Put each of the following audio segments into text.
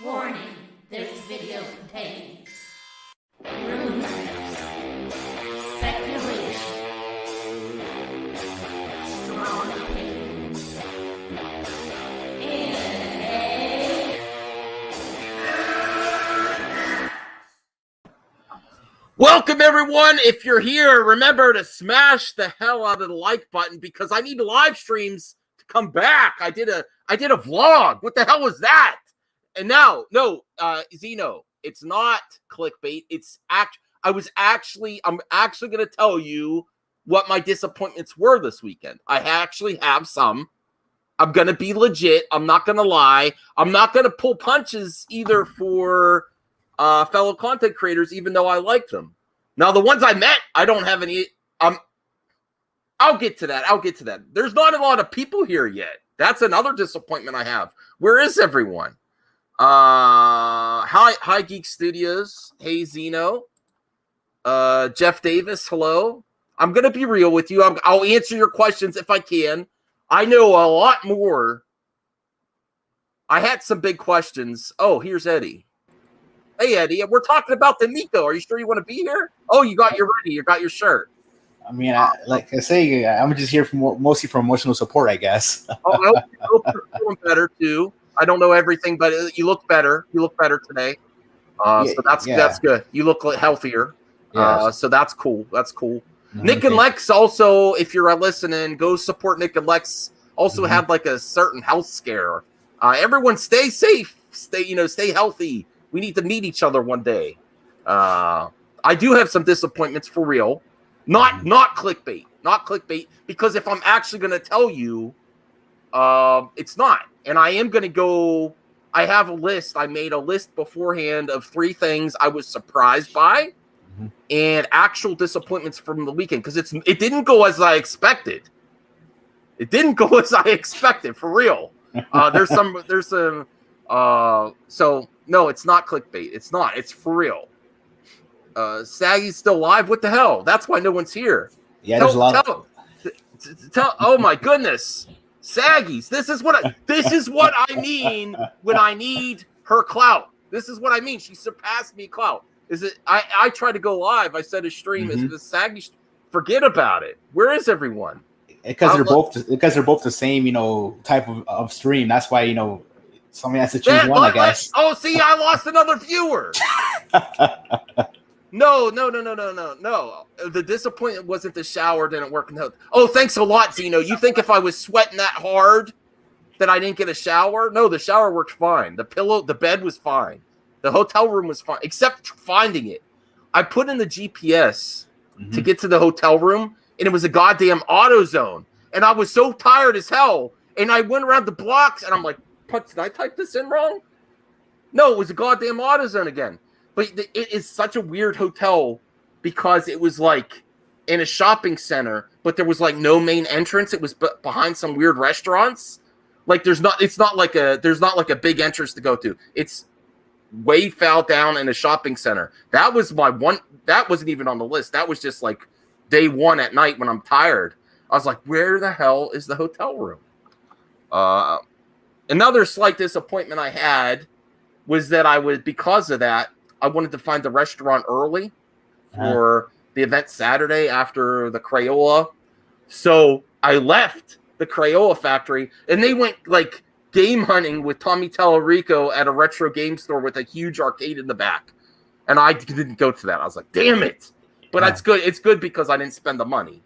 Warning, this video contains rumors, speculation, strong opinions, and Welcome, everyone. If you're here, remember to smash the hell out of the like button because I need live streams to come back. I did a vlog. What the hell was that? And now, Zeno, it's not clickbait. I'm actually going to tell you what my disappointments were this weekend. I actually have some. I'm going to be legit. I'm not going to lie. I'm not going to pull punches either for fellow content creators, even though I like them. Now, the ones I met, I don't have any. I'll get to that. There's not a lot of people here yet. That's another disappointment I have. Where is everyone? Hi Geek Studios. Hey Zeno. Jeff Davis. Hello. I'm gonna be real with you. I'll answer your questions if I can. I know a lot more. I had some big questions. Oh, here's Eddie. Hey Eddie, we're talking about the Amico. Are you sure you want to be here? Oh, you're ready. You got your shirt. I mean, like I say, I'm just here mostly for emotional support, I guess. I hope you're feeling better too. I don't know everything, but you look better. You look better today. So that's good. You look healthier. So that's cool. Mm-hmm. Nick and Lex also, if you're listening, go support Nick and Lex. Also had like a certain health scare. Everyone stay safe. Stay healthy. We need to meet each other one day. I do have some disappointments for real. Not clickbait. Not clickbait. Because if I'm actually going to tell you, it's not. And I am going to go. I have a list. I made a list beforehand of 3 things I was surprised by and actual disappointments from the weekend. Because it didn't go as I expected. It didn't go as I expected, for real. There's some. So no, it's not clickbait. It's not. It's for real. Saggy's still live. What the hell? That's why no one's here. Yeah, there's a lot. Oh my goodness, Saggy's. This is what I mean when I need her clout. This is what I mean. She surpassed me clout. Is it? I tried to go live. I said a stream is the Saggy. Forget about it. Where is everyone? Because they're both the same, type of stream. That's why somebody has to choose one, I guess. See, I lost another viewer. No. The disappointment wasn't the shower didn't work. Oh, thanks a lot, Zeno. You think if I was sweating that hard that I didn't get a shower? No, the shower worked fine. The bed was fine. The hotel room was fine, except finding it. I put in the GPS to get to the hotel room, and it was a goddamn AutoZone. And I was so tired as hell. And I went around the blocks, and I'm like, did I type this in wrong? No, it was a goddamn AutoZone again. But it is such a weird hotel because it was like in a shopping center, but there was like no main entrance. It was behind some weird restaurants. Like there's not like a big entrance to go to. It's way foul down in a shopping center. That was my one. That wasn't even on the list. That was just like day one at night when I'm tired. I was like, where the hell is the hotel room? Another slight disappointment I had was that because of that, I wanted to find the restaurant early for the event Saturday after the Crayola. So I left the Crayola factory and they went like game hunting with Tommy Tallarico at a retro game store with a huge arcade in the back. And I didn't go to that. I was like, damn it. But that's good. It's good because I didn't spend the money.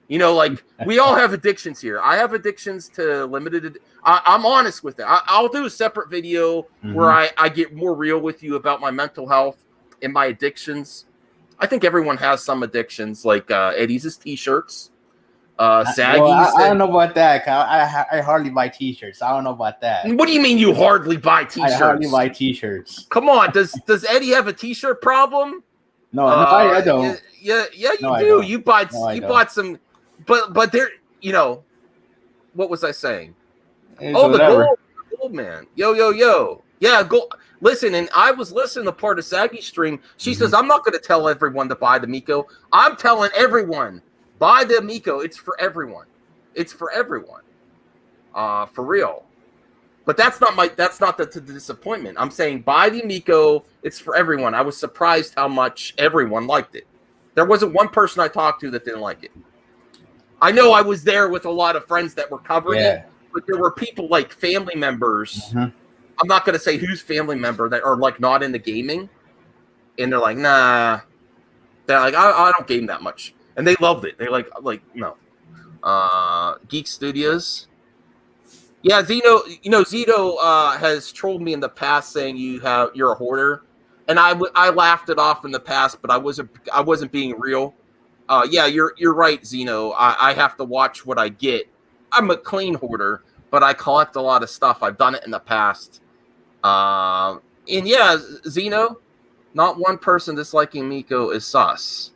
Like we all have addictions here. I have addictions to limited. I'm honest with it. I'll do a separate video where I get more real with you about my mental health and my addictions. I think everyone has some addictions, like Eddie's his t-shirts. Saggy's. I don't know about that. I hardly buy t-shirts. I don't know about that. What do you mean you hardly buy t-shirts? I hardly buy t-shirts. Come on. Does Eddie have a t-shirt problem? No, I don't. Yeah, you do. You bought some. But there, what was I saying? The gold man. Yo. Yeah, go listen. And I was listening to part of Saggy's stream. She says, I'm not going to tell everyone to buy the Amico. I'm telling everyone, buy the Amico. It's for everyone. For real. But that's not the disappointment. I'm saying buy the Amico. It's for everyone. I was surprised how much everyone liked it. There wasn't one person I talked to that didn't like it. I know I was there with a lot of friends that were covering it, but there were people like family members. I'm not going to say whose family member that are like not into gaming, and they're like, nah. They're like, I don't game that much, and they loved it. They like no. Geek Studios. Yeah, Zeno. Zito has trolled me in the past saying you're a hoarder, and I laughed it off in the past, but I wasn't being real. Yeah, you're right, Zeno. I have to watch what I get. I'm a clean hoarder, but I collect a lot of stuff. I've done it in the past. And yeah, Zeno, not one person disliking Amico is sus.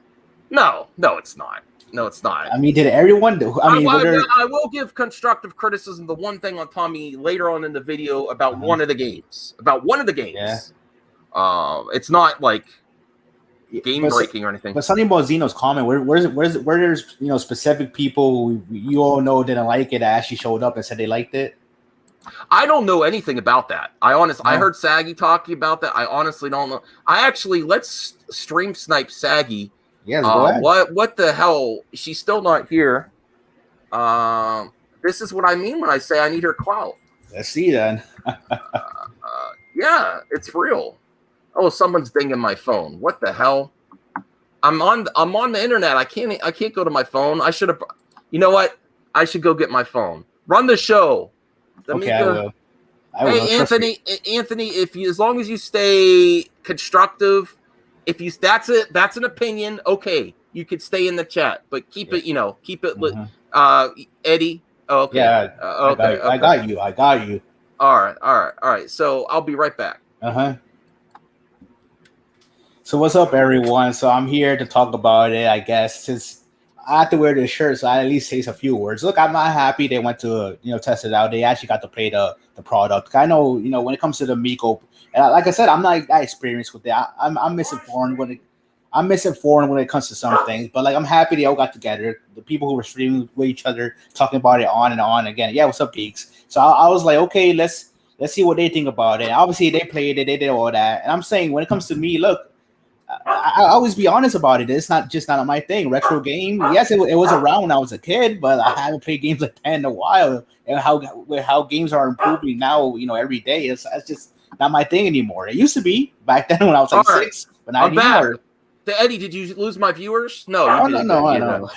No, it's not. No, it's not. I mean, did everyone do? I mean, I will give constructive criticism. The one thing on Tommy later on in the video about one of the games. Yeah. It's not like game breaking or anything. But something about Zeno's comment, where there's specific people you all know didn't like it that actually showed up and said they liked it. I don't know anything about that. I heard Saggy talking about that. I honestly don't know. Let's stream snipe Saggy. Yes, go ahead. What the hell? She's still not here. This is what I mean when I say I need her clout. Let's see then. Yeah, it's real. Oh, someone's dinging my phone. What the hell? I'm on the internet. I can't go to my phone. I should have. You know what? I should go get my phone. Run the show. Okay, I will. Hey, Anthony, as long as you stay constructive, that's an opinion. Okay, you could stay in the chat, but keep it lit. Eddie. Oh, okay. Yeah. Okay. I got you. All right. So I'll be right back. So what's up, everyone? So I'm here to talk about it. I guess since I have to wear this shirt, so I at least say a few words. Look, I'm not happy they went to test it out. They actually got to play the product. I know when it comes to the Amico, and like I said, I'm not that experienced with that. I'm misinformed when it comes to some things. But like I'm happy they all got together. The people who were streaming with each other, talking about it on and on again. Yeah, what's up, Peaks? So I was like, okay, let's see what they think about it. Obviously, they played it, they did all that, and I'm saying when it comes to me, look. I always be honest about it. It's not my thing. Retro game, yes, it was around when I was a kid, but I haven't played games like that in a while. And how games are improving now, every day, it's just not my thing anymore. It used to be back then when I was like 6, but not anymore. Eddie, did you lose my viewers? No, I know.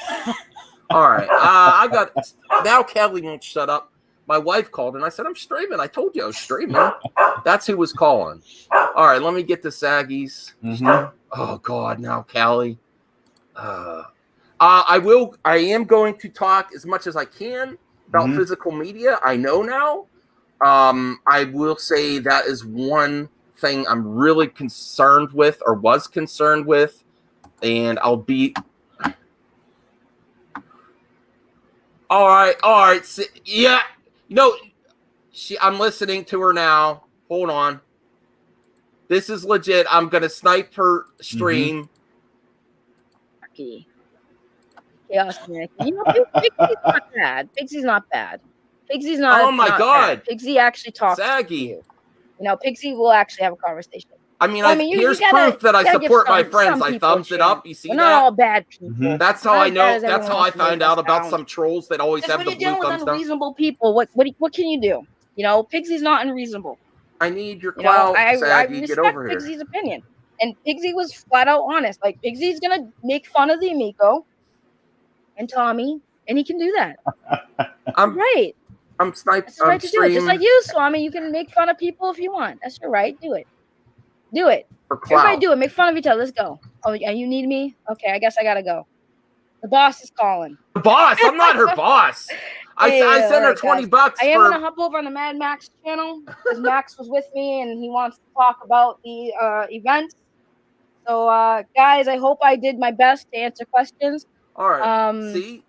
All right, I got now. Kelly won't shut up. My wife called and I said, I'm streaming. I told you I was streaming. That's who was calling. All right, let me get the Saggies. Oh, God, now, Callie. I am going to talk as much as I can about physical media. I know now. I will say that is one thing I'm really concerned with or was concerned with. And I'll be... All right. Yeah. No, I'm listening to her now. Hold on. This is legit. I'm going to snipe her stream. Chaos Nick. Pixie's not bad. Pixie's not bad. Pixie's not. Oh, my God. Bad. Pixie actually talks Saggy. to you. Pixie will actually have a conversation. I mean, here's proof that I support my friends. I thumbs it up. You see that? We're not all bad people. That's how I know. That's how I find out about some trolls that always have the blue thumbs down. Unreasonable people. What can you do? Pixie's not unreasonable. I need your clout, Saggy. Get over here. Pixie's opinion. And Pixie was flat out honest. Like, Pixie's going to make fun of the Amico and Tommy, and he can do that. I'm right. I'm sniping. That's right to do it. Just like you, Swami. You can make fun of people if you want. That's your right. Do it. Do it. Everybody do it. Make fun of each other. Let's go. Oh, yeah, you need me? Okay, I guess I got to go. The boss is calling. The boss? I'm not her boss. I sent her $20. I am going to hop over on the Mad Max channel because Max was with me and he wants to talk about the event. So, guys, I hope I did my best to answer questions. All right. See?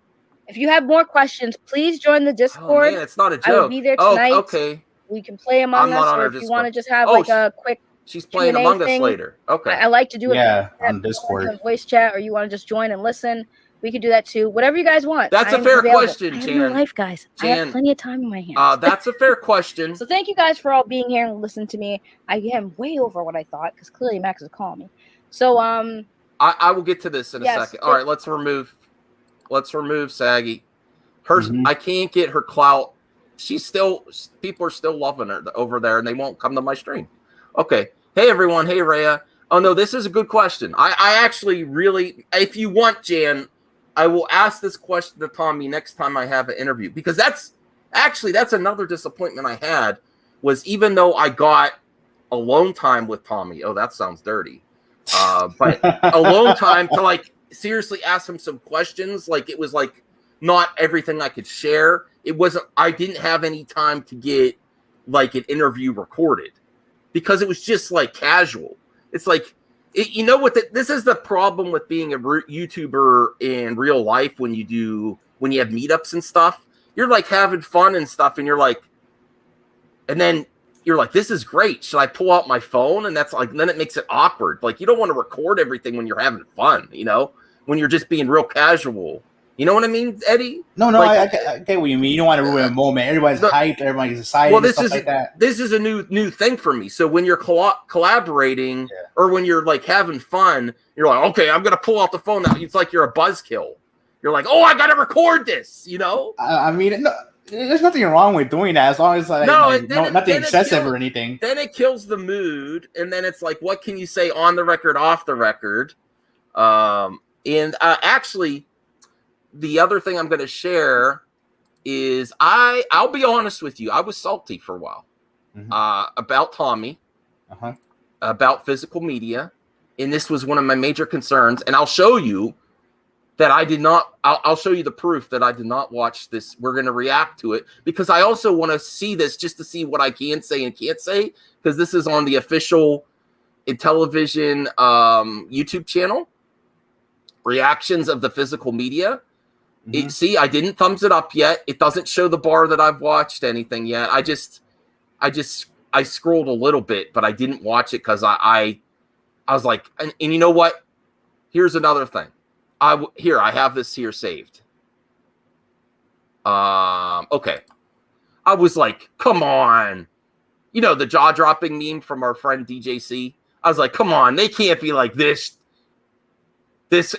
If you have more questions, please join the Discord. Oh, man, it's not a joke. I will be there tonight. Oh, okay. We can play Among Us, or if you want to just have like a quick She's playing Among Us later. Okay. I like to do it on Discord. Voice chat, or you want to just join and listen. we could do that too. Whatever you guys want. That's I a am fair available. question, I have Jan. no life, guys. I Jan, have plenty of time in my hands. That's a fair question. So thank you guys for all being here and listening to me. I am way over what I thought because clearly Max is calling me. So I will get to this in a second. All right, let's remove Saggy. I can't get her clout. People are still loving her over there, and they won't come to my stream. Okay. Hey everyone. Hey Rhea. Oh no, this is a good question. I actually really, if you want, Jan, I will ask this question to Tommy next time I have an interview, because that's another disappointment I had, was even though I got alone time with Tommy. Oh, that sounds dirty. But alone time to like seriously ask him some questions. Like it was like not everything I could share. I didn't have any time to get like an interview recorded because it was just like casual. It's like, you know what? This is the problem with being a YouTuber in real life. When you have meetups and stuff, you're like having fun and stuff, and you're like, and then you're like, this is great. Should I pull out my phone? And that's like, then it makes it awkward. Like you don't want to record everything when you're having fun, when you're just being real casual. You know what I mean, Eddie? No, like, I get what you mean. You don't want to ruin a moment. Everybody's hyped. Everybody's excited. Well, this is a new thing for me. So when you're collaborating or when you're like having fun, you're like, okay, I'm gonna pull out the phone now. It's like you're a buzzkill. You're like, oh, I gotta record this. I mean, no, there's nothing wrong with doing that as long as nothing excessive or anything. Then it kills the mood, and then it's like, what can you say on the record, off the record? Actually, the other thing I'm going to share is I'll be honest with you. I was salty for a while about Tommy, about physical media, and this was one of my major concerns. And I'll show you that I did not. I'll show you the proof that I did not watch this. We're going to react to it because I also want to see this just to see what I can say and can't say, because this is on the official Intellivision YouTube channel. Reactions of the physical media. See, I didn't thumbs it up yet. It doesn't show the bar that I've watched anything yet. I scrolled a little bit, but I didn't watch it because I was like, and you know what? Here's another thing. I have this here saved. Okay. I was like, come on. The jaw-dropping meme from our friend DJC. I was like, come on, they can't be like this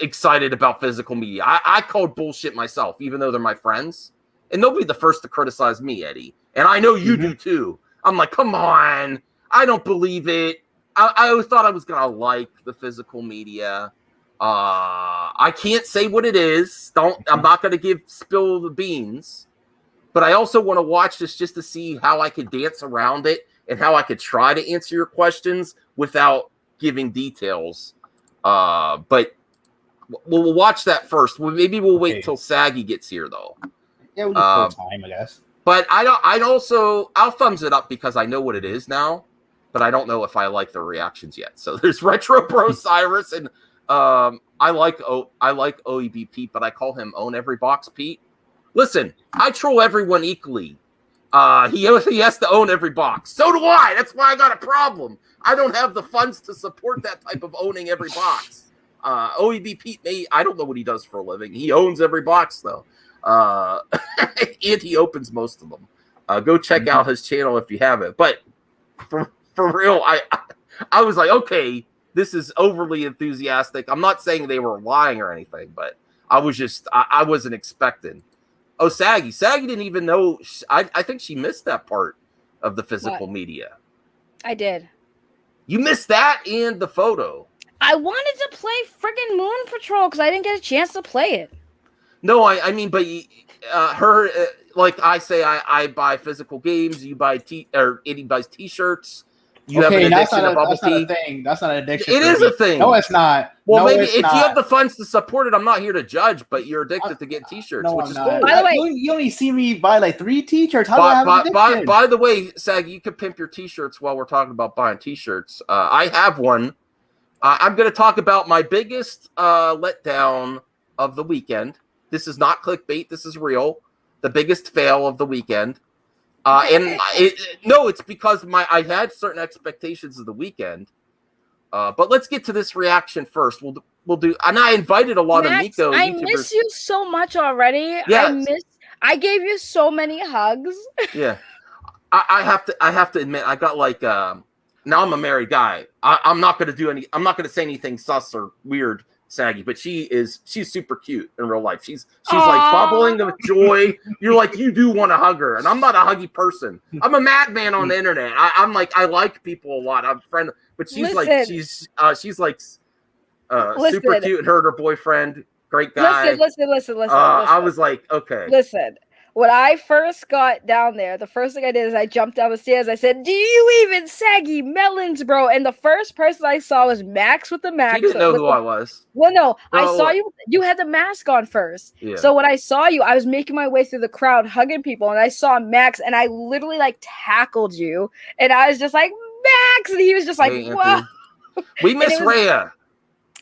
excited about physical media. I called bullshit myself, even though they're my friends. And they'll be the first to criticize me, Eddie. And I know you do too. I'm like, come on. I don't believe it. I always thought I was going to like the physical media. I can't say what it is. I'm not going to spill the beans. But I also want to watch this just to see how I could dance around it and how I could try to answer your questions without giving details. But we'll watch that first. Maybe we'll wait till Saggy gets here, though. Yeah, we'll just kill time, I guess. But I'll thumbs it up because I know what it is now, but I don't know if I like the reactions yet. So there's Retro Bro Cyrus, and I like OEB Pete, but I call him Own Every Box Pete. Listen, I troll everyone equally. He has to own every box. So do I. That's why I got a problem. I don't have the funds to support that type of owning every box. OEB Pete I don't know what he does for a living. He owns every box though. And he opens most of them. Go check out his channel if you haven't. But for real, I was like, okay, this is overly enthusiastic. I'm not saying they were lying or anything, but I wasn't expecting. Oh, Saggy didn't even know. I think she missed that part of the physical media. I did. You missed that and the photo. I wanted to play friggin' Moon Patrol because I didn't get a chance to play it. No, I mean, but her, like I say, I buy physical games. You buy Eddie buys T-shirts. You have an addiction to bubble tea. That's not an addiction. It is a thing. No, it's not. Well, maybe if you have the funds to support it, I'm not here to judge, but you're addicted to get T-shirts, which is cool. By the way, you only see me buy like 3 T-shirts. How do I have an addiction? By the way, Sag, you could pimp your T-shirts while we're talking about buying T-shirts. I have one. I'm going to talk about my biggest letdown of the weekend. This is not clickbait. This is real. The biggest fail of the weekend. It's because I had certain expectations of the weekend, But let's get to this reaction first. We'll do, and I invited a lot Max, of Amico I YouTubers. miss you so much already. Yes. I gave you so many hugs. Yeah. I have to admit, I got like now I'm a married guy. I'm not gonna say anything sus or weird, Saggy, but she's super cute in real life. She's like bubbling with joy. You're like, you do want to hug her, and I'm not a huggy person. I'm a madman on the internet. I'm like, I like people a lot. I'm friend, but she's like she's like super cute, and her and her boyfriend, great guy. Listen. I was like, okay. Listen, when I first got down there, the first thing I did is I jumped down the stairs. I said, "Do you even saggy melons, bro?" And the first person I saw was Max with the mask. You didn't know who I was. Well, no, I saw you. You had the mask on first. Yeah. So when I saw you, I was making my way through the crowd, hugging people, and I saw Max, and I literally like tackled you, and I was just like, "Max," and he was just like, "Wow." We miss Rhea.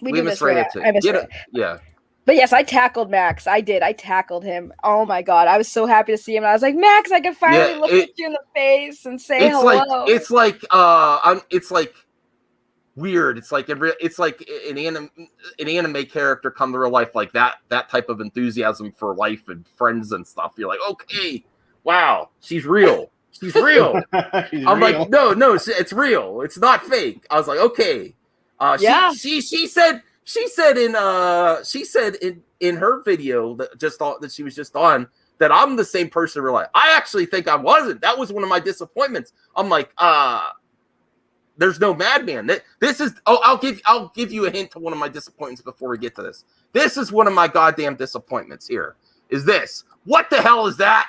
We miss Rhea too. I miss Rhea. Yeah. But yes, I tackled Max. I did. I tackled him. Oh my god, I was so happy to see him. And I was like, Max, I can finally look at you in the face and say hello. It's like weird. It's like an anime character come to real life, like that type of enthusiasm for life and friends and stuff. You're like, okay, wow, she's real. She's real. I'm real. Like, no, it's real. It's not fake. I was like, okay. She said in her video that she was just on that I'm the same person in real life. I actually think I wasn't. That was one of my disappointments. I'm like, there's no madman. This is I'll give you a hint to one of my disappointments before we get to this. This is one of my goddamn disappointments here. Is this? What the hell is that?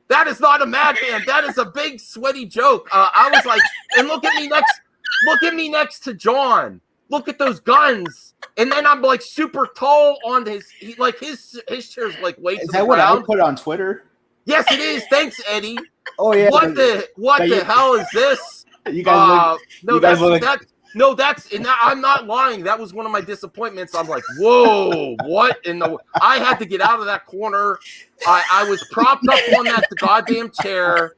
That is not a madman. That is a big sweaty joke. I was like, and look at me next to John. Look at those guns. And then I'm like super tall on his chair's like way to the ground. Is that what I put on Twitter? Yes, it is. Thanks, Eddie. Oh yeah. What the hell is this? You guys I'm not lying. That was one of my disappointments. I'm like, whoa, what in the? I had to get out of that corner. I was propped up on that goddamn chair.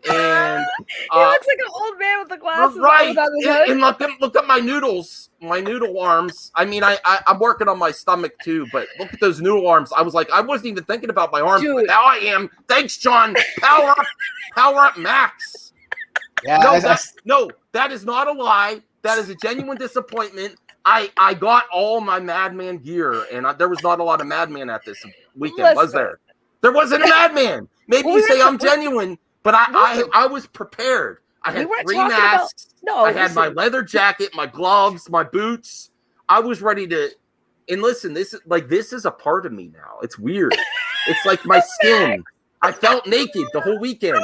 And he looks like an old man with the glasses. Right. And look at my noodle arms. I mean, I'm working on my stomach too, but look at those noodle arms. I was like, I wasn't even thinking about my arms, but now I am. Thanks, John. Power up, Max. Yeah, that is not a lie. That is a genuine disappointment. I got all my Madman gear, and there was not a lot of Madman at this weekend, was there? There wasn't a Madman. Maybe you say I'm genuine. But I was prepared. I had 3 masks. I had my leather jacket, my gloves, my boots. I was ready to. And listen, this is a part of me now. It's weird. It's like my skin. I felt naked the whole weekend.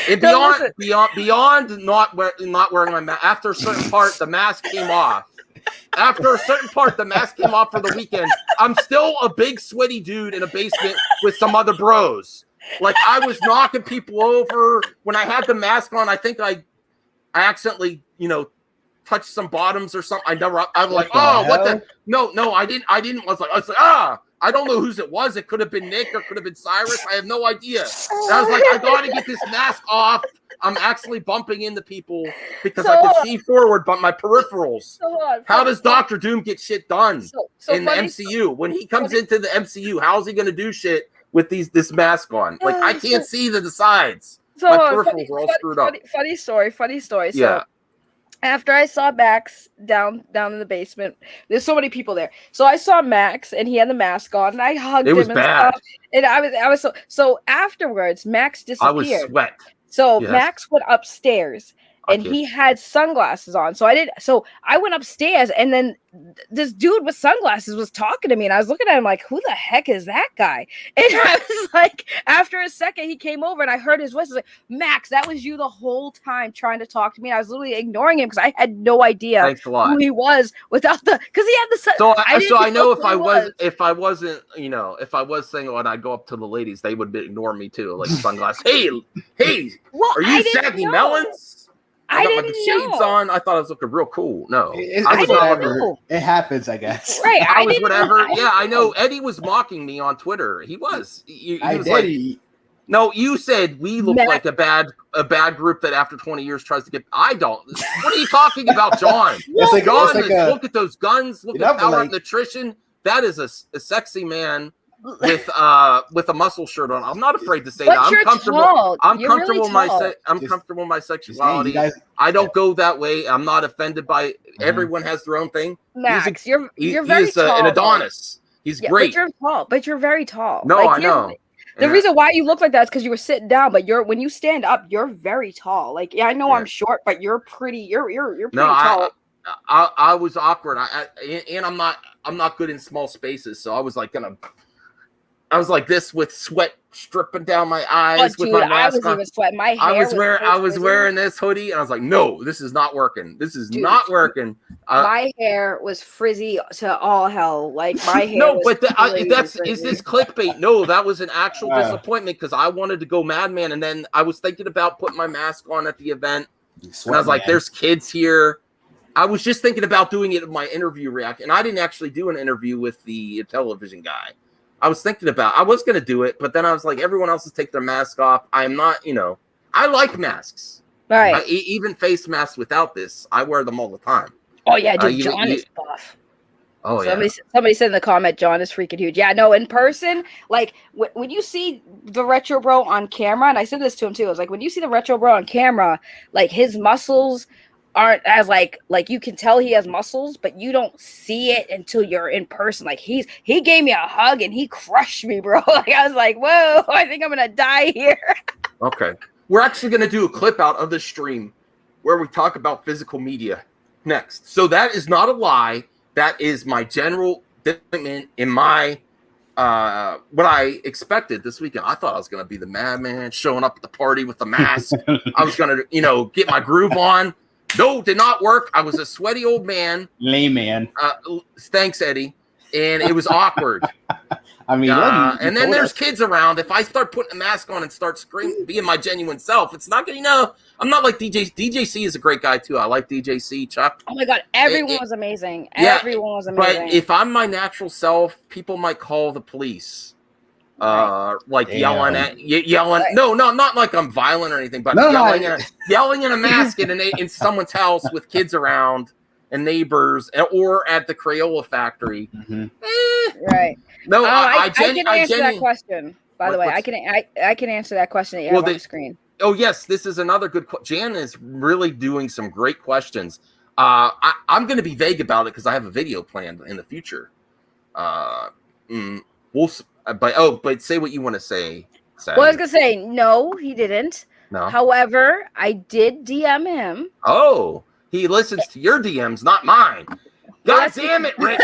And beyond not wearing my mask. After a certain part, the mask came off. After a certain part, the mask came off for the weekend. I'm still a big sweaty dude in a basement with some other bros. Like I was knocking people over when I had the mask on. I think I accidentally, touched some bottoms or something. I was like, oh, what the? No, I didn't. I was like, I don't know whose it was. It could have been Nick or could have been Cyrus. I have no idea. And I was like, I got to get this mask off. I'm actually bumping into people because I can see forward, but my peripherals. How does Dr. Doom get shit done in the MCU? When he comes into the MCU, how's he going to do shit with this mask on? Like I can't see the sides. My peripherals are all screwed up. Funny story. So after I saw Max down in the basement, there's so many people there. So I saw Max and he had the mask on, and I hugged him. It was bad. And I was so afterwards, Max disappeared. I was sweat. So Max went upstairs and he had sunglasses on. So I went upstairs, and then this dude with sunglasses was talking to me, and I was looking at him like, who the heck is that guy? And I was like, after a second, he came over and I heard his voice. I was like, Max, that was you the whole time trying to talk to me. And I was literally ignoring him because I had no idea who he was because he had the So I know if I was single and I go up to the ladies, they would ignore me too, like sunglasses. Hey, are you Saggy Melons? I got my shades on. I thought I was looking real cool. No, it happens, I guess. Right, I was whatever. I know Eddie was mocking me on Twitter. He was. He was like, No, you said we look Max- like a bad group that after 20 years tries to get. I don't. What are you talking about, John? John, look at those guns. Look at Power Up Nutrition. That is a sexy man with a muscle shirt on. I'm not afraid to say that. I'm comfortable. Tall. I'm You're comfortable really I'm comfortable in my sexuality. I don't go that way. I'm not offended by everyone has their own thing. Max, you're very he is tall. an Adonis. He's great. But you're tall. But you're very tall. No, I know. The reason why you look like that is because you were sitting down, but when you stand up, you're very tall. Like, yeah, I know I'm short, but you're pretty. You're pretty tall. I was awkward. And I'm not good in small spaces, so I was like this with sweat dripping down my eyes with my mask on. I was even sweating. My hair. I was wearing this hoodie, and I was like, no, this is not working. This is not working. My hair was frizzy to all hell. Like my hair. No, but is this clickbait? No, that was an actual disappointment because I wanted to go madman, and then I was thinking about putting my mask on at the event, and I was like, there's kids here. I was just thinking about doing it in my interview reaction, and I didn't actually do an interview with the television guy. I was thinking I was going to do it, but then I was like, everyone else has taken their mask off. I'm not, I like masks. Right. Even face masks without this, I wear them all the time. Oh, yeah, dude, John is buff. Oh, Somebody said in the comment, John is freaking huge. Yeah, no, in person, like, when you see the Retro Bro on camera, and I said this to him, too, I was like, when you see the Retro Bro on camera, like, his muscles aren't as like you can tell he has muscles, but you don't see it until you're in person. Like he gave me a hug and he crushed me, bro. Like I was like, whoa, I think I'm gonna die here. Okay, we're actually gonna do a clip out of the stream where we talk about physical media next. So that is not a lie. That is my general disappointment in my what I expected this weekend. I thought I was gonna be the madman showing up at the party with the mask. I was gonna get my groove on. No, did not work. I was a sweaty old man. Layman. Thanks, Eddie. And it was awkward. I mean, and then there's kids around. If I start putting a mask on and start screaming, being my genuine self, it's not going to, I'm not like DJ. DJC is a great guy, too. I like DJC, Chuck. Oh, my God. Everyone was amazing. Everyone was amazing. But if I'm my natural self, people might call the police. Like yelling. Right. No, not like I'm violent or anything, but yelling in a mask in someone's house with kids around and neighbors, or at the Crayola factory. Mm-hmm. Right. No, I can answer that question. By the way, I can answer that question that you have on the screen. Oh yes, this is another good question. Jan is really doing some great questions. I'm going to be vague about it because I have a video planned in the future. But say what you want to say, Sadie. Well, I was going to say, no, he didn't. No. However, I did DM him. Oh, he listens to your DMs, not mine. God damn it, Rich.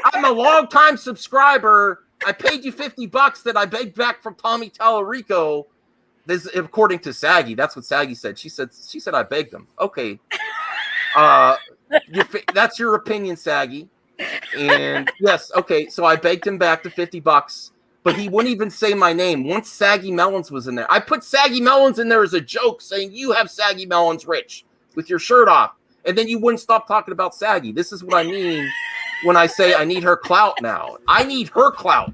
I'm a long-time subscriber. I paid you $50 that I begged back from Tommy Tallarico. This, according to Saggy, that's what Saggy said. She said I begged him. Okay. That's your opinion, Saggy. And yes, okay, so I begged him back the $50, but he wouldn't even say my name. Once Saggy Melons was in there, I put Saggy Melons in there as a joke, saying you have Saggy Melons, Rich, with your shirt off, and then you wouldn't stop talking about Saggy. This is what I mean when I say I need her clout now. I need her clout.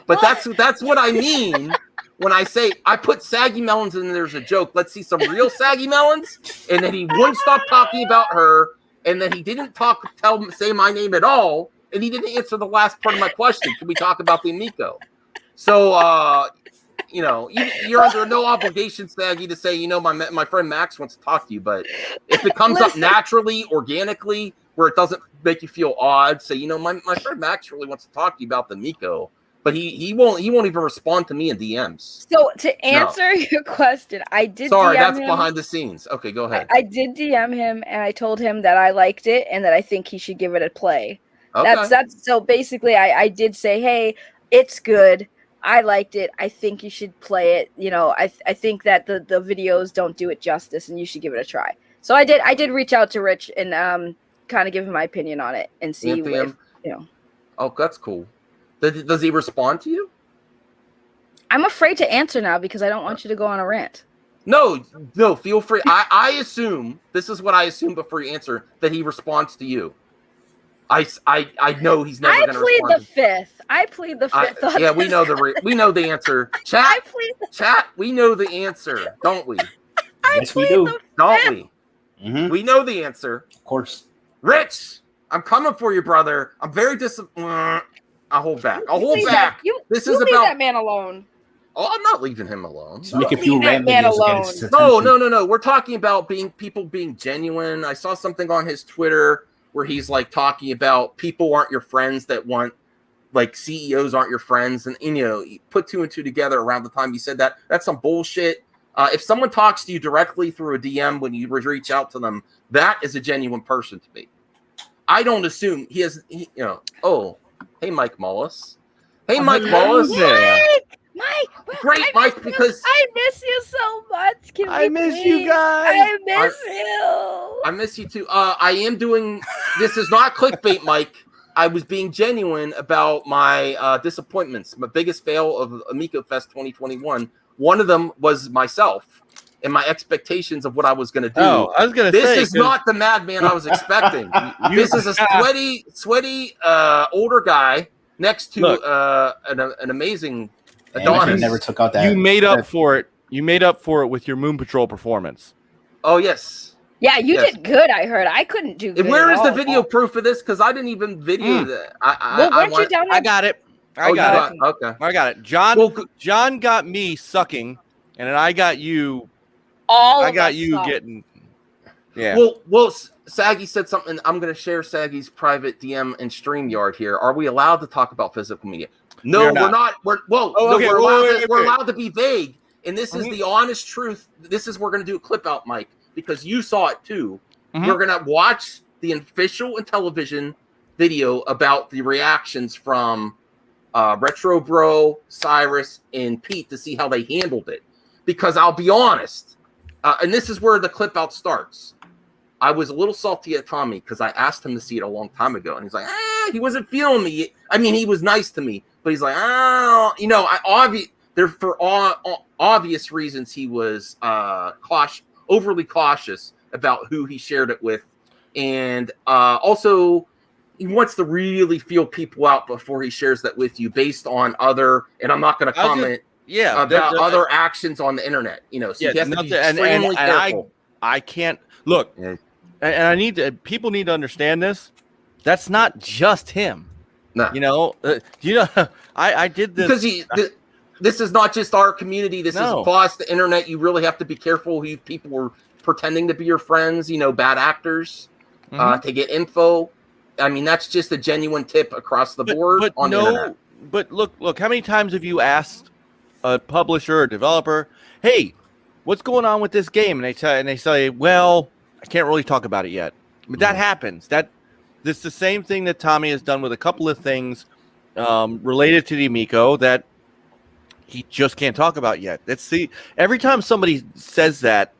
But that's what I mean when I say I put Saggy Melons in there as a joke. Let's see some real Saggy Melons, and then he wouldn't stop talking about her. And then he didn't say my name at all, and he didn't answer the last part of my question. Can we talk about the Amico? So, you're under no obligation, Saggy, to say, my friend Max wants to talk to you. But if it comes up naturally, organically, where it doesn't make you feel odd, say, my friend Max really wants to talk to you about the Amico. But he won't even respond to me in DMs. So to answer your question, I did. Sorry, DM that's him. Behind the scenes. Okay, go ahead. I did DM him, and I told him that I liked it and that I think he should give it a play. Okay. That's so basically, I did say, hey, it's good. I liked it. I think you should play it. I think that the videos don't do it justice, and you should give it a try. So I did reach out to Rich and kind of give him my opinion on it and see if. Oh, that's cool. Does he respond to you? I'm afraid to answer now because I don't want you to go on a rant. No, feel free. I assume, this is what I assume before you answer, that he responds to you. I know he's never I going to plead respond. the fifth. I plead the fifth. On Yeah, we this know guy. we know the answer. Chat, we know the answer, don't we? Yes, we do. Don't we? Mm-hmm. We know the answer. Of course. Rich, I'm coming for you, brother. I'm very disappointed. I'll hold back. I'll hold back. This is leave about that man alone. Oh, I'm not leaving him alone. Just make a few leave that random man videos to get alone. his attention. No. We're talking about people being genuine. I saw something on his Twitter where he's like talking about people aren't your friends that want, like, CEOs aren't your friends. And you know, he put 2 and 2 together around the time he said that. That's some bullshit. If someone talks to you directly through a DM when you reach out to them, that is a genuine person to me. I don't assume oh, hey, Mike Mullis. Hey, Mike Mullis. Mike, Great, Mike, because I miss you so much. I miss you guys. I miss you. I miss you too. I am doing. This is not clickbait, Mike. I was being genuine about my disappointments. My biggest fail of Amico Fest 2021. One of them was myself and my expectations of what I was going to do. Oh, I was going to say this is not the madman I was expecting. This is a sweaty older guy next to an amazing Adonis. Never took out that. You made up for it. You made up for it with your Moon Patrol performance. Oh yes. Yeah, you did good. I heard. I couldn't do good. Where is the video proof of this? Because I didn't even video that. Weren't you down there? I got it. I got it. Okay. I got it. John got me sucking, and then I got you. I got you getting. Yeah. Well, Saggy said something. I'm going to share Saggy's private DM and StreamYard here. Are we allowed to talk about physical media? No, we're not. We're allowed to be vague, and this is the honest truth. This is we're going to do a clip out, Mike, because you saw it too. We're going to watch the official and television video about the reactions from Retro Bro, Cyrus, and Pete to see how they handled it. Because I'll be honest, and this is where the clip out starts. I was a little salty at Tommy because I asked him to see it a long time ago, and he's like, he wasn't feeling me. I mean, he was nice to me, but he's like, for obvious reasons, he was overly cautious about who he shared it with, and also he wants to really feel people out before he shares that with you, based on other. And I'm not going to comment. About other actions on the internet, so you have to be extremely careful. I can't look, and people need to understand this. That's not just him. No, I did this because this is not just our community. This is across the internet. You really have to be careful who people were pretending to be your friends. Bad actors to get info. I mean, that's just a genuine tip across the board on the internet. But look, how many times have you asked a publisher or developer, hey, what's going on with this game? And they say, well, I can't really talk about it yet. But that happens. This is the same thing that Tommy has done with a couple of things related to the Amico that he just can't talk about yet. Every time somebody says that,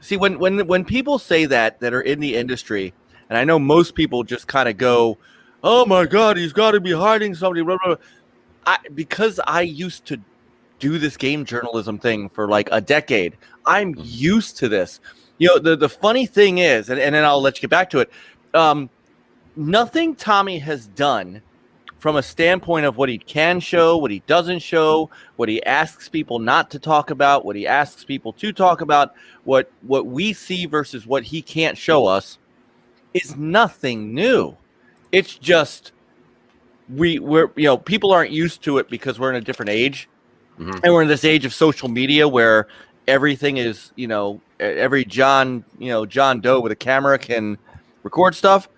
when people say that are in the industry, and I know most people just kind of go, oh my God, he's got to be hiding somebody. Blah, blah, blah. Because I used to do this game journalism thing for like a decade, I'm used to this. The funny thing is, and then I'll let you get back to it. Nothing Tommy has done from a standpoint of what he can show, what he doesn't show, what he asks people not to talk about, what he asks people to talk about, what we see versus what he can't show us is nothing new. It's just we're people aren't used to it because we're in a different age. And we're in this age of social media where everything is, every John Doe with a camera can record stuff.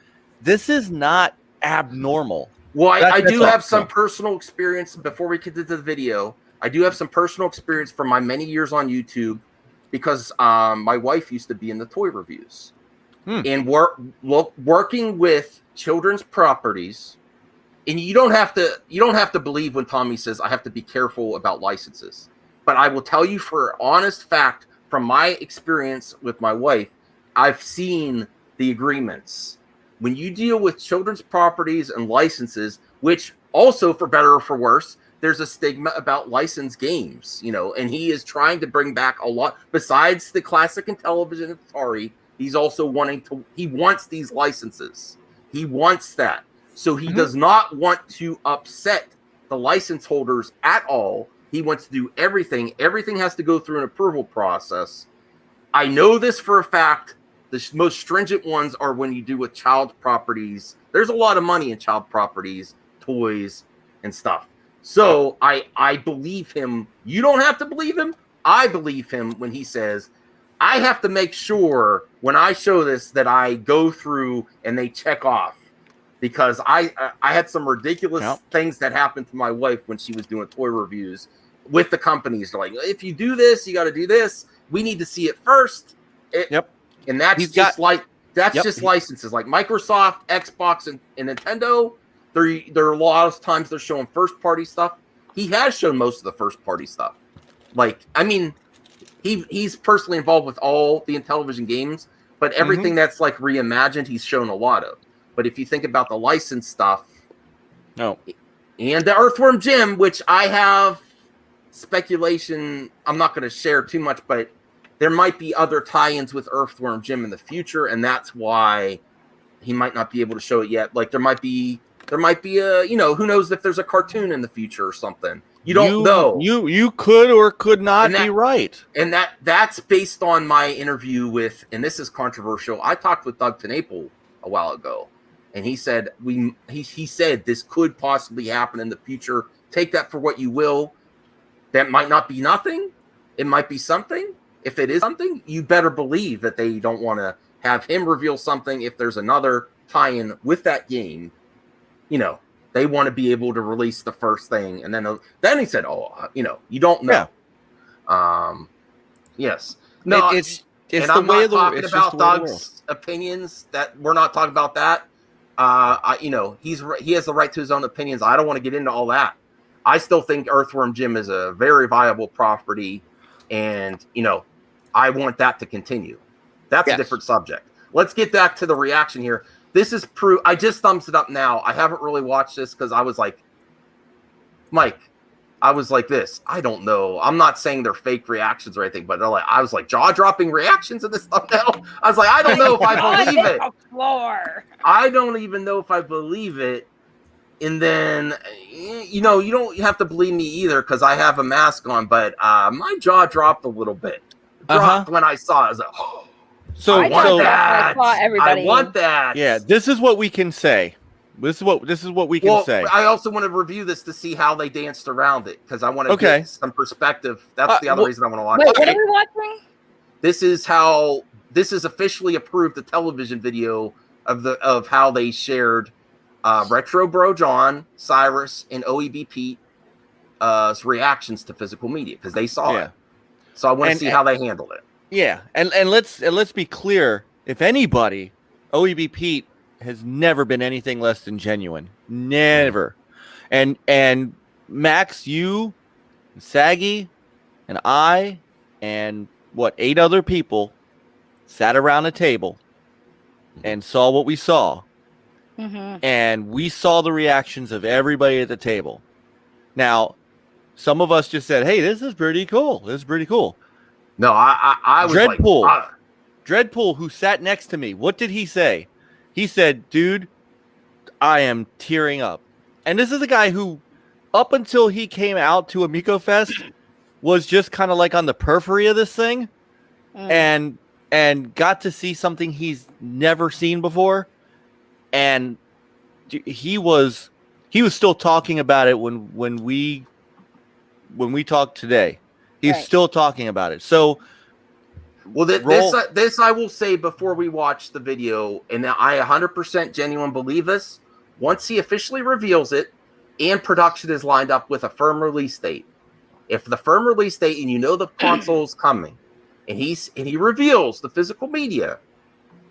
This is not abnormal. Well, I do have some personal experience before we get to the video. I do have some personal experience from my many years on YouTube because my wife used to be in the toy reviews and working with children's properties. And you don't have to believe when Tommy says I have to be careful about licenses. But I will tell you for honest fact from my experience with my wife, I've seen the agreements. When you deal with children's properties and licenses, which also for better or for worse, there's a stigma about licensed games, and he is trying to bring back a lot besides the classic and television Atari. He's also he wants these licenses. He wants that. So he does not want to upset the license holders at all. He wants to do everything. Everything has to go through an approval process. I know this for a fact. The most stringent ones are when you do with child properties. There's a lot of money in child properties, toys, and stuff. So I believe him. You don't have to believe him. I believe him when he says, I have to make sure when I show this that I go through and they check off. Because I had some ridiculous things that happened to my wife when she was doing toy reviews with the companies. They're like, if you do this, you got to do this. We need to see it first. And that's just licenses like Microsoft, Xbox, and Nintendo. There are a lot of times they're showing first party stuff. He has shown most of the first party stuff. Like, I mean, he's personally involved with all the Intellivision games, but everything that's like reimagined, he's shown a lot of. But if you think about the license stuff, and the Earthworm Jim, which I have speculation, I'm not going to share too much, but there might be other tie-ins with Earthworm Jim in the future, and that's why he might not be able to show it yet. Like there might be a, who knows if there's a cartoon in the future or something. You don't know. You could or could not be right. And that's based on my interview with, and this is controversial. I talked with Doug TenNapel a while ago. And he said he said this could possibly happen in the future. Take that for what you will. That might not be nothing. It might be something. If it is something, you better believe that they don't want to have him reveal something. If there's another tie-in with that game, they want to be able to release the first thing. And then he said, you don't know. Yeah. Yes. No, it's and the I'm way not talking about Doug's opinions. That we're not talking about that. He has the right to his own opinions. I don't want to get into all that. I still think Earthworm Jim is a very viable property, and I want that to continue. That's a different subject. Let's get back to the reaction here. This is proof. I just thumbs it up now. I haven't really watched this because I was like, Mike, I was like this. I don't know. I'm not saying they're fake reactions or anything, but I was like jaw-dropping reactions in this thumbnail. I was like, I don't know if I believe it. I don't even know if I believe it. And then, you don't have to believe me either because I have a mask on, but my jaw dropped a little bit. Dropped when I saw it. I was like, oh, I want that. Yeah, this is what we can say. This is what we can say. I also want to review this to see how they danced around it because I want to get some perspective. That's the other reason I want to watch it. Wait, what are we watching? This is officially approved, the television video of how they shared Retro Bro John, Cyrus, and OEB Pete's reactions to physical media because they saw it. So I want to see how they handled it. Yeah, and let's be clear. If anybody, OEB Pete has never been anything less than genuine. Never. And Max, you, Saggy, and I, and 8 other people sat around a table and saw what we saw. And we saw the reactions of everybody at the table. Now, some of us just said, hey, this is pretty cool. No, I was Dreadpool. Dreadpool, who sat next to me, what did he say? He said, dude, I am tearing up. And this is a guy who, up until he came out to Amico Fest, was just kind of like on the periphery of this thing and got to see something he's never seen before. And he was still talking about it when we talked today. He's still talking about it. So, well, this I will say before we watch the video, and I 100% genuine believe this. Once he officially reveals it, and production is lined up with a firm release date. If the firm release date, and the console's coming, and he reveals the physical media,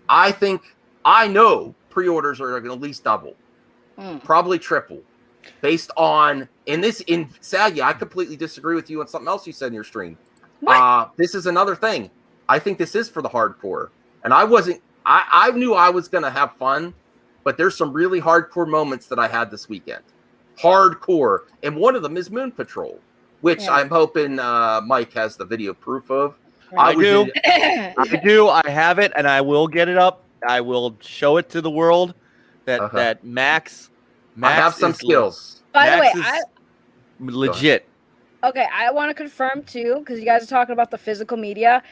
I know pre-orders are going to at least double, probably triple, based on in Saggy. I completely disagree with you on something else you said in your stream. This is another thing. I think this is for the hardcore, and I knew I was going to have fun, but there's some really hardcore moments that I had this weekend. Hardcore, and one of them is Moon Patrol, which I'm hoping Mike has the video proof of. I do. I have it, and I will get it up. I will show it to the world. that Max I have some is skills. By the way, Max is legit. Okay, I want to confirm too, because you guys are talking about the physical media.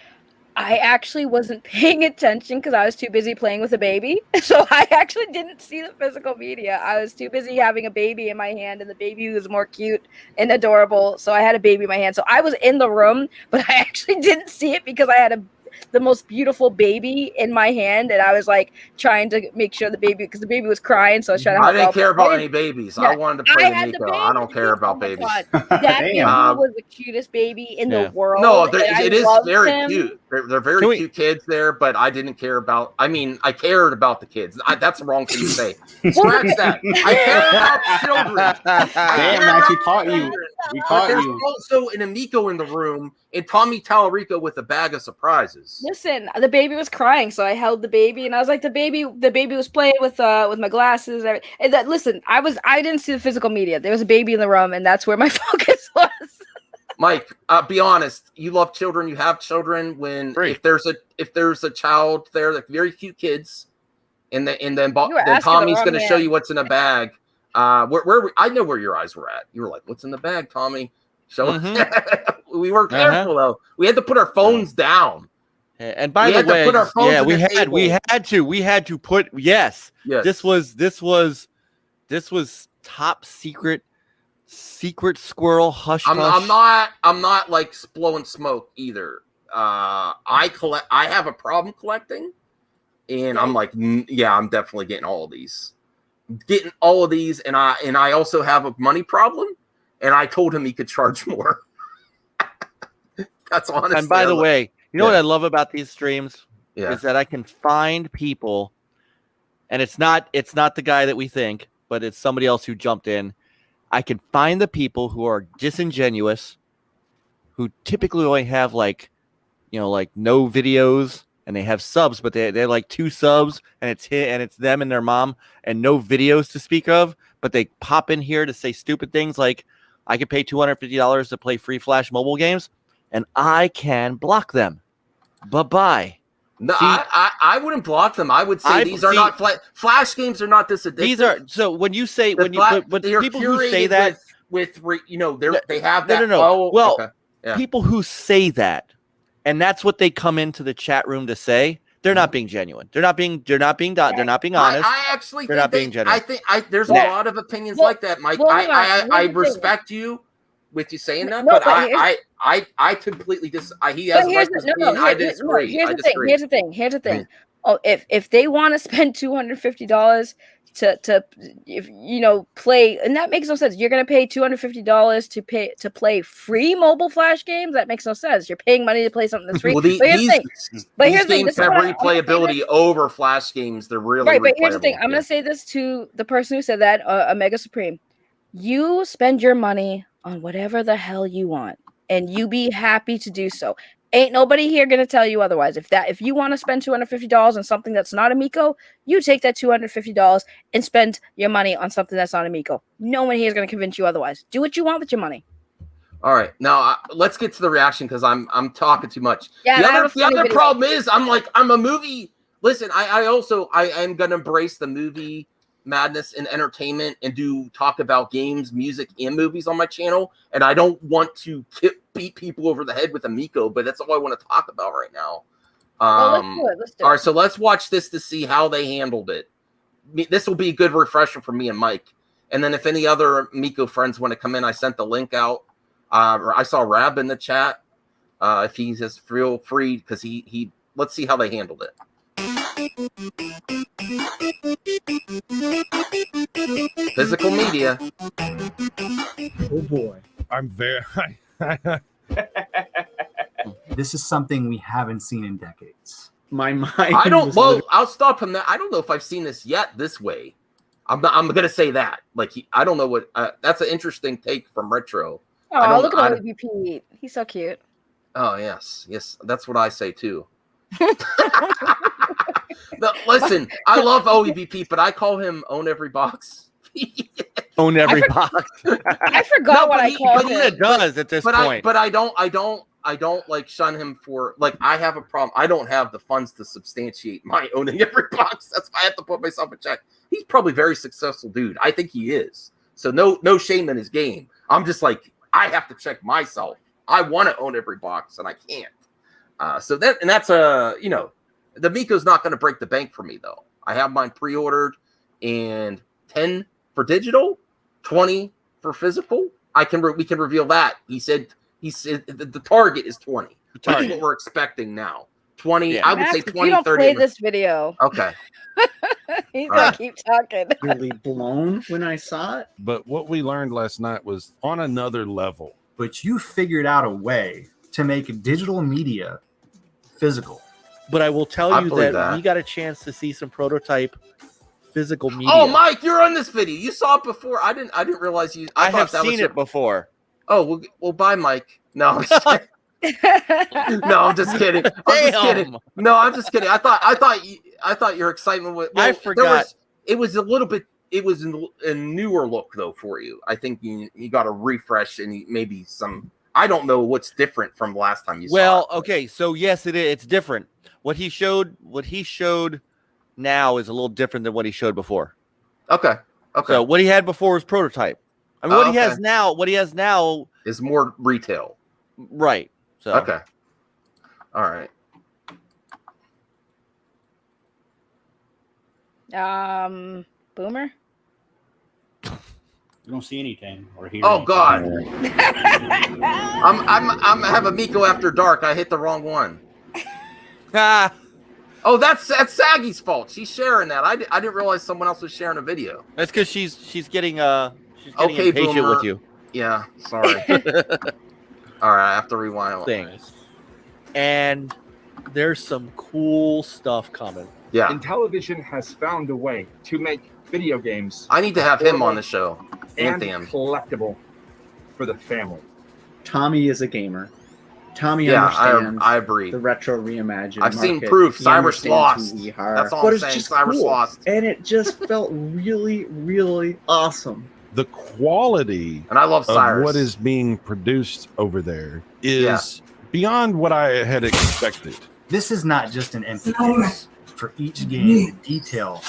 I actually wasn't paying attention because I was too busy playing with a baby. So I actually didn't see the physical media. I was too busy having a baby in my hand, and the baby was more cute and adorable. So I had a baby in my hand. So I was in the room, but I actually didn't see it because I had the most beautiful baby in my hand, and I was like trying to make sure the baby, because the baby was crying, so I was trying to help I didn't out. care about any babies. I wanted to play Amico. I don't care about babies. That baby was the cutest baby in the world. No, it is very cute. They're very cute kids there, but I didn't care about. I mean, I cared about the kids. That's the wrong thing to say. Scratch that. I care about children. Damn, Max, we caught you. We caught There's you. also an Amico in the room, and Tommy Tallarico with a bag of surprises. Listen, the baby was crying, so I held the baby, and I was like, the baby was playing with my glasses. And listen, I didn't see the physical media. There was a baby in the room, and that's where my focus was. Mike, be honest. You love children. You have children. If there's a child there, like very cute kids, and then Tommy's going to show you what's in a bag. I know where your eyes were at. You were like, "What's in the bag, Tommy?" Show us. We were careful though. We had to put our phones down. And by the way, we had to put yes. This was top secret squirrel hush. I'm not like blowing smoke either. I have a problem collecting, and I'm like, yeah, I'm definitely getting all of these. And I also have a money problem, and I told him he could charge more. That's honest. And by the way, you know what I love about these streams is that I can find people, and it's not the guy that we think, but it's somebody else who jumped in. I can find the people who are disingenuous, who typically only have no videos, and they have subs, but they're like 2 subs, and it's them and their mom, and no videos to speak of, but they pop in here to say stupid things like, I could pay $250 to play free Flash mobile games, and I can block them. Bye-bye. No, I wouldn't block them. I would say these are not Flash games are not this addictive. These are, so when you say people who say that they have that. No. People who say that, and that's what they come into the chat room to say, they're not being genuine. They're not being honest. I actually they're not being genuine. I think there's a lot of opinions like that, Mike. I respect you with you saying that, but I completely he has a right to speak, and I disagree. Here's the thing. Oh, if they want to spend $250 to play, and that makes no sense. You're gonna pay $250 to play free mobile Flash games. That makes no sense. You're paying money to play something that's free. Well, these games have replayability over Flash games. They're really right. But here's the thing. I'm gonna say this to the person who said that, Omega Supreme. You spend your money on whatever the hell you want, and you be happy to do so. Ain't nobody here gonna tell you otherwise. If you want to spend $250 on something that's not Amico, you take that $250 and spend your money on something that's not Amico. No one here is gonna convince you otherwise. Do what you want with your money. All right, now let's get to the reaction because I'm talking too much. Yeah, the other problem is I'm a movie. Listen, I am gonna embrace the movie madness and entertainment and talk about games, music, and movies on my channel, and I don't want to beat people over the head with Amico, but that's all I want to talk about right now. Let's do it. All right, so let's watch this to see how they handled it. This will be a good refresher for me and Mike, and then if any other Amico friends want to come in, I sent the link out. I saw Rab in the chat. If he's just feel free, because he let's see how they handled it. Physical media. Oh boy, I'm very. This is something we haven't seen in decades. My mind. I'll stop him there. I don't know if I've seen this yet this way. I'm gonna say that. I don't know what. That's an interesting take from Retro. Oh, look at OBP. He's so cute. Oh yes, that's what I say too. Listen, I love OEBP, but I call him Own Every Box. Own Every Box. I forgot what I called him. It does at this point. But I don't I don't like shun him for like I have a problem. I don't have the funds to substantiate my owning every box. That's why I have to put myself in check. He's probably a very successful dude. I think he is. So no shame in his game. I'm just like I have to check myself. I want to own every box and I can't. That's the Amico's not going to break the bank for me though. I have mine pre-ordered and 10 for digital, 20 for physical. We can reveal that. He said the target is 20. That's what we're expecting now. 20. Yeah. I would say 20, if you don't 30. Play this video. Okay. He's gonna keep talking. Really blown when I saw it. But what we learned last night was on another level. But you figured out a way to make digital media physical. But I will tell you that we got a chance to see some prototype physical media. Oh, Mike, you're on this video. You saw it before. I didn't realize you. I have seen it before. Oh, well, bye, Mike. No, I'm just kidding. No, I'm just kidding. No, I'm just kidding. I thought your excitement was. Well, I forgot. It was a little bit. It was a newer look though for you. I think you got a refresh and maybe some. I don't know what's different from last time you saw it. Well, okay, so yes, it is. It's different. What he showed now is a little different than what he showed before. Okay. So what he had before was prototype. I mean, what he has now is more retail. Right. So okay. All right. Boomer. You don't see anything or hear. Oh God. I'm have Amico after dark. I hit the wrong one. Oh, that's Saggy's fault. She's sharing that. I didn't realize someone else was sharing a video. That's because she's getting impatient Boomer. with you. Yeah, sorry. All right, I have to rewind things. And there's some cool stuff coming. Yeah. And television has found a way to make video games. I need to have him on the show. And collectible for the family. Tommy is a gamer. Tommy understands I agree. The retro reimagined I've seen market. proof. He Cyrus lost. That's all I'm saying. Cyrus lost. And it just felt really, really awesome. The quality and I love Cyrus. Of what is being produced over there is beyond what I had expected. This is not just an empty case. For each game, the detail,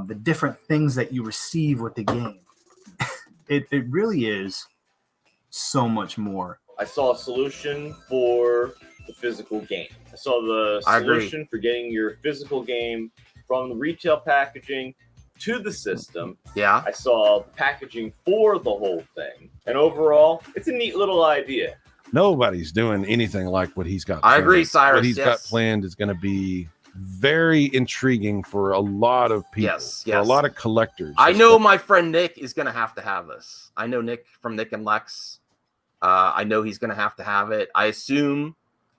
the different things that you receive with the game. It really is so much more. I saw a solution for the physical game. I saw the solution for getting your physical game from the retail packaging to the system. Yeah. I saw packaging for the whole thing. And overall, it's a neat little idea. Nobody's doing anything like what he's got. I agree, Cyrus. What he's got planned is going to be very intriguing for a lot of people. Yes. For a lot of collectors. I know my friend Nick is going to have this. I know Nick from Nick and Lex. I know he's going to have it. I assume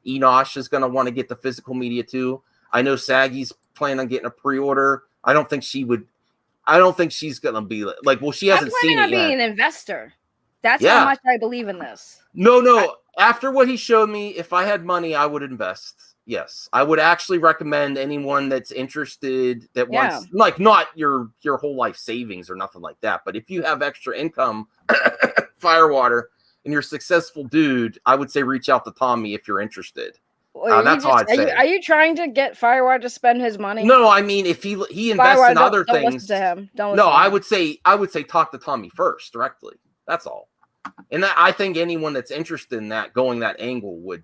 Enosh is going to want to get the physical media too. I know Saggy's planning on getting a pre-order. I don't think she's going to be like, well, she hasn't seen it yet. I'm planning on being an investor. That's how much I believe in this. No. After what he showed me, if I had money, I would invest. Yes, I would actually recommend anyone that's interested that wants, like, not your whole life savings or nothing like that, but if you have extra income, Firewater, and you're a successful dude, I would say reach out to Tommy if you're interested. That's all I'd say. Are you trying to get Firewater to spend his money? No, I mean if he invests in other things. Don't listen to him. No, I would say talk to Tommy first directly. That's all. And I think anyone that's interested in that going that angle would,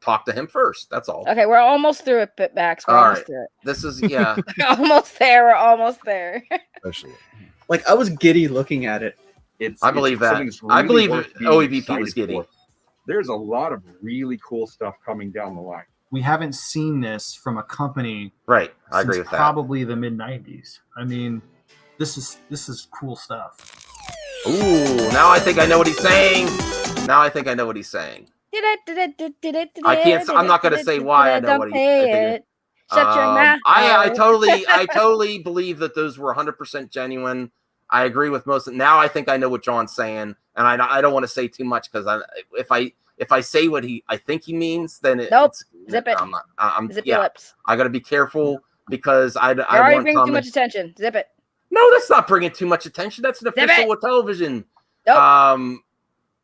talk to him first. That's all. Okay, we're almost through it, Bax. We're almost through it. This is almost there. We're almost there. Especially. Like I was giddy looking at it. I believe that. Really I believe OEBP was giddy. There's a lot of really cool stuff coming down the line. We haven't seen this from a company, right? I agree with that. Probably the mid '90s. I mean, this is cool stuff. Ooh, now I think I know what he's saying. I can't. I'm not going to say why I know what he's. Shut your mouth. I totally believe that those were 100% genuine. I agree with most. Now I think I know what John's saying, and I don't want to say too much because if I say what I think he means, then zip it. Zip your lips. I got to be careful because You're already bringing too much attention. Zip it. No, that's not bringing too much attention. That's an official television. Nope.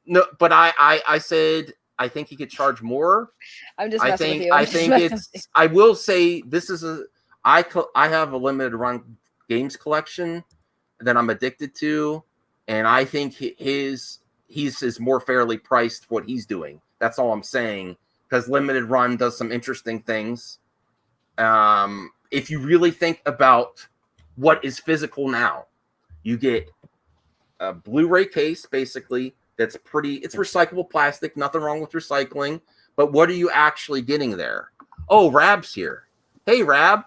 No, but I said I think he could charge more. I'm just messing with you. I think it's. I will say this is I have a limited run games collection that I'm addicted to, and I think he's is more fairly priced for what he's doing. That's all I'm saying, because limited run does some interesting things. If you really think about what is physical now, you get a Blu-ray case, basically, that's it's recyclable plastic, nothing wrong with recycling, but what are you actually getting there? Oh, Rab's here. Hey, Rab.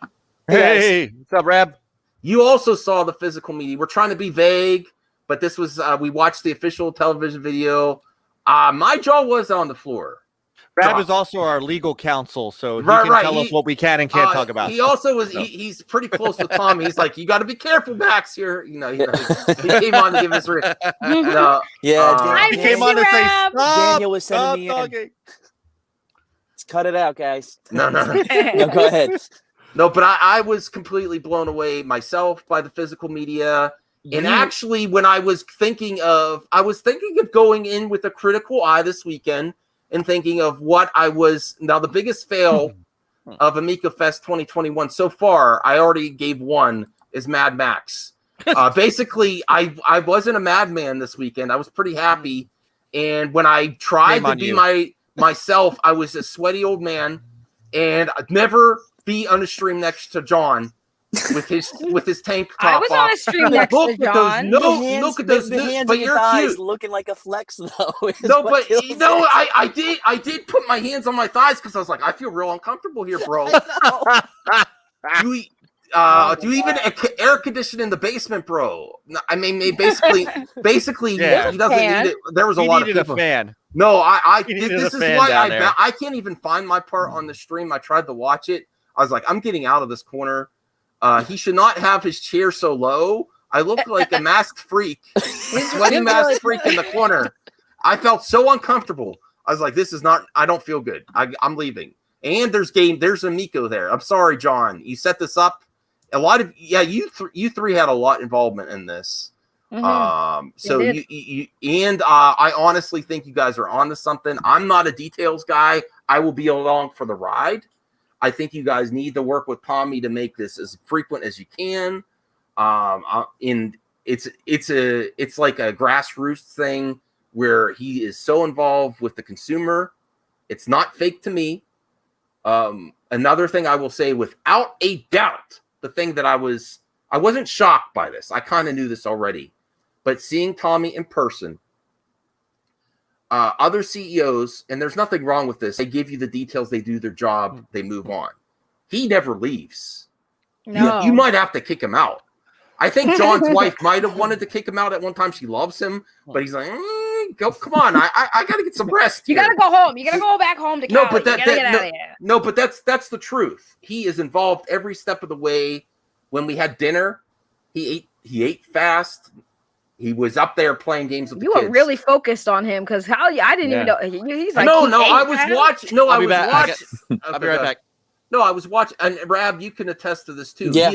Hey, what's up, Rab? You also saw the physical media. We're trying to be vague, but this was, we watched the official television video. My jaw was on the floor. Rab is also our legal counsel, so he can tell us what we can and can't talk about. He also was. He's pretty close with Tommy. He's like, you got to be careful, Max. Here, he came on to give us. He came on to say, Daniel was sending me in. Let's cut it out, guys. No, go ahead. No, but I was completely blown away myself by the physical media. And actually, when I was thinking of going in with a critical eye this weekend. And thinking of what I was now, the biggest fail of Amico Fest 2021 so far, I already gave one, is Mad Max. Basically, I wasn't a madman this weekend. I was pretty happy, and when I tried to be myself, I was a sweaty old man, and I'd never be on a stream next to John with his tank top. I was on a stream next to John. Look at those. The hands but in your you're thighs cute. looking like a flex, though. I did put my hands on my thighs because I was like, I feel real uncomfortable here, bro. Do you even air condition in the basement, bro? I mean, basically, yeah. he doesn't need it. There was a lot of people. A fan. No, this is why I can't even find my part on the stream. I tried to watch it. I was like, I'm getting out of this corner. He should not have his chair so low. I look like a masked freak, sweaty masked freak in the corner. I felt so uncomfortable. I was like, this is not, I don't feel good. I'm leaving. And there's Amico there. I'm sorry, John. You set this up. A lot of, you three had a lot involvement in this. Mm-hmm. So I honestly think you guys are onto something. I'm not a details guy. I will be along for the ride. I think you guys need to work with Tommy to make this as frequent as you can. It's like a grassroots thing where he is so involved with the consumer. It's not fake to me. Another thing I will say, without a doubt, the thing that I wasn't shocked by this. I kind of knew this already, but seeing Tommy in person, other CEOs, and there's nothing wrong with this. They give you the details. They do their job. They move on. He never leaves. No. You might have to kick him out. I think John's wife might have wanted to kick him out at one time. She loves him, but he's like, go, come on. I got to get some rest. You got to go home. You got to go back home to Cali. No, but but that's the truth. He is involved every step of the way. When we had dinner, he ate fast. He was up there playing games with the kids. You were really focused on him because I didn't even know. He's like, I was watching. No, I was watching. I'll be right back. No, I was watching. And Rab, you can attest to this too. Yeah.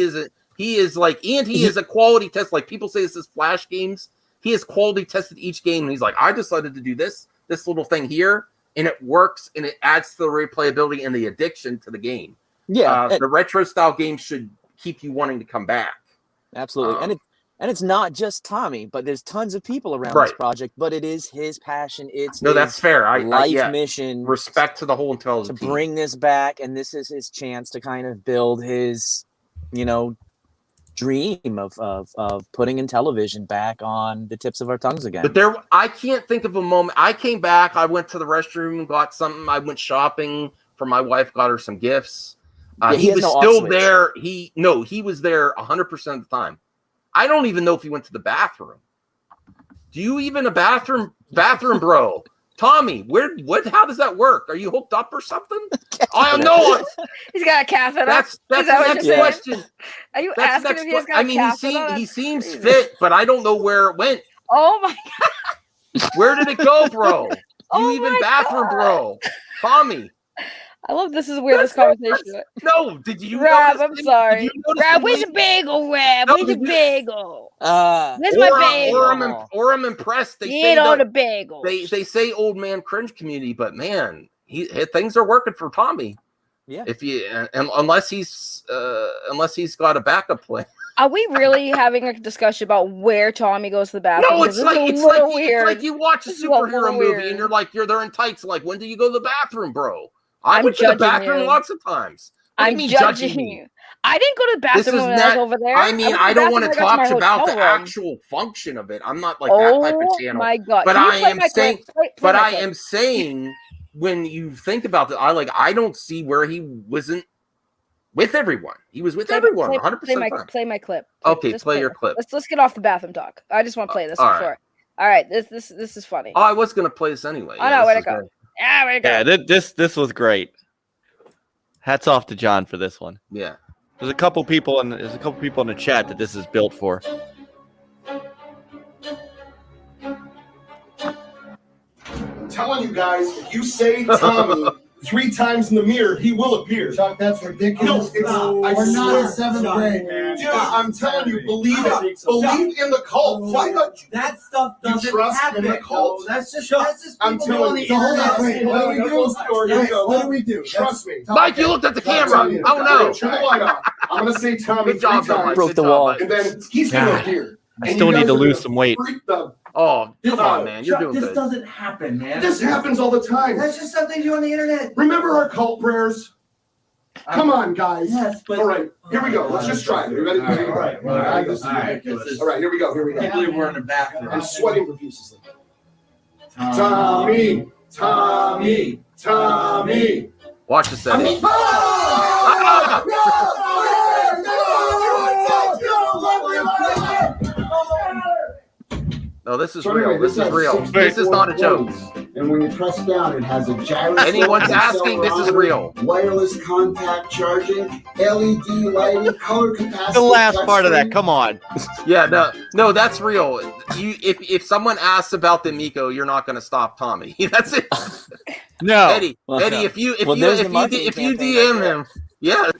He is a quality test. Like people say this is flash games. He has quality tested each game. And he's like, I decided to do this little thing here, and it works, and it adds to the replayability and the addiction to the game. Yeah. The retro style games should keep you wanting to come back. Absolutely. And it's not just Tommy, but there's tons of people around this project, but it is his passion. That's fair. Life mission. Respect to the whole intelligence to bring this back. And this is his chance to kind of build his, dream of putting in television back on the tips of our tongues again. But I can't think of a moment. I came back, I went to the restroom, got something. I went shopping for my wife, got her some gifts. He was still there. He was there 100% of the time. I don't even know if he went to the bathroom. Do you even a bathroom, bro? Tommy, how does that work? Are you hooked up or something? I don't know. He's got a catheter. That's the next question. Are you asking if he's got a catheter? He seems fit, but I don't know where it went. Oh my God. Where did it go, bro? Do you even bathroom, bro? Tommy. I love this is where this conversation went. No, did you Rab, notice I'm him? sorry. Did you notice Rab, him where's leave- the bagel, Rab? No, Where's the did you- bagel? Where's my bagel? Or I'm impressed. They He say ate all the bagels. They say old man cringe community, but man, things are working for Tommy. Yeah. If you unless he's got a backup plan. Are we really having a discussion about where Tommy goes to the bathroom? No, Because it's this is a little weird. It's like you watch a This is a little superhero movie weird. and they're in tights. Like, when do you go to the bathroom, bro? I I'm went to the judging bathroom you. lots of times. What do I'm you mean judging me? you. I didn't go to the This bathroom is when I was not. over there. I mean, went to I the don't want to bathroom when I got talk my about the hotel room. actual function of it. I'm not like that type of channel. My God! But Can you I play am my saying. clip? Play But my I clip. am saying, when you think about it, I don't see where he wasn't with everyone. He was with everyone 100%. Play my clip. Okay, Just play your clip. Let's get off the bathroom talk. I just want to play this all before. right. All right, this is funny. Oh, I was gonna play this anyway. I know where to go. Yeah, where to go. Yeah, this was great. Hats off to John for this one. Yeah. There's a couple people in the chat that this is built for. I'm telling you guys, if you say Tommy 3 times in the mirror, he will appear. Chuck, that's ridiculous. No, it's We're not in swear. 7th grade. Dude, I'm telling you, believe it. Believe in the cult. Why don't you? That stuff You doesn't trust happen. in the cult. No, that's just I'm people telling on the you. internet. So hold on, saying, what do we "Oh, do? go store, here we go." What do we do? Trust me. Mike, you looked at the camera. I'm telling you. Oh no! Turn the light off. I'm gonna say Tommy Good job, 3 times. Broke the wall. And then he's gonna God. appear. I And still you need guys to are lose gonna some weight. freak the- Oh, come on, man! You're Chuck, doing this good. doesn't happen, man. This happens all the time. That's just something you do on the internet. Remember our cult prayers? Come on, guys. Yes, but All right, here we go. Let's just try it. You ready? All right. All right, here we go. Here we I can't go. believe we're in the bathroom. I'm sweating profusely. Tommy, Tommy, Tommy. Watch this, Eddie. No, this is So real. anyway, This is has real. 64 This is not a joke. buttons, And when you press down, it has a gyroscope. Anyone's asking, this is real. Wireless contact charging, LED lighting, color capacity. The last part of that, come on. Yeah, no, that's real. If someone asks about the Amico, you're not going to stop Tommy. That's it. No, Eddie, Well, Eddie, no. if you There's the marketing DM campaign him, yeah,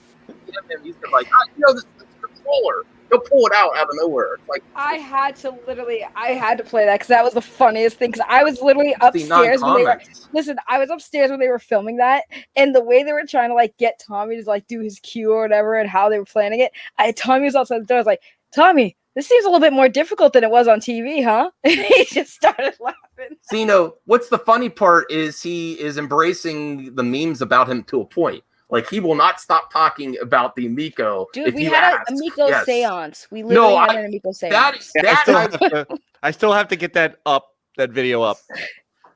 he's like, this controller. He'll pull it out of nowhere. It's like I had to play that because that was the funniest thing. Because I was literally upstairs when they were. Listen, I was upstairs when they were filming that, and the way they were trying to like get Tommy to like do his cue or whatever, and how they were planning it. Tommy was outside the door. I was like, Tommy, this seems a little bit more difficult than it was on TV, huh? And he just started laughing. So, what's the funny part is he is embracing the memes about him to a point. Like, he will not stop talking about the Amico. Dude, we had an Amico seance. We literally had an Amico seance. I still have to get that video up.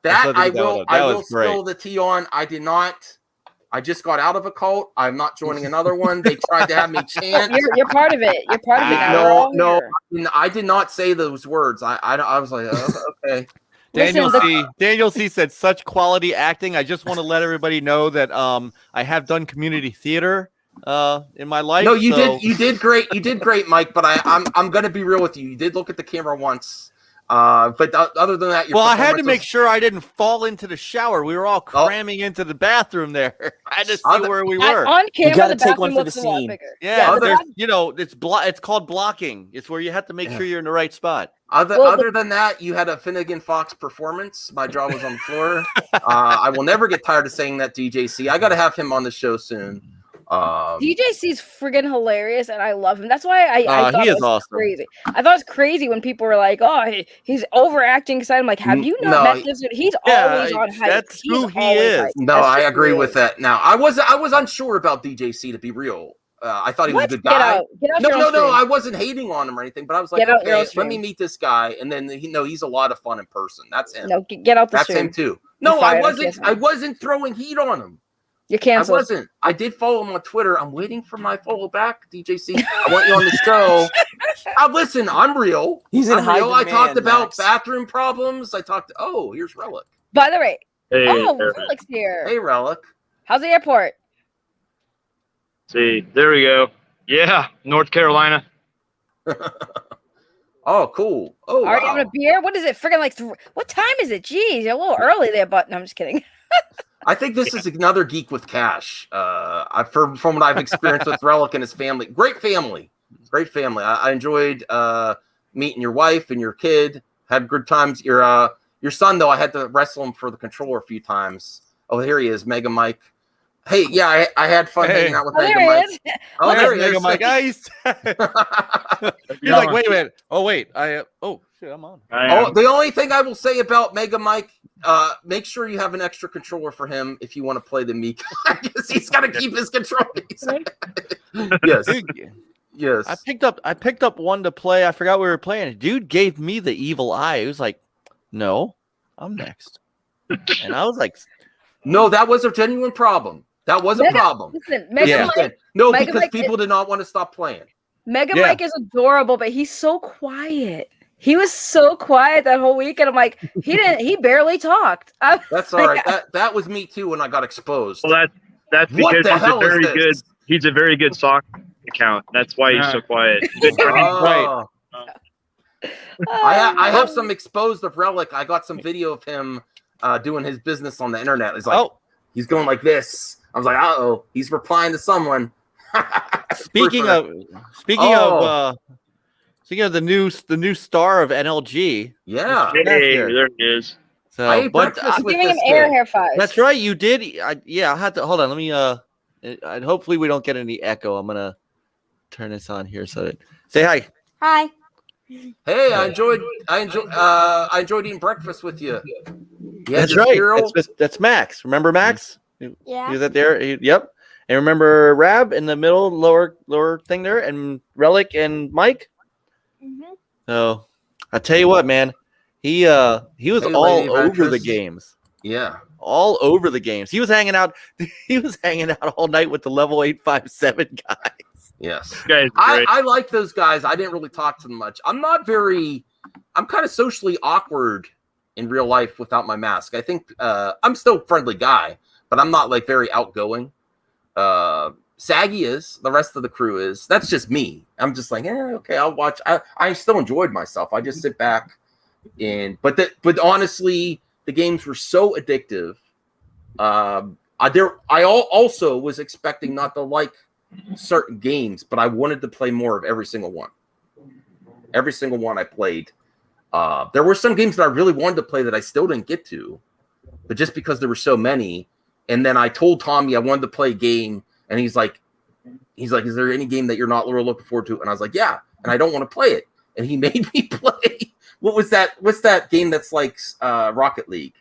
I will spill the tea on. I did not. I just got out of a cult. I'm not joining another one. They tried to have me chant. You're part of it. You're part of it. No, I did not say those words. I was like, okay. Daniel C said such quality acting. I just want to let everybody know that I have done community theater in my life. No, you did great. You did great, Mike. But I'm gonna be real with you. You did look at the camera once. But other than that, I had to make sure I didn't fall into the shower. We were all cramming into the bathroom there. I had to see where we were. On camera, you got to the take one for the looks a lot scene. bigger. Yeah, it's called blocking. It's where you have to make sure you're in the right spot. Other than that, you had a Finnegan Fox performance. My jaw was on the floor. I will never get tired of saying that, DJC. I got to have him on the show soon. DJC's friggin' hilarious, and I love him. That's why I thought he it is was awesome. crazy. I thought it was crazy when people were like, "Oh, he's overacting." Excited. I'm like, "Have you not met this dude? He's always on hype. That's who he is." No, I agree with that. Now, I was unsure about DJC, to be real. I thought he was a good guy. Get out no, I wasn't hating on him or anything, but I was like, okay, let me meet this guy, and then he's a lot of fun in person. That's him. No, get out the That's stream. him too. No, I wasn't throwing heat on him. You're canceled. I wasn't. I did follow him on Twitter. I'm waiting for my follow back, DJC. I want you on the show. Listen, I'm real. He's in high real. I demand, talked about Max. bathroom problems. Here's Relic. By the way, Hey, Relic's here. Hey, Relic. How's the airport? See, there we go. Yeah, North Carolina. Oh, cool. Oh, Are you having a beer? What is it? Friggin' like, what time is it? Jeez, you're a little early there, but no, I'm just kidding. I think this is another geek with cash. From what I've experienced with Relic and his family. Great family. I enjoyed meeting your wife and your kid. Had good times. Your son, though, I had to wrestle him for the controller a few times. Oh, here he is, Mega Mike. Hey, yeah, I had fun hanging out with Mega Mike. Oh, there he is. Mega Mike. He's like, wait a minute. Oh, wait. Oh, shit, I'm on. The only thing I will say about Mega Mike, make sure you have an extra controller for him if you want to play the Amico. Because he's got to keep his controller. Yes. Yes. I picked up one to play. I forgot we were playing. Dude gave me the evil eye. He was like, no, I'm next. And I was like, no, that was a genuine problem. That was a problem. Listen, Mega Mike, because people did not want to stop playing. Mega Mike is adorable, but he's so quiet. He was so quiet that whole week, and I'm like, he barely talked. That's all right. That was me too when I got exposed. Well, that's because he's a very good soccer account. That's why he's so quiet. Right. I have some exposed of Relic. I got some video of him doing his business on the internet. It's like he's going like this. I was like, he's replying to someone. Speaking of the new star of NLG. Yeah. Hey, there he is. So, I'm giving him air fives. That's right, you did. I had to hold on. Let me hopefully we don't get any echo. I'm gonna turn this on here so that say hi. Hi. Hey, I enjoyed eating breakfast with you. That's right. That's Max. Remember Max? Yeah. Is that there? Yep. And remember Rab in the middle, lower thing there, and Relic and Mike. Mm-hmm. So I tell you what, man, he was all over the games. Yeah. All over the games. He was hanging out. He was hanging out all night with the level 857 guys. Yes. I like those guys. I didn't really talk to them much. I'm kind of socially awkward in real life without my mask. I think I'm still a friendly guy, but I'm not like very outgoing. Saggy is, the rest of the crew is. That's just me. I'm just like, okay, I'll watch. I still enjoyed myself. I just sit back but honestly, the games were so addictive. I also was expecting not to like certain games, but I wanted to play more of every single one. Every single one I played. There were some games that I really wanted to play that I still didn't get to, but just because there were so many. And then I told Tommy I wanted to play a game, and he's like, is there any game that you're not really looking forward to? And I was like, yeah, and I don't want to play it. And he made me play. What was that? What's that game that's like Rocket League?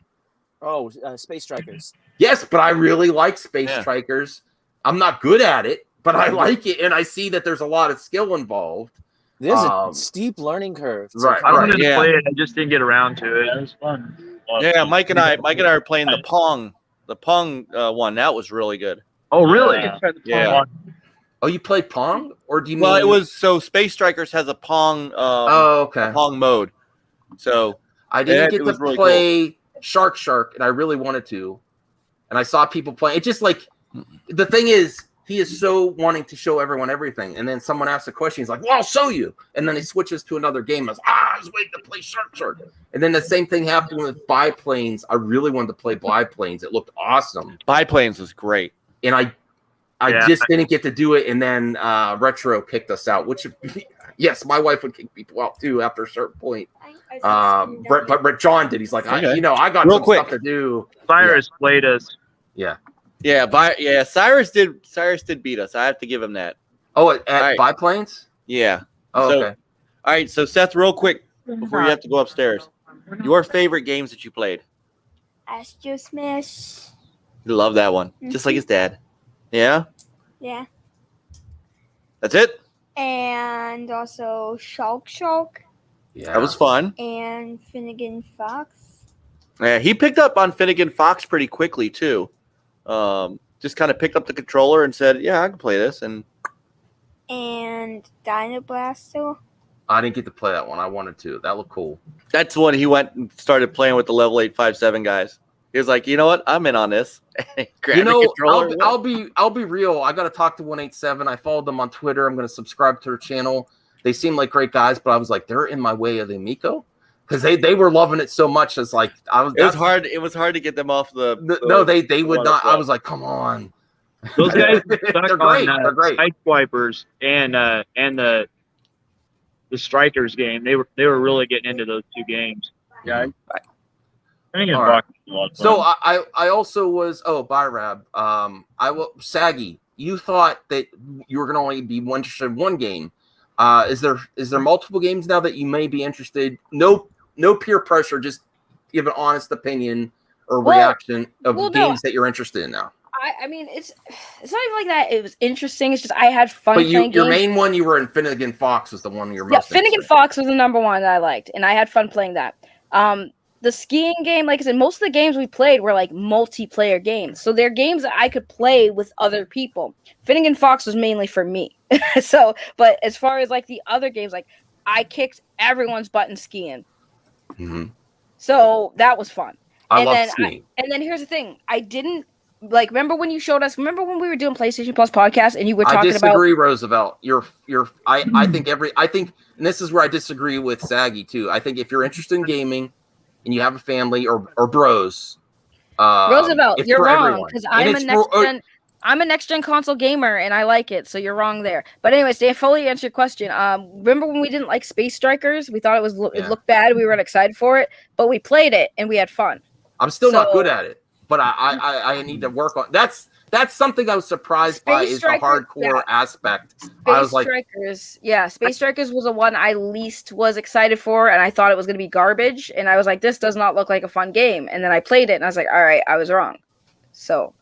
Oh, Space Strikers. Yes, but I really like Space Strikers. I'm not good at it, but I like it, and I see that there's a lot of skill involved. There's a steep learning curve. Right. I wanted to play it. I just didn't get around to it. It was fun. Yeah, Mike and I are playing the Pong one. That was really good. Oh, really? Yeah. Oh, you played Pong, or do you mean? Well, it was so Space Strikers has a Pong. Okay. Pong mode. So I didn't get to play Shark, and I really wanted to. And I saw people playing. It just like the thing is, he is so wanting to show everyone everything, and then someone asks a question. He's like, "Well, I'll show you," and then he switches to another game. I was waiting to play Shark, and then the same thing happened with Biplanes. I really wanted to play Biplanes. It looked awesome. Biplanes was great, and I just didn't get to do it. And then Retro kicked us out. Which, yes, my wife would kick people out too after a certain point. But John did. He's like, I got some stuff to do. Cyrus played us. Yeah. Yeah, Cyrus did beat us. I have to give him that. Oh, at Biplanes? Yeah. Oh, so, okay. All right, so Seth, real quick before you have to go upstairs, your favorite games that you played? Astro Smash. Love that one, just like his dad. Yeah. Yeah. That's it. And also Shulk. Yeah, that was fun. And Finnegan Fox. Yeah, he picked up on Finnegan Fox pretty quickly too. Just kind of picked up the controller and said, "Yeah, I can play this." And Dino Blaster. I didn't get to play that one. I wanted to. That looked cool. That's when he went and started playing with the level 857 guys. He was like, "You know what? I'm in on this." I'll be real. I got to talk to 187. I followed them on Twitter. I'm going to subscribe to their channel. They seem like great guys, but I was like, they're in my way of the Amico. because they were loving it so much. It's like It was hard. It was hard to get them off the. No, they would not. I was like, come on. Those guys They're great. They're great. Side swipers and the strikers game. They were really getting into those two games. Yeah. I think it's All right. a lot of fun. So I also was Byrab. Saggy. You thought that you were going to only be interested in one game. Is there multiple games now that you may be interested? No peer pressure. Just give an honest opinion or reaction of games that you're interested in now. I mean, it's not even like that. It was interesting. It's just I had fun playing your games. main one, you were in Finnegan Fox, was the one you're most. Yeah, Finnegan Fox was the number one that I liked, and I had fun playing that. The skiing game, like I said, most of the games we played were like multiplayer games, so they're games that I could play with other people. Finnegan Fox was mainly for me. But as far as like the other games, like I kicked everyone's butt in skiing. Mm-hmm. So that was fun. I love skiing. And then here's the thing: I didn't. Like, remember when you showed us? Remember when we were doing PlayStation Plus podcast and you were talking about? I disagree, Roosevelt. I think and this is where I disagree with Saggy too. I think if you're interested in gaming and you have a family or bros, Roosevelt, you're wrong because I'm a next gen console gamer and I like it. So you're wrong there. But anyways, to fully answer your question, remember when we didn't like Space Strikers? We thought it looked bad. We weren't excited for it, but we played it and we had fun. I'm still not good at it. But I need to work on that's something I was surprised by is the hardcore aspect. Space Strikers was the one I least was excited for, and I thought it was going to be garbage. And I was like, this does not look like a fun game. And then I played it, and I was like, all right, I was wrong. So,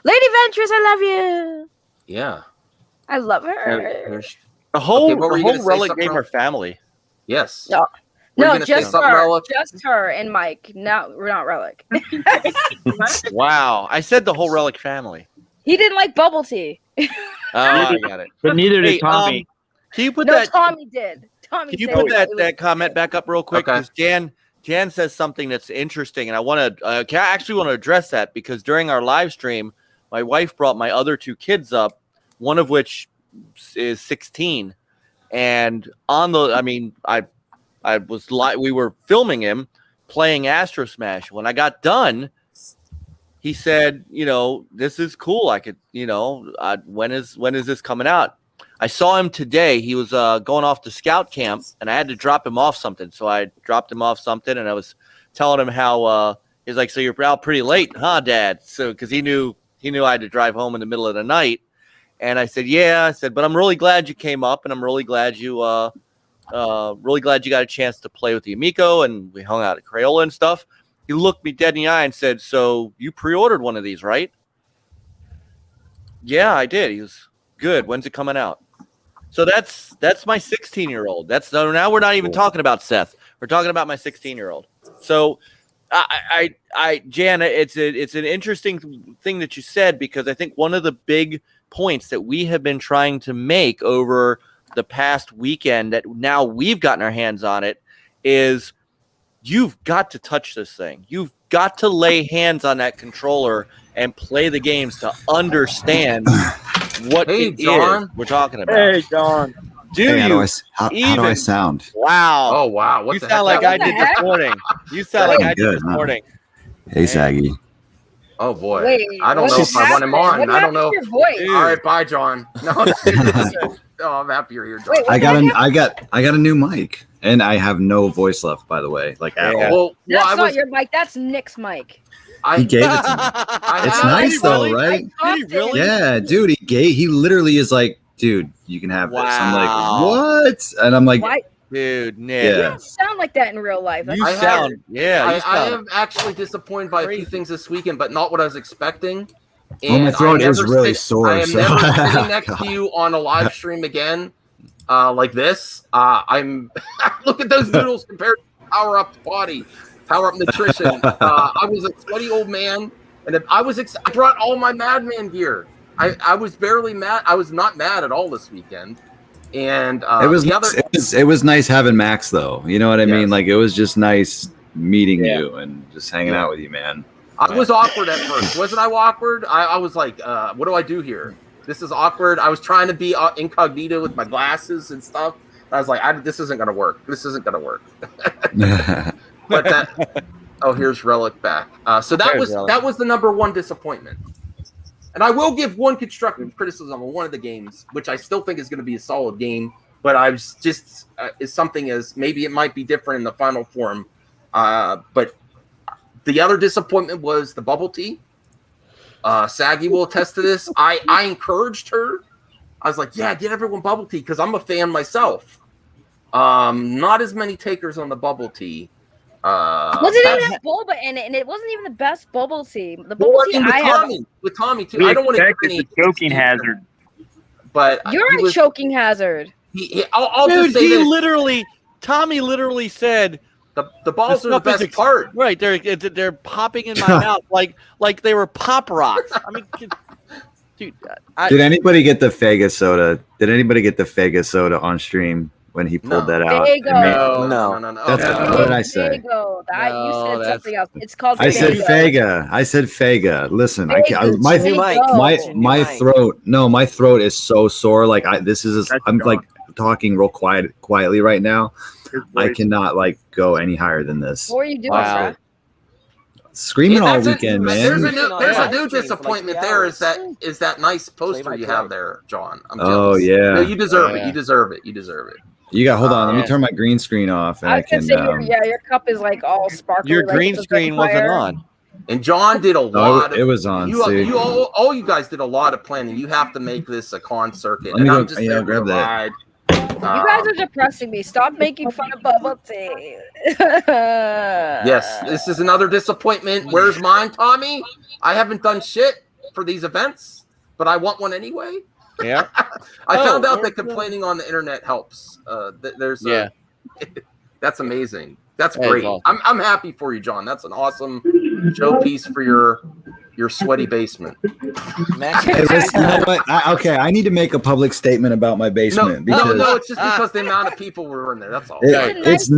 Lady Ventress, I love you. Yeah, I love her. The whole Relic Gamer family. Yes. No, just her. Just her and Mike. Not Relic. Wow. I said the whole Relic family. He didn't like bubble tea. Oh, I got it. But neither did Tommy. Can you put Tommy did. Can you put that comment back up real quick? Because Jan says something that's interesting, and I actually want to address that because during our live stream, my wife brought my other two kids up, one of which is 16, and we were filming him playing Astro Smash. When I got done, he said, this is cool. I could, when is this coming out? I saw him today. He was going off to scout camp and I had to drop him off something. So I dropped him off something and I was telling him how he's like, so you're out pretty late, huh, Dad? So, cause he knew I had to drive home in the middle of the night. And I said, yeah, but I'm really glad you came up and I'm really glad you got a chance to play with the Amico, and we hung out at Crayola and stuff. He looked me dead in the eye and said, so you pre-ordered one of these, right? Yeah, I did. He was good. When's it coming out? So that's my 16-year-old. So now we're not even talking about Seth. We're talking about my 16-year-old. So Jan, it's an interesting thing that you said, because I think one of the big points that we have been trying to make over the past weekend that now we've gotten our hands on it is you've got to touch this thing. You've got to lay hands on that controller and play the games to understand what it is we're talking about. Hey, John. How do I sound? Wow. Oh, wow. You sound like I did this morning. You sound like I did this morning. Hey, Saggy. Oh boy, wait, I don't know if I want him on. I don't know. Your voice? All right, bye, John. No, I'm happy you're here, John. I got a new mic, and I have no voice left, by the way, like at all. That's not your mic. That's Nick's mic. He gave it to me. It's nice though, right? Really? Yeah, dude. He literally is like, dude, you can have this. I'm like, what? And I'm like, dude, Nick. Yeah. You don't sound like that in real life. You sound. I am actually disappointed by a few things this weekend, but not what I was expecting. And my throat is really sore. I am never sitting next to you on a live stream again, like this. I'm look at those noodles compared to Power Up Body, Power Up Nutrition. I was a sweaty old man, and I brought all my Madman gear. I was barely mad. I was not mad at all this weekend. And it was nice having Max though. You know what I mean? Like it was just nice meeting you and just hanging out with you, man. I was awkward at first. Wasn't I awkward? I was like, what do I do here? This is awkward. I was trying to be incognito with my glasses and stuff. I was like, this isn't gonna work. This isn't gonna work. But that. Oh, here's Relic back. So that was the number one disappointment. And I will give one constructive criticism on one of the games, which I still think is going to be a solid game. But I was just is something as maybe it might be different in the final form. But the other disappointment was the bubble tea. Saggy will attest to this. I encouraged her. I was like, yeah, get everyone bubble tea because I'm a fan myself. Not as many takers on the bubble tea. Wasn't even have boba in it, and it wasn't even the best bubble tea. The bubble tea I have with Tommy too. I don't want to give any choking hazard, but you're a choking hazard. I'll Dude, just say this. Tommy literally said the balls are the best part. Right, they're popping in my mouth like they were pop rocks. I mean, dude, did anybody get the Fega soda? Did anybody get the Fega soda on stream? When he pulled that out, no. What did I say? You said something else. It's called. I said Fega. I said Fega. Listen, my throat. No, my throat is so sore. Like I'm like talking real quietly right now. I cannot like go any higher than this. What are you doing, bro? Screaming all weekend, man. There's a new disappointment there. Is that nice poster you have there, John? I'm jealous. Oh yeah. No, you deserve it. You deserve it. You deserve it. You got. Hold on. Let me turn my green screen off, and I can. Your cup is like all sparkly. Your green screen wasn't on. And John did a lot. It was on. All you guys did a lot of planning. You have to make this a con circuit. Let me I'm just there grab that. You guys are depressing me. Stop making fun of bubble tea. Yes, this is another disappointment. Where's mine, Tommy? I haven't done shit for these events, but I want one anyway. Yeah. I found out that complaining on the internet helps. That's amazing. That's great. Awesome. I'm happy for you, John. That's an awesome showpiece for your sweaty basement. Hey, listen, you know what? I need to make a public statement about my basement. No, it's just because the amount of people were in there. That's all. It's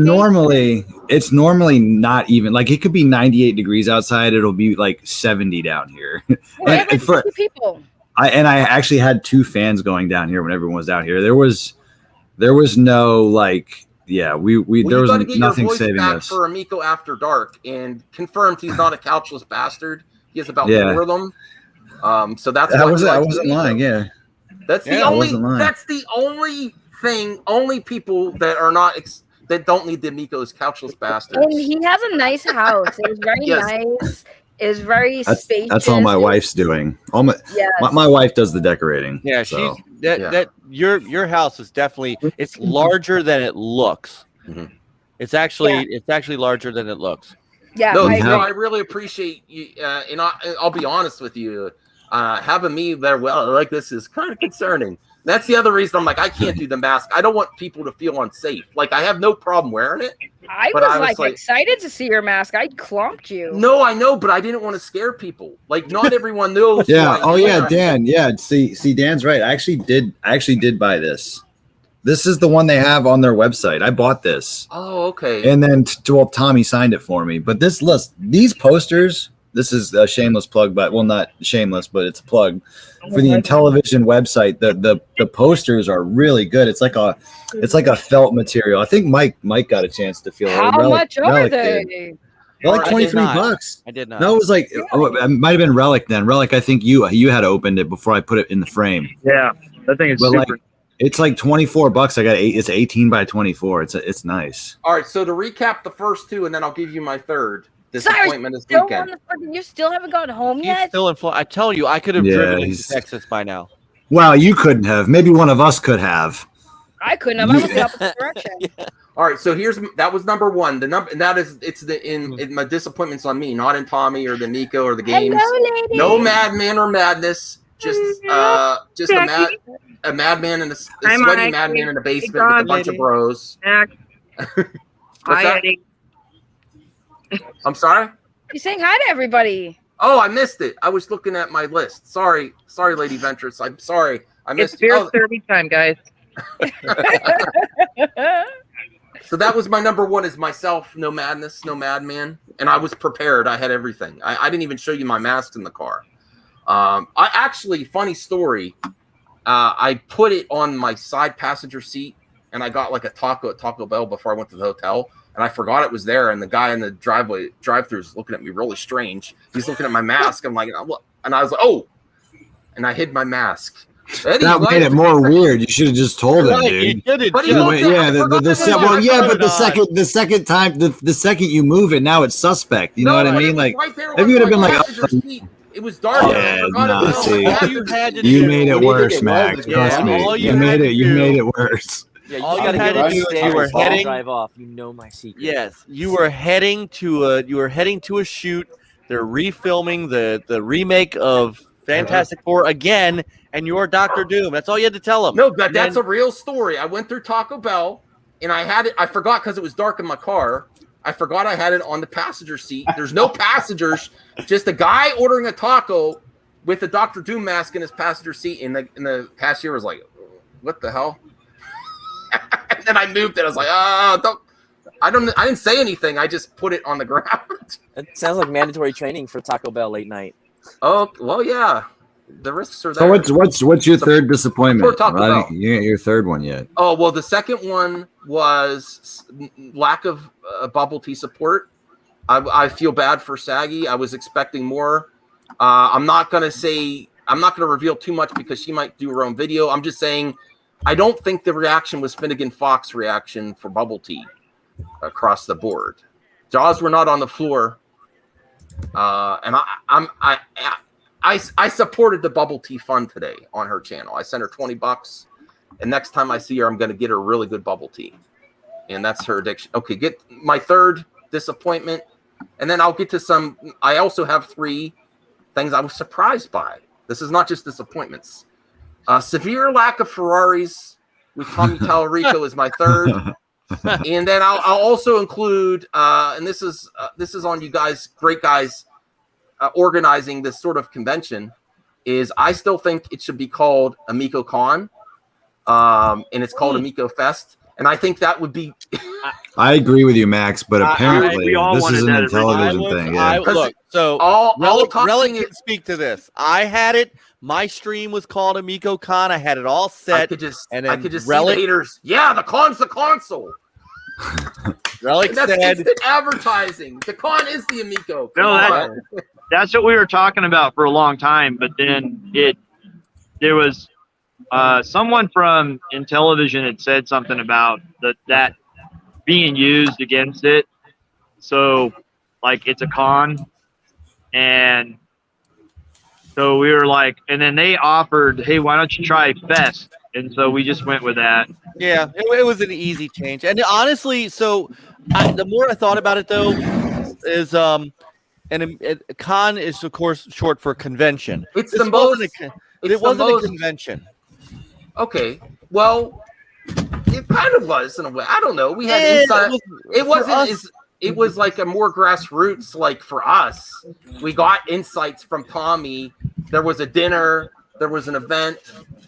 normally not even like it could be 98 degrees outside. It'll be like 70 down here. and for people. I actually had 2 fans going down here when everyone was out here. There was no like, there was nothing saving us. For Amico After Dark, and confirmed he's not a couchless bastard. He has about 4 of them. So that's I wasn't lying. Yeah, that's the only thing. Only people that are not that don't need the Amico's couchless bastards. And he has a nice house. It was very nice. Is very spacious. That's all my wife's doing. My wife does the decorating. Yeah, so. Your house is definitely it's larger than it looks. Mm-hmm. It's actually larger than it looks. Yeah, I really appreciate you. And I'll be honest with you, having me there. Well, like this is kind of concerning. That's the other reason I'm like, I can't do the mask. I don't want people to feel unsafe. Like, I have no problem wearing it. I was excited to see your mask. I clumped you. No, I know, but I didn't want to scare people. Like, not everyone knows. Yeah. Oh, yeah, Dan. Yeah. See, Dan's right. I actually did buy this. This is the one they have on their website. I bought this. Oh, okay. And then, Tommy signed it for me. But these posters, this is a shameless plug, but not shameless, but it's a plug for the Intellivision website. The posters are really good. It's like a felt material. I think Mike got a chance to feel it. How much are they? They're like $23. I did not. No, it was like it might have been Relic then. Relic, I think you had opened it before I put it in the frame. Yeah, that thing is super. It's like $24. I got it's 18 by 24. It's nice. All right, so to recap the first 2, and then I'll give you my third disappointment this weekend. You still haven't gone home yet? He's still in Florida. I tell you, I could have driven into Texas by now. Well, you couldn't have. Maybe one of us could have. I couldn't have. I was in the opposite direction. All right, so that was number 1. The number, and that is in my disappointment's on me, not in Tommy or the Nico or the games. Hello, lady. No madman or madness. Just a madman and a sweaty madman in a basement with a bunch of bros. What's that? I'm sorry? You're saying hi to everybody. Oh, I missed it. I was looking at my list. Sorry, Lady Ventress. I'm sorry. I missed it. It's beer derby time, guys. So that was my number 1 is myself, no madness, no madman. And I was prepared. I had everything. I didn't even show you my mask in the car. Funny story. I put it on my side passenger seat and I got like a taco at Taco Bell before I went to the hotel, and I forgot it was there. And the guy in the drive-thru is looking at me really strange. He's looking at my mask. I'm like, and I was like, oh, and I hid my mask. That made it more weird. You should have just told him, dude. But the second you move it, now it's suspect. You know what I mean? Like, if you would have been like, it was dark. You made it worse, Max. Trust me. You made it worse. Yeah, all you gotta get is you were heading drive off. You know my secret. Yes, you were heading to a shoot. They're refilming the remake of Fantastic Four again, and you're Dr. Doom. That's all you had to tell them. No, that's a real story. I went through Taco Bell, and I had it. I forgot because it was dark in my car. I forgot I had it on the passenger seat. There's no passengers, just a guy ordering a taco with a Dr. Doom mask in his passenger seat, and the cashier was like, "What the hell?" And then I moved it. I was like, I didn't say anything. I just put it on the ground. It sounds like mandatory training for Taco Bell late night. Oh, well, yeah. The risks are there. So what's your third disappointment? Bell. You ain't your third one yet. Oh, well, the second one was lack of bubble tea support. I feel bad for Saggy. I was expecting more. I'm not going to reveal too much because she might do her own video. I'm just saying I don't think the reaction was Finnegan Fox reaction for bubble tea across the board. Jaws were not on the floor. And I supported the bubble tea fund today on her channel. I sent her $20, and next time I see her, I'm going to get her really good bubble tea, and that's her addiction. Okay, get my third disappointment, and then I'll get to some. I also have 3 things I was surprised by. This is not just disappointments. Severe lack of Ferraris with Tommy Tallarico is my third, and then I'll also include, and this is on you guys, great guys. Organizing this sort of convention is I still think it should be called Amico Con, and it's called Amico Fest, and I think that would be. I agree with you, Max, but apparently this is an Intellivision thing. Yeah. Look, so Relic can speak to this. I had it. My stream was called Amico Con. I had it all set. I could just see the haters. Yeah, the con's the console. Relic that's said instant advertising. The con is the Amico. That's what we were talking about for a long time, but then there was someone from Intellivision had said something about that being used against it. So like it's a con, and so we were like, and then they offered, hey, why don't you try Fest? And so we just went with that. Yeah, it was an easy change. And honestly, so the more I thought about it, though, is and con is of course short for convention. It wasn't a convention. Okay, well, it kind of was in a way. I don't know. We had insight. It was like a more grassroots, like for us. We got insights from Tommy. There was a dinner. There was an event.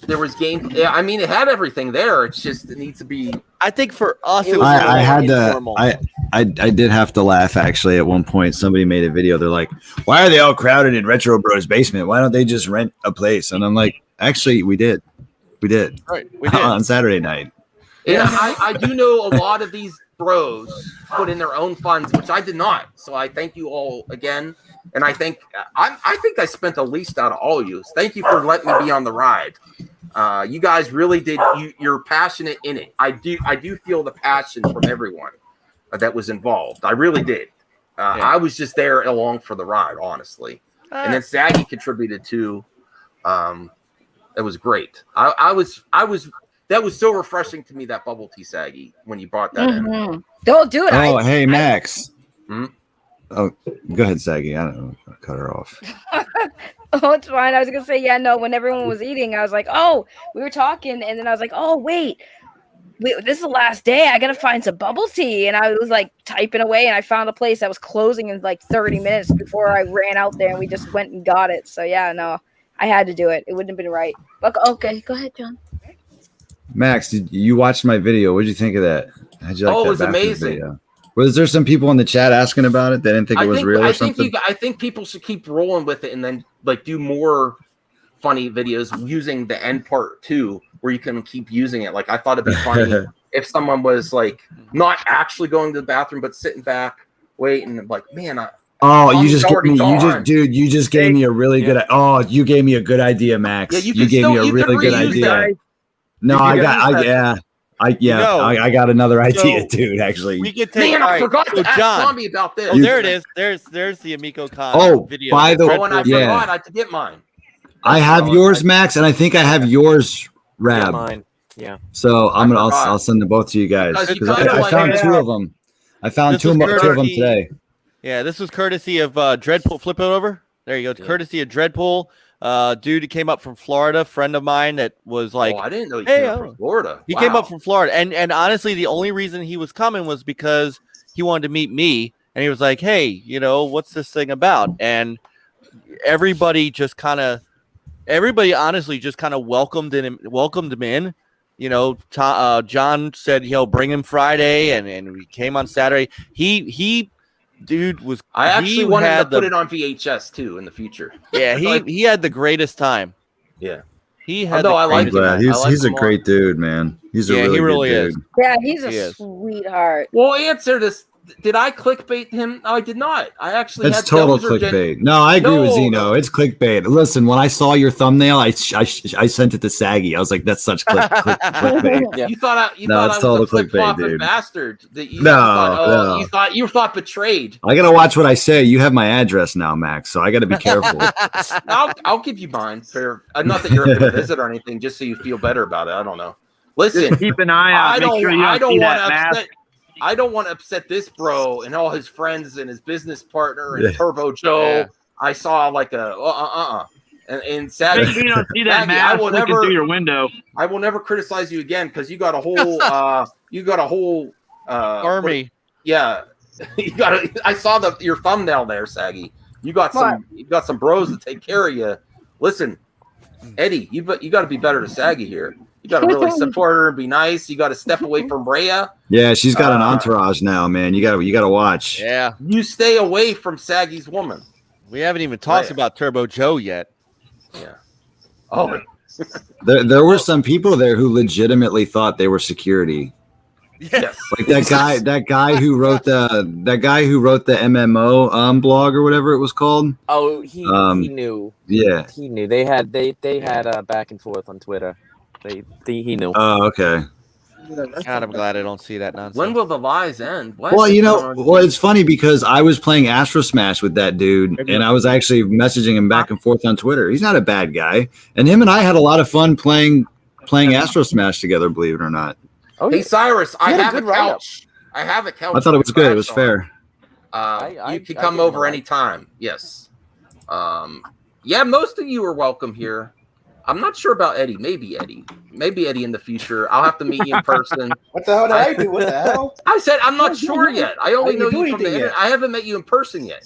There was game. Yeah, I mean, it had everything there. It's just it needs to be. I think for us, it was. I had to. I did have to laugh actually at one point. Somebody made a video. They're like, "Why are they all crowded in Retro Bros basement? Why don't they just rent a place?" And I'm like, "Actually, we did. Right, we did on Saturday night." Yeah, I do know a lot of these bros put in their own funds, which I did not. So I thank you all again. And I think I spent the least out of all of you. Thank you for letting me be on the ride. You guys really did. You're passionate in it. I do feel the passion from everyone that was involved. I really did. I was just there along for the ride, honestly. And then Saggy contributed too. It was great. I was. That was so refreshing to me, that bubble tea, Saggy, when you brought that in. Don't do it. Oh, hey, Max. Oh, go ahead, Saggy. I don't know. I'll cut her off. Oh, it's fine. I was going to say, yeah, no, when everyone was eating, I was like, oh, we were talking. And then I was like, oh, wait, this is the last day. I got to find some bubble tea. And I was like typing away, and I found a place that was closing in like 30 minutes before I ran out there, and we just went and got it. So, yeah, no, I had to do it. It wouldn't have been right. But, okay, go ahead, John. Max, you watched my video. What did you think of that? How'd you like that it was amazing. Video? Was there some people in the chat asking about it? They didn't think it was real or something? I think people should keep rolling with it and then like do more funny videos using the end part too, where you can keep using it. Like I thought it'd be funny if someone was like not actually going to the bathroom but sitting back waiting, like, man, you just gave me, you just gave me a really good. Oh, you gave me a good idea, Max. Yeah, you gave me a really good idea. No, I got another idea, dude. Actually, we could take. Man, I forgot to ask John. Zombie about this. Oh, there it is. There's the Amico Con video. By the way, and I forgot I had to get mine. I have yours, Max, and I think I have yours, Rab. Mine. Yeah. So I'll send them both to you guys because I found two of them. I found two of them today. Yeah, this was courtesy of Dreadpool. Flip it over. There you go. Courtesy of Dreadpool. Dude who came up from Florida, friend of mine that was like, I didn't know he came up from Florida. He came up from Florida, and honestly, the only reason he was coming was because he wanted to meet me, and he was like, hey, you know, what's this thing about? And everybody honestly just kind of welcomed him in. You know, John said he'll bring him Friday, and we came on Saturday. Dude was. I actually wanted to put it on VHS too in the future. Yeah, he had the greatest time. Yeah, he had. I like him. He's a great dude, man. He's a really good dude. Yeah, he's a sweetheart. Well, answer this. Did I clickbait him? No, I did not. I actually It's total clickbait. No, I agree with Zeno. It's clickbait. Listen, when I saw your thumbnail, I sent it to Saggy. I was like, that's such clickbait. You thought I was total a flip-flopping dude. bastard. That you No. you thought betrayed. I gotta watch what I say. You have my address now, Max, so I gotta be careful. I'll give you mine. Fair. Not that you're going to visit or anything, just so you feel better about it. I don't know. Listen, just keep an eye out. Make sure you don't see that mask. I don't want to upset this bro and all his friends and his business partner and Turbo Joe. Yeah. I saw like a and Saggy. Make sure you don't see that mask looking through your window. I will never criticize you again because you got a whole army. Yeah, I saw your thumbnail there, Saggy. You got some bros that take care of you. Listen, Eddie, you got to be better to Saggy here. You got to really support her and be nice. You got to step away from Rhea. Yeah, she's got an entourage now, man. You got to watch. Yeah, you stay away from Saggy's woman. We haven't even talked about Turbo Joe yet. Yeah. Oh, there were some people there who legitimately thought they were security. Yes. Like that guy who wrote the MMO blog or whatever it was called. Oh, he knew. Yeah, he knew. They had back and forth on Twitter. He knew. Oh, okay. God, I'm glad I don't see that nonsense. When will the lies end? Well, it's funny because I was playing Astro Smash with that dude, and I was actually messaging him back and forth on Twitter. He's not a bad guy, and him and I had a lot of fun playing Astro Smash together. Believe it or not. Oh, hey Cyrus, I have a couch. I have a couch. I thought it was good. It was fair. You can come over anytime. Yes. Yeah, most of you are welcome here. I'm not sure about Eddie. Maybe Eddie in the future. I'll have to meet you in person. What the hell did I do? What the hell? I said I'm not sure yet. I only know you from the internet. I haven't met you in person yet.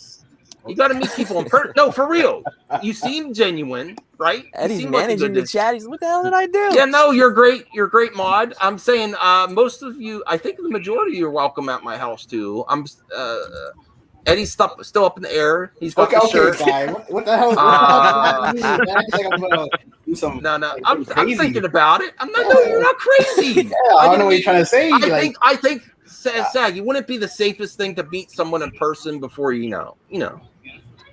You got to meet people in person. No, for real. You seem genuine, right? Eddie's managing the chat. He's, what the hell did I do? Yeah, no, you're great. You're great, mod. I'm saying most of you, I think the majority of you are welcome at my house too. Eddie's still up in the air. He's got the shirt. Guy. What the hell? No. I'm thinking about it. You're not crazy. Yeah, I don't know what you're trying to say. I think, Saggy, wouldn't it be the safest thing to meet someone in person before you know?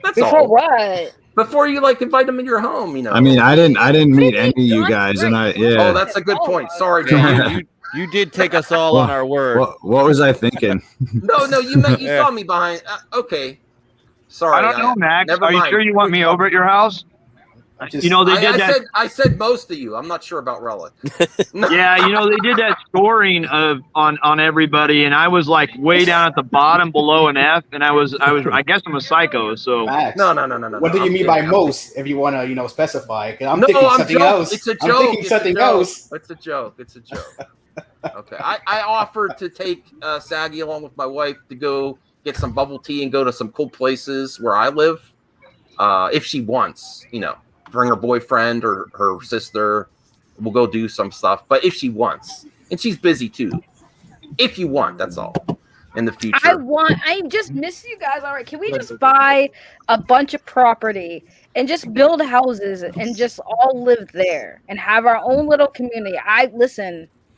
That's before all. What? Before you invite them in your home, I mean, I didn't meet any of you guys, and Oh, that's a good point. Sorry, man. You did take us all on our word. What was I thinking? No, you saw me behind. Okay, sorry. I don't know, Max. Are you sure you want me over at your house? They did that. I said most of you. I'm not sure about Relic. Yeah, they did that scoring on everybody, and I was like way down at the bottom below an F, and I guess I'm a psycho. So Max, no. What do you mean by most? If you want to, specify, because I'm thinking something else. It's a joke. I'm thinking something else. It's a joke. Okay, I offered to take Saggy along with my wife to go get some bubble tea and go to some cool places where I live, if she wants, bring her boyfriend or her sister. We'll go do some stuff. But if she wants, and she's busy too. If you want, that's all. In the future, I just miss you guys. All right, can we just buy a bunch of property and just build houses and just all live there and have our own little community?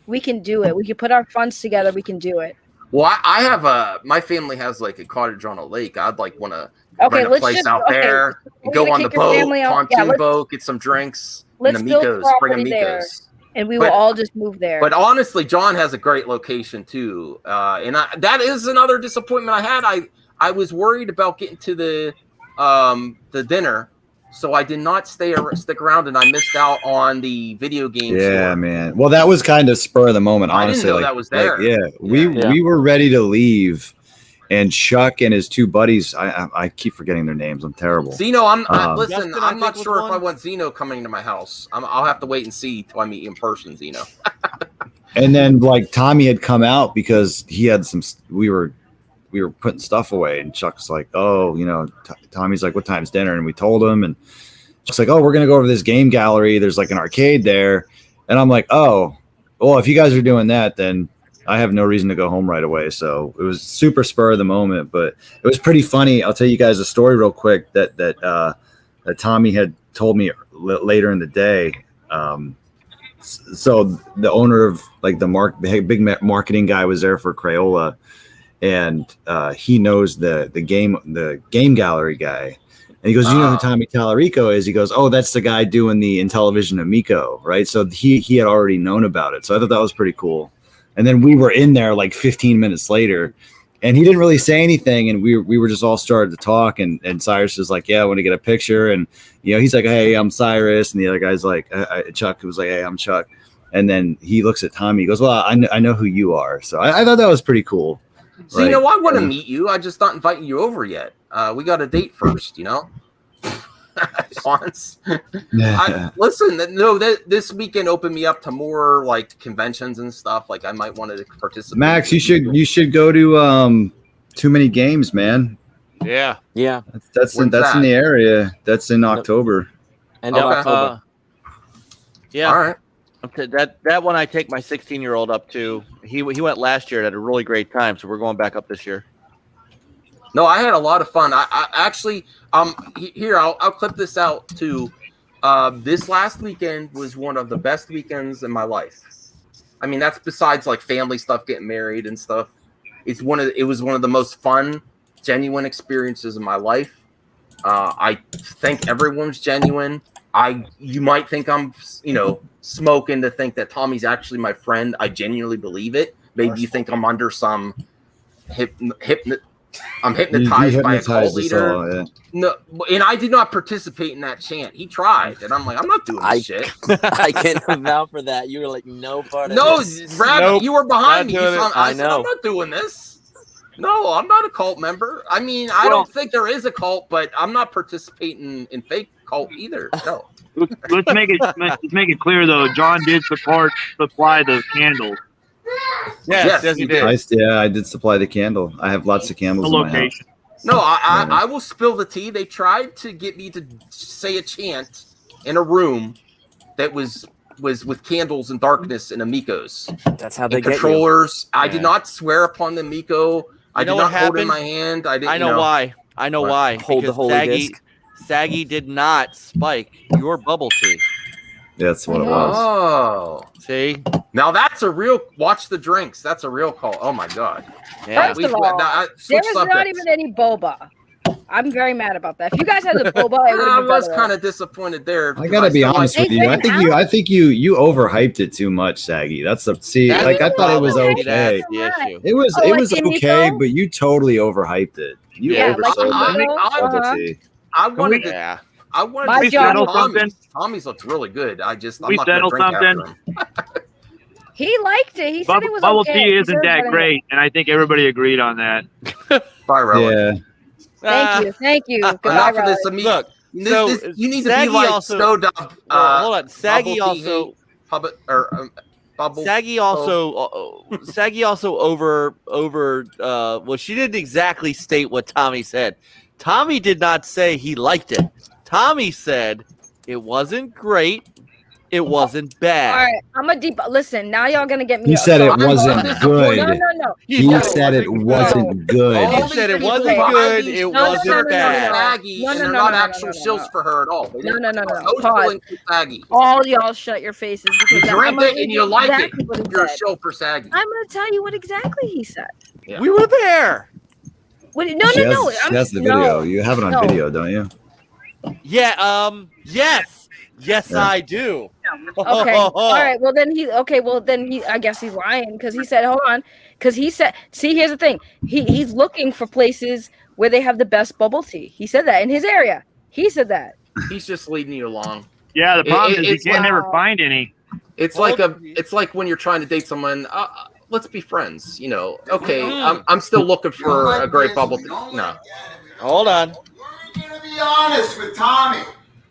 we can do it. We can put our funds together. We can do it. Well, I have my family has like a cottage on a lake. I'd like want to Okay, rent a let's place just out there and go on the boat, pontoon boat, get some drinks, and Let's build Amicos, bring property there, Amicos. and we will all just move there. But honestly, John has a great location too, and that is another disappointment I had. I was worried about getting to the dinner, so I did not stick around, and I missed out on the video game Yeah, store. man. Well, that was kind of spur of the moment, I honestly. didn't know that was there. We were ready to leave, and Chuck and his two buddies. I keep forgetting their names. I'm terrible. Zeno, listen. Justin, I'm not was sure if one. I want Zeno coming to my house. I'll have to wait and see till I meet you in person, Zeno. And then like Tommy had come out because he had some. We were putting stuff away, and Chuck's like, "Oh, Tommy's like, what time's dinner?" And we told him, and Chuck's like, "Oh, we're gonna go over to this game gallery. There's like an arcade there." And I'm like, "Oh, well, if you guys are doing that, then I have no reason to go home right away." So it was super spur of the moment, but it was pretty funny. I'll tell you guys a story real quick that Tommy had told me later in the day. So the owner of like the big marketing guy was there for Crayola, and he knows the game gallery guy. And he goes, "You know who Tommy Tallarico is?" He goes, "Oh, that's the guy doing the Intellivision Amico, right?" So he had already known about it. So I thought that was pretty cool. And then we were in there like 15 minutes later, and he didn't really say anything. And we were just all started to talk. And Cyrus is like, "Yeah, I want to get a picture." And he's like, "Hey, I'm Cyrus." And the other guy's like, Chuck was like, "Hey, I'm Chuck." And then he looks at Tommy. He goes, "Well, I know who you are." So I thought that was pretty cool. Zeno, I want to meet you. I just not inviting you over yet. We got a date first, Once. Listen, this weekend opened me up to more like conventions and stuff. Like I might want to participate. Max, you should go to Too Many Games, man. Yeah. That's in the area. That's in October. End of October. Yeah. All right. That one I take my 16-year-old up to. He went last year and had a really great time, so we're going back up this year. No, I had a lot of fun. I actually here I'll clip this out too. This last weekend was one of the best weekends in my life. I mean, that's besides like family stuff, getting married and stuff. It was one of the most fun, genuine experiences in my life. I think everyone's genuine. You might think I'm, smoking to think that Tommy's actually my friend. I genuinely believe it. Maybe you think I'm under some I'm hypnotized by a cult leader. All, yeah. No, and I did not participate in that chant. He tried, and I'm like, I'm not doing this shit. I can vouch for that. You were like, no part of this. Rabbit, Nope, you were behind me. I know. I'm not doing this. No, I'm not a cult member. I mean, I don't think there is a cult, but I'm not participating in fake cult either. No. Let's make it clear though. John did supply the candles. Yes, he did. I did supply the candle. I have lots of candles in my house. No, I will spill the tea. They tried to get me to say a chant in a room that was with candles and darkness and Amicos. That's how they and get controllers. You. I did not swear upon the Amico. I did not hold it in my hand. I know why. I know why. Hold the holy disc. Saggy did not spike your bubble tea. That's what it was. Oh, see, now that's a real. Watch the drinks. That's a real call. Oh my god. Yeah. First of all, there was not even any boba. I'm very mad about that. If you guys had the boba, I was kind of disappointed there. I gotta be honest with you. I think you overhyped it too much, Saggy. I thought it was okay. It was okay, but you totally overhyped it. You oversold it. I wanted to. Tommy's looked really good. I'm not gonna drink after him. He liked it. He said it was bubble okay. tea isn't that great, and I think everybody agreed on that. Bye, Rowan. Yeah. Thank you. Enough of this. Look, you need to be like snowed up. Hold on, Saggy also. Saggy also over. Well, she didn't exactly state what Tommy said. Tommy did not say he liked it. Tommy said it wasn't great, it wasn't bad. All right, I'm a deep. Listen, now y'all gonna get me. He said it so- wasn't good. No. He said it wasn't good. He said it wasn't good. It wasn't bad. Saggy, and they're not actual shills for her at all. No. Pause. Saggy. All y'all shut your faces because You drink it and you like it. exactly what he You're a said. shill for Saggy. I'm gonna tell you what exactly he said. We were there. What, She no. has the video. You have it on video, don't you? Yeah. Yes. Yes, Yeah. I do. Okay. All right. Well, then he. Okay. Well, then he. I guess he's lying because he said, "Hold on," because he said. See, here's the thing. He's looking for places where they have the best bubble tea. He said that in his area. He said that. He's just leading you along. Yeah, the problem is you it's can't like- never find any. It's like when you're trying to date someone. Let's be friends. You know. Okay. I'm still looking for a great bubble tea. No. Hold on. We're gonna be honest with Tommy,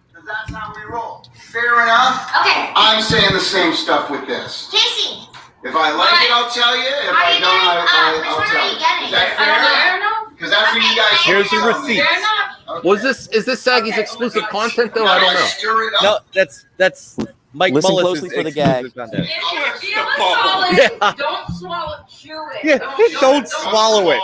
because that's how we roll. Fair enough. Okay. I'm saying the same stuff with this. Casey. If I like it, I'll tell you. If I don't, I'll tell you. Is that fair? Because that's what you guys. Here's the receipt. Is this Saggy's exclusive content though? I don't know. No, that's Mike Listen Mullis' closely for the gag. exclusive content. If you don't swallow it, Yeah. don't swallow it. Chew it. Yeah, don't swallow it.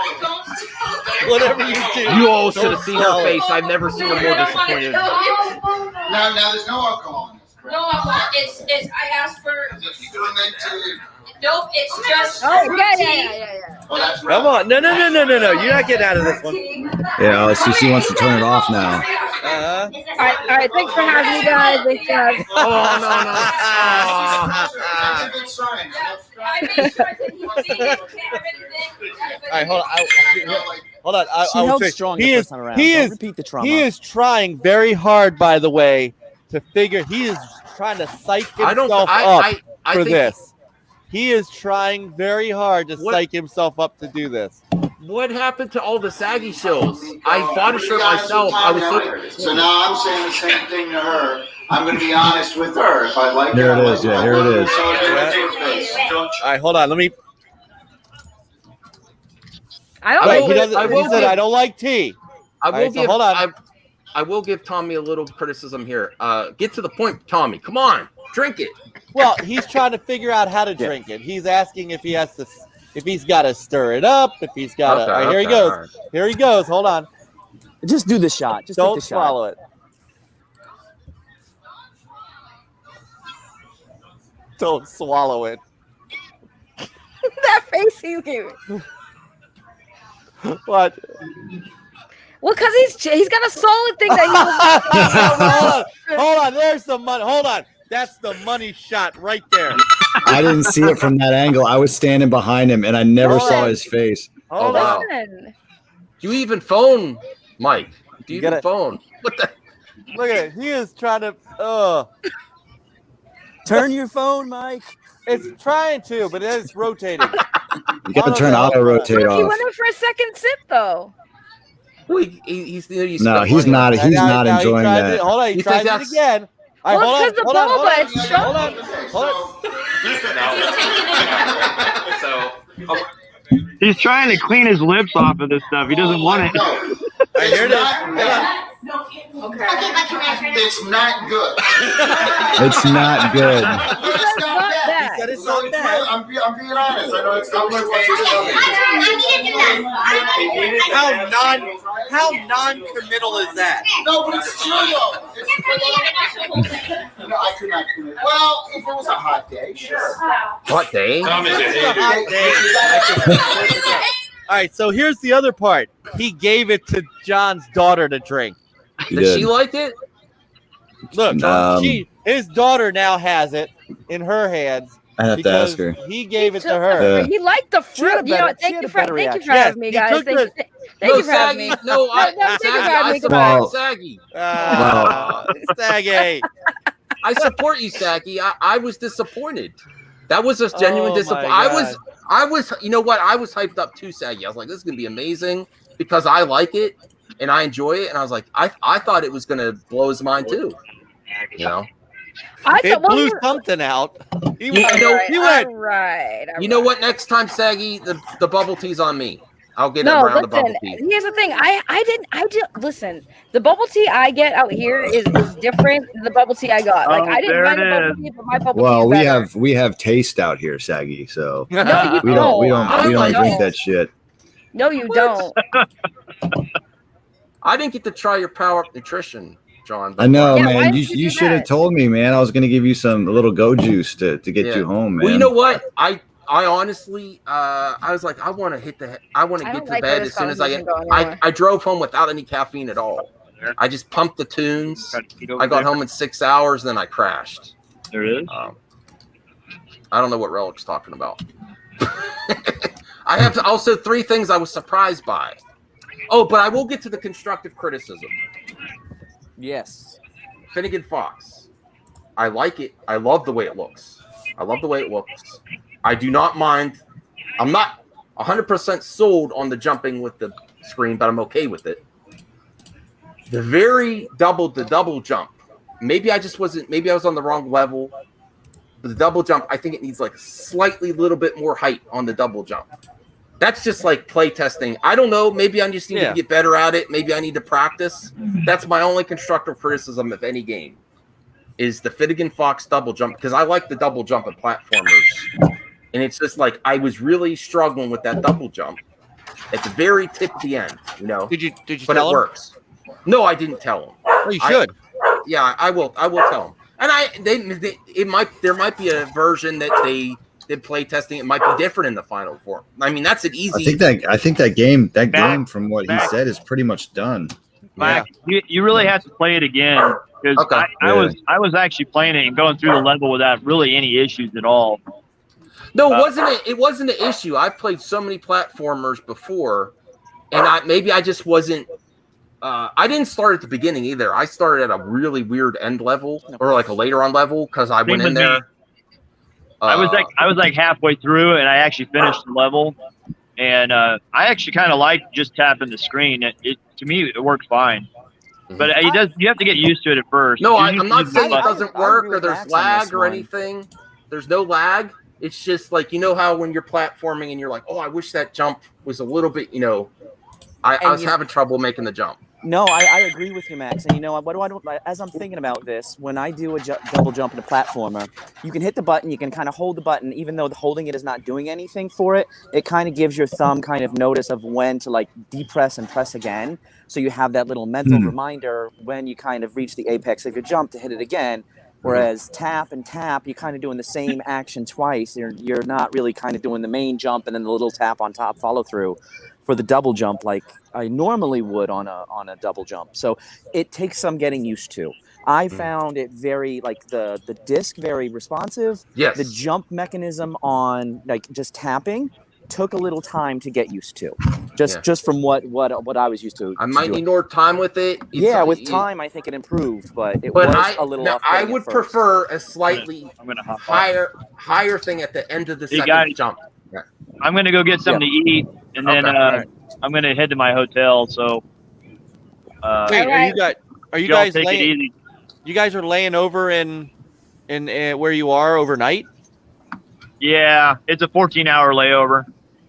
Whatever you do. You all should have don't seen her swallow it. face. I've never seen her more disappointed. Now there's no alcohol in this, correct? No alcohol. It's. I asked for. You doing that too? Nope. It's just. Oh fruit yeah. tea. Oh, that's right. Come on. No. You're not getting out of this one. Yeah, so she wants to turn it off now. Uh-huh. All right. Thanks for having me, guys. Thanks for having me. Oh no. That's a good sign. I made sure that he was eating. Can't have anything. All right, hold on. Hold on. She held strong the first time around. Don't repeat the trauma. He is trying very hard, by the way, to figure. He is trying to psych himself up for this. He is trying very hard to psych himself up to do this. What happened to all the Saggy shills? I bought a shirt myself. I was So now I'm saying the same thing to her. I'm going to be honest with her. If I like Here it, it I is, like yeah, here it is. So it's your face. All right, hold on. Let me. I don't Wait, know. he doesn't. He said, "I don't like tea." I will All right, so give. hold on. I will give Tommy a little criticism here. Get to the point, Tommy. Come on, drink it. Well, he's trying to figure out how to drink it. He's asking if he has to, if he's got to stir it up, if he's got to. Okay, All right, here he okay, goes. all right. Here he goes. Hold on. Just do the shot. Just Don't take the shot. swallow it. Don't swallow it. That face he's giving. What? Well, because he's got a solid thing that Hold on. There's the money. Hold on. That's the money shot right there. I didn't see it from that angle. I was standing behind him and I never Oh. saw his face. Oh wow. Listen. Do you even phone, Mike? Do you even gotta- phone? What the? Look at it. He is trying to. Turn your phone, Mike. It's trying to, but it's rotating. You got to turn auto rotate Look, he off. went in for a second sip though. Well, he's No, he's not. He's not Now he enjoying tried that. it. Hold on. He You tries think it that's- again. All right, Well, hold it's 'cause on. the Hold on. Hold boba, on. it's Hold on. Hold on. So He's trying to clean his lips off of this stuff. He doesn't want it. All right, here it is. Hold on. Okay, but can I turn it? It's not good. It's not good. It's not bad. He said it's So not it's bad. real. I'm being honest. I know it's not like How non-committal is that? No, but it's true though. No, I could not commit. Well, if it was a hot day, sure. what day? All right, so here's the other part. He gave it to John's daughter to drink. He Does did. she like it? Look, his daughter now has it in her hands. I have to because ask her. He gave it to her. Yeah. He liked the She had fruit. a You know, better- what? she thank had you a for better reaction. having me, He guys. took Thank you No, for having me. Saggy. No, thank you for Saggy. having I me. support Well- Saggy. Saggy. I support you, Saggy. I was disappointed. That was a genuine Oh, my disappointment. God. I was. You know what? I was hyped up too, Saggy. I was like, this is gonna be amazing because I like it and I enjoy it. And I was like, I thought it was gonna blow his mind too. You know. It blew something out. He You know, he went. Right. You know what? Next time, Saggy, the bubble tea's on me. I'll get No, around the listen. bubble tea. Here's the thing. I did listen. The bubble tea I get out here is different than the bubble tea I got. Like I didn't mind the bubble tea, but my bubble tea Well, is better. we have taste out here, Saggy. So No, you we don't drink don't. that shit. No, you don't. I didn't get to try your Power Up Nutrition, John. I know, Yeah, why man. didn't You you do should have that? told me, man. I was gonna give you a little go juice to get you home, man. Well, you know what? I honestly, I was like, I want to get don't to like bed where as soon as I get. this conversation's going anymore. I drove home without any caffeine at all. I just pumped the tunes. I got home in 6 hours, then I crashed. There it is. I don't know what Relic's talking about. I have also 3 things I was surprised by. Oh, but I will get to the constructive criticism. Yes. Finnegan Fox. I like it. I love the way it looks. I do not mind. I'm not 100% sold on the jumping with the screen, but I'm okay with it. The double jump. Maybe I was on the wrong level. But the double jump, I think it needs like a slightly little bit more height on the double jump. That's just like play testing. I don't know. Maybe I just need to get better at it. Maybe I need to practice. That's my only constructive criticism of any game is the Finnegan Fox double jump, because I like the double jump in platformers. And it's just like I was really struggling with that double jump at the very tip of the end, you know. Did you but tell it him? Works. No, I didn't tell him. Oh, you should. I will tell him. And there might be a version that they did play testing. It might be different in the final form. I mean, that's an easy. I think that game from what he said is pretty much done. Mac, you really have to play it again because I was actually playing it and going through the level without really any issues at all. No, it wasn't an issue. I've played so many platformers before, and maybe I just wasn't. I didn't start at the beginning either. I started at a really weird end level or like a later on level because I went in there. I was like halfway through and I actually finished the level, and I actually kind of like just tapping the screen. To me it works fine, but you have to get used to it at first. No, I'm not saying it doesn't work or there's lag or anything. There's no lag. It's just like, you know how when you're platforming and you're like, oh, I wish that jump was a little bit, you know, I was having trouble making the jump. No, I agree with you, Max. And you know what? As I'm thinking about this, when I do a double jump in a platformer, you can hit the button, you can kind of hold the button, even though holding it is not doing anything for it. It kind of gives your thumb kind of notice of when to like depress and press again. So you have that little mental reminder when you kind of reach the apex of your jump to hit it again. Whereas tap and tap, you're kind of doing the same action twice. You're not really kind of doing the main jump and then the little tap on top follow through for the double jump like I normally would on a double jump. So it takes some getting used to. I found it very, like the disc very responsive. Yes. The jump mechanism on like just tapping took a little time to get used to. Just from what I was used to. I might need more time with it. With time I think it improved, but it was a little off. I would prefer a slightly higher thing at the end of the second jump. Yeah. I'm gonna go get something to eat, and then I'm gonna head to my hotel. So, wait, are you guys take it easy? You guys are laying over in where you are overnight? Yeah, it's a 14-hour layover.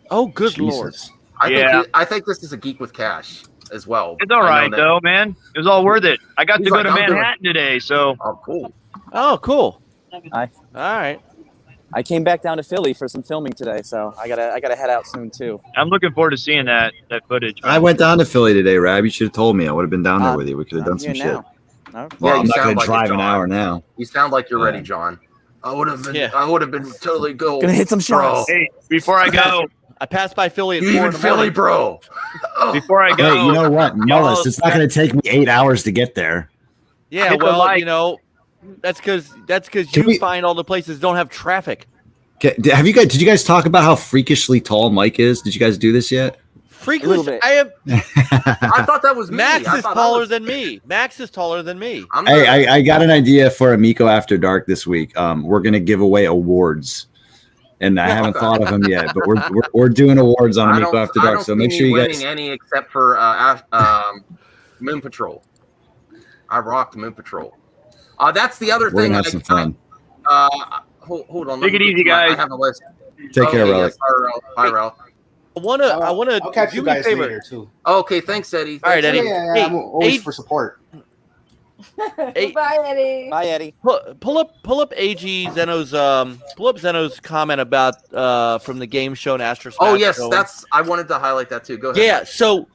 Oh, good Lord! I think this is a Geek with Cash as well. It's all right though, man. It was all worth it. I got to go to Manhattan today, so. Oh, cool. Oh, cool. All right. I came back down to Philly for some filming today, so I gotta head out soon too. I'm looking forward to seeing that footage. I went down to Philly today, Rab. You should have told me. I would have been down there with you. We could have done some shit. Well, I'm not going to drive an hour now. You sound like you're ready, John. I would have been. I would have been totally gold. Gonna hit some shots. Hey, before I go, I passed by Philly at 4 in the Philly, bro. Before I go, hey, you know what, Mullis? It's not going to take me 8 hours to get there. Yeah, well, you know, that's because you find all the places that don't have traffic. Did you guys talk about how freakishly tall Mike is? Did you guys do this yet? Freakishly, I am. I thought that was me. Max is taller than me. Max is taller than me. Hey, I got an idea for Amico After Dark this week. We're gonna give away awards, and I haven't thought of them yet. But we're doing awards on Amico After Dark, so make sure you guys. Any except for Moon Patrol. I rocked Moon Patrol. That's the other We're thing. gonna have some fun. Hold on. Take it easy, guys. I have a list. Take care, Relic. Yes, Hi, Rel. I'll catch do you me a guys favor. later too. Okay, thanks, Eddie. All right, Eddie. Yeah, Hey, I'm always hey, for support. Bye, Eddie. Bye, Eddie. pull up AG Zeno's pull up Zeno's comment about from the game show and Astro Smash. Oh yes, show. I wanted to highlight that too. Go ahead. Yeah, so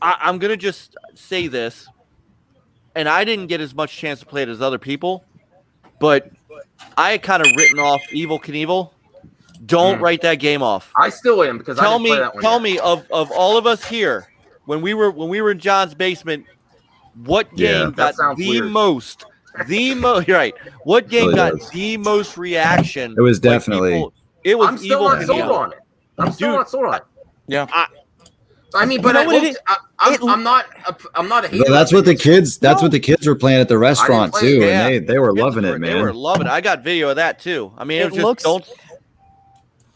I'm gonna just say this, and I didn't get as much chance to play it as other people, but I had kind of written off Evil Knievel. Don't write that game off. I still am because I didn't play that one tell yet. me of all of us here when we were in John's basement, what game got the most? You're right. What game got the most reaction? It was definitely. It was I'm still not sold on it. I'm still not sold on it. Yeah. I mean, but I'm not a hater. Well, that's what the kids. That's what the kids were playing at the restaurant too, and they were loving it, man. They were loving it. I got video of that too. I mean, it was just don't.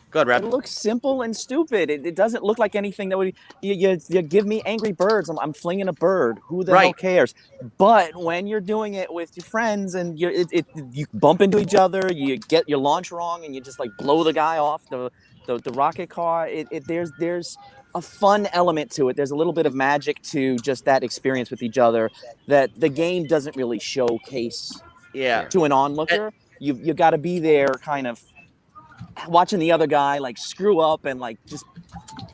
Go ahead, Rap. It looks simple and stupid. It doesn't look like anything that would you give me Angry Birds. I'm flinging a bird. Who the hell cares? But when you're doing it with your friends and you bump into each other, you get your launch wrong, and you just like blow the guy off the rocket car. There's a fun element to it. There's a little bit of magic to just that experience with each other that the game doesn't really showcase. Yeah. To an onlooker, you got to be there, kind of watching the other guy like screw up and like just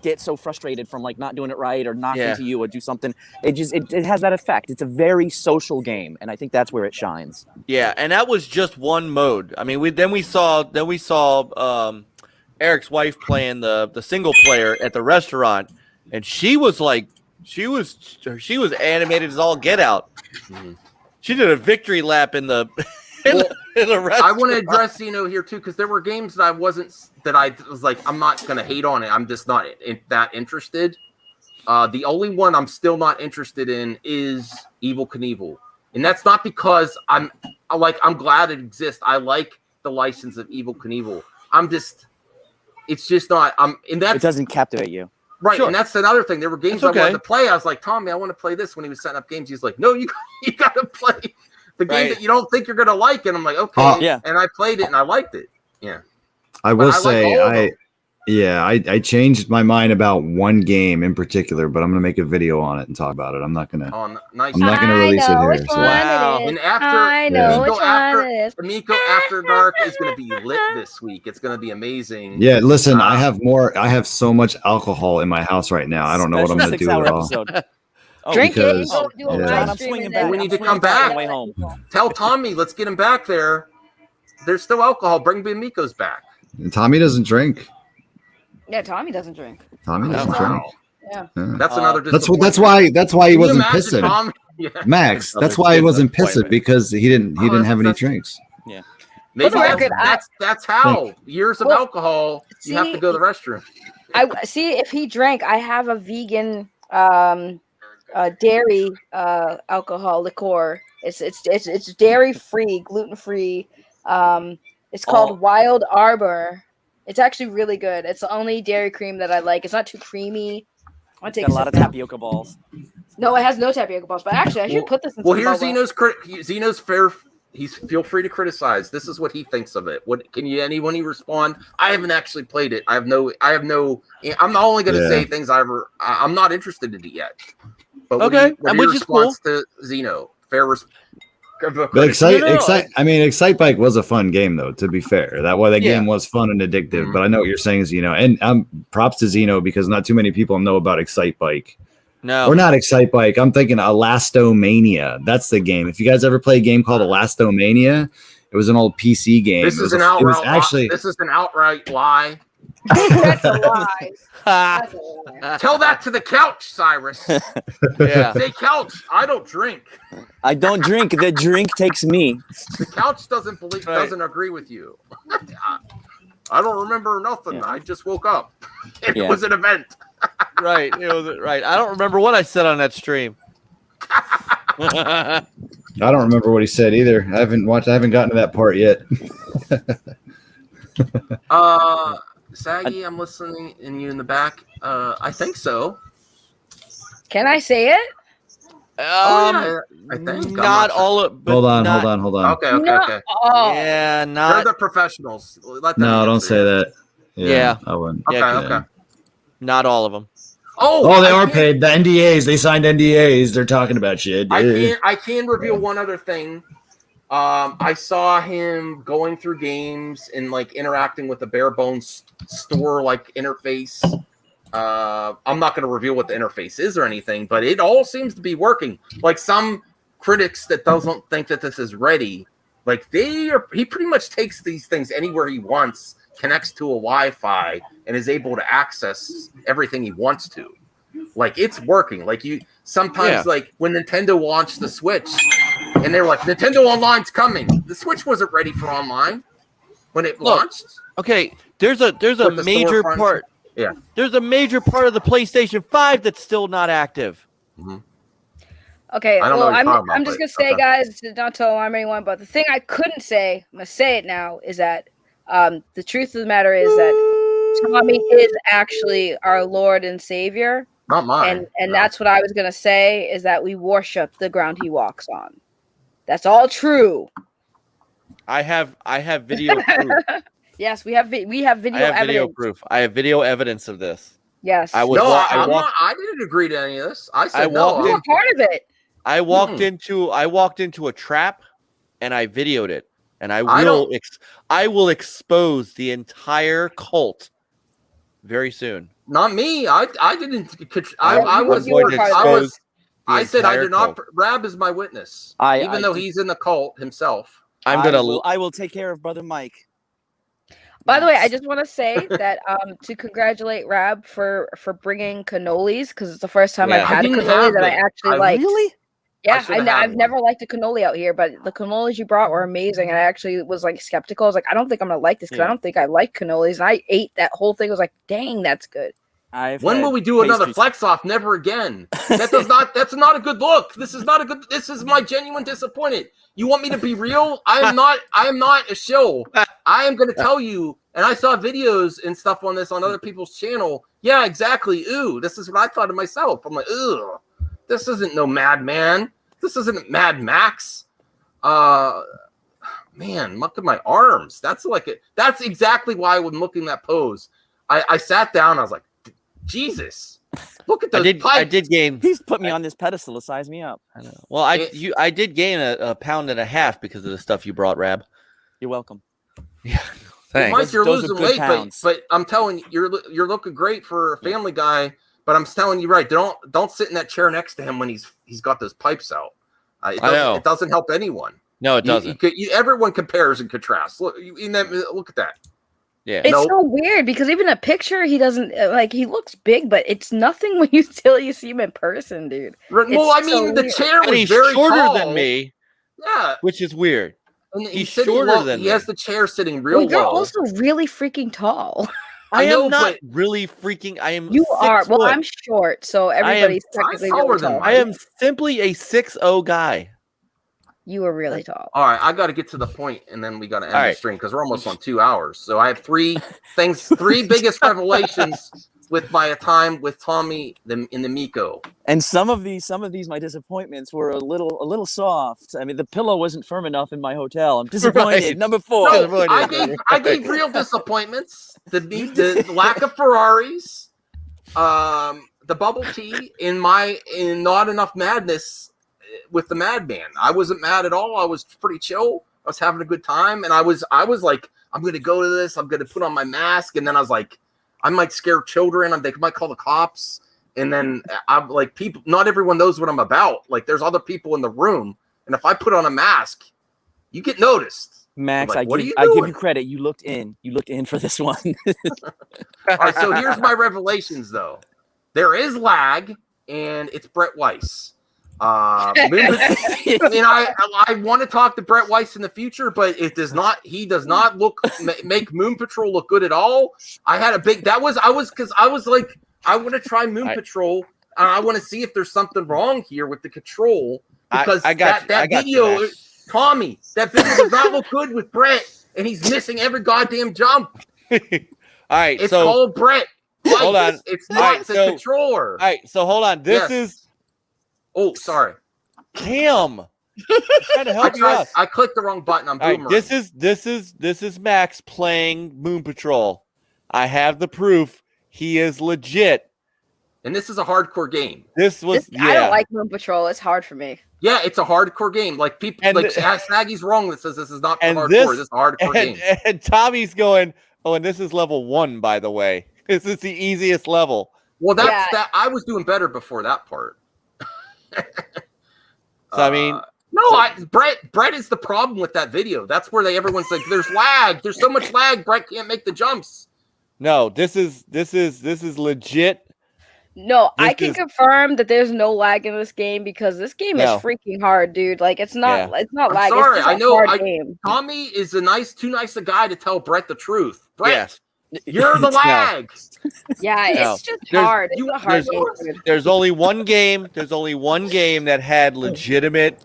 get so frustrated from like not doing it right or knock into you or do something. It has that effect. It's a very social game, and I think that's where it shines. Yeah, and that was just one mode. I mean, we saw Eric's wife playing the single player at the restaurant, and she was animated as all get out. Mm-hmm. She did a victory lap in the in the restaurant. I want to address here too, because there were games that I was like, I'm not gonna hate on it. I'm just not that interested. The only one I'm still not interested in is Evil Knievel, and that's not because I'm glad it exists. I like the license of Evil Knievel. It's just not. And it doesn't captivate you. Right, and that's another thing. There were games I wanted to play. I was like, Tommy, I want to play this when he was setting up games. He's like, no, you got to play the game that you don't think you're going to like. And I'm like, okay. And I played it and I liked it. Yeah. I will say, I changed my mind about one game in particular, but I'm going to make a video on it and talk about it. I'm not going to. Oh, nice. I'm not going to release it here. So. Wow. And Amico After Dark is going to be lit this week. It's going to be amazing. Yeah, listen, I have so much alcohol in my house right now. I don't know what I'm going to do at all. Drink it. We need to come back. Tell Tommy, let's get him back there. There's still alcohol. Bring Amico's back. And Tommy doesn't drink. Yeah, Tommy doesn't drink. Tommy doesn't drink. Yeah. That's another. That's why he wasn't pissing. Yeah. Max, that's why he wasn't pissing, because he didn't have any drinks. Yeah. Maybe that's how years of alcohol. You have to go to the restroom. I see. If he drank, I have a vegan dairy alcohol liqueur. It's dairy free, gluten free. It's called Wild Arbor. It's actually really good. It's the only dairy cream that I like. It's not too creamy. It's got a lot of tapioca balls. No, it has no tapioca balls. But actually, I should put this in. Well, here's Zeno's fair. Feel free to criticize. This is what he thinks of it. What can anyone respond? I haven't actually played it. I'm not only going to say things I'm not interested in it yet. But which is cool. To Zeno, fair response. But Excite Bike was a fun game, though. To be fair, that game was fun and addictive. Mm-hmm. But I know what you're saying, Zeno, and props to Zeno, because not too many people know about Excite Bike. No, or not Excite Bike. I'm thinking Elastomania. That's the game. If you guys ever play a game called Elastomania, it was an old PC game. This is an outright lie. That's a lie. Tell that to the couch, Cyrus. Yeah. Say couch. I don't drink. I don't drink. The drink takes me. The couch doesn't agree with you. I don't remember nothing. I just woke up. It was an event. Right. It was right. I don't remember what I said on that stream. I don't remember what he said either. I haven't gotten to that part yet. Saggy, I'm listening in you in the back. I think so. Can I say it? I think not all of. Hold on. Okay. Oh. Yeah, not. They're the professionals. Let them don't answer. say that. Yeah. I wouldn't. Okay. Not all of them. Oh, they are paid. The NDAs, they signed NDAs. They're talking about shit. I can reveal one other thing. I saw him going through games and like interacting with the bare bones store like interface. I'm not going to reveal what the interface is or anything, but it all seems to be working. Like some critics that don't think that this is ready, like he pretty much takes these things anywhere he wants, connects to a Wi-Fi, and is able to access everything he wants to. Like it's working. Like you sometimes like when Nintendo launched the Switch and they were like, Nintendo Online's coming. The Switch wasn't ready for online when it launched. Okay, there's a major part. Yeah. There's a major part of the PlayStation 5 that's still not active. Mm-hmm. Okay, I don't well, know I'm just going to say, guys, to not to alarm anyone, but the thing I couldn't say, I'm going to say it now, is that the truth of the matter is that Tommy is actually our Lord and Savior. Not mine. And that's what I was going to say, is that we worship the ground he walks on. That's all true. I have video proof. Yes, we have video evidence. Video proof. I have video evidence of this. Yes. I didn't agree to any of this. I said no. I'm not part of it. I walked into a trap and I videoed it. And I will expose the entire cult very soon. Not me. I didn't. I said I do not. Rab is my witness, even though he's in the cult himself. I will take care of Brother Mike. By the way, I just want to say that to congratulate Rab for bringing cannolis, because it's the first time I've had a cannoli that I actually liked. Really? Yeah, I've never liked a cannoli out here, but the cannolis you brought were amazing, and I actually was like skeptical. I was like, I don't think I'm gonna like this because I don't think I like cannolis, and I ate that whole thing. I was like, dang, that's good. When will we do another flex off? Never again. That's not a good look. This is not a good. This is my genuine disappointment. You want me to be real? I am not a show. I am going to tell you. And I saw videos and stuff on this on other people's channel. Yeah, exactly. Ooh, this is what I thought of myself. I'm like, ooh, this isn't no Madman. This isn't Mad Max. Man, look at my arms. That's exactly why when looking at that pose, I sat down. I was like, Jesus, look at those pipes. I did gain. He's put me on this pedestal to size me up. I know. Well, I did gain a pound and a half because of the stuff you brought, Rab. You're welcome. Yeah, thanks. Mike, you're losing weight, but I'm telling you, you're looking great for a family guy. But I'm telling you, right? Don't sit in that chair next to him when he's got those pipes out. It doesn't help anyone. No, it doesn't. Everyone compares and contrasts. Look at that. Yeah, it's so weird because even a picture, he doesn't he looks big, but it's nothing when you see him in person, dude. Well, I mean, the chair was very shorter than me. Yeah, which is weird. And he's shorter than me. He has the chair sitting real low. You're also really freaking tall. I am not really freaking. I am. You are. Well, foot. I'm short, so everybody's technically really tall. I am simply a 6'0" guy. You are really tall. All right, I got to get to the point, and then we got to end the stream because we're almost on 2 hours. So I have three biggest revelations with my time with Tommy in the Amico. And some of these my disappointments were a little soft. I mean, the pillow wasn't firm enough in my hotel. I'm disappointed. Right. Number 4. No, I gave real disappointments. The lack of Ferraris, the bubble tea, in not enough madness with the Madman. I wasn't mad at all. I was pretty chill. I was having a good time, and I was like, I'm gonna go to this. I'm gonna put on my mask, and then I was like, I might scare children. They might call the cops, and then I'm like, people. Not everyone knows what I'm about. Like, there's other people in the room, and if I put on a mask, you get noticed. Max, like, I give you credit. You looked in for this one. All right, so here's my revelations, though. There is lag, and it's Brett Weiss. I want to talk to Brett Weiss in the future, but he does not make Moon Patrol look good at all. I had I was like, I want to try Moon Patrol, and I want to see if there's something wrong here with the control, because that video, Tommy, that video does not look good with Brett, and he's missing every goddamn jump. All right, it's called Brett Weiss. Hold on, it's not the controller. All right, so hold on, this is. Oh, sorry. Cam. I'm trying to help you out. I clicked the wrong button. I'm boomerang. This is Max playing Moon Patrol. I have the proof. He is legit. And this is a hardcore game. I don't like Moon Patrol. It's hard for me. Yeah, it's a hardcore game. Like people, And Snaggy's wrong that says this is not for And hardcore. this This is a hardcore game. And Tommy's going, oh, and this is level 1, by the way. This is the easiest level. Well, that's that. I was doing better before that part. So I mean, Brett is the problem with that video. That's where everyone's like, "There's lag. There's so much lag. Brett can't make the jumps." No, this is legit. No, I can confirm that there's no lag in this game because this game is freaking hard, dude. Like it's not lag. Sorry, It's just I know. hard game. Tommy is too nice a guy to tell Brett the truth. Brett, Yes. you're the lag. Yeah, No. it's just hard. It's a hard game. Dude. There's only one game. There's only one game that had legitimate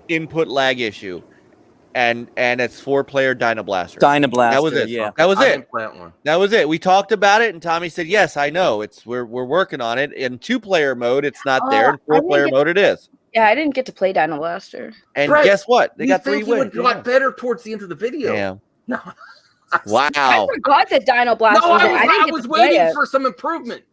input lag issue, and it's 4-player Dyna Blaster. Dyna Blaster. That was it. Yeah, that was I it. didn't play that one. That was it. We talked about it, and Tommy said, "Yes, I know. We're working on it." In 2-player mode, it's not there. In 4-player mode, it is. Yeah, I didn't get to play Dyna Blaster. And Brett, guess what? They you got think 3 he wins. would got better towards the end of the video? Damn. No. Wow. I forgot that Dyna Blaster. No, was there. I didn't get was to play waiting it. for some improvement.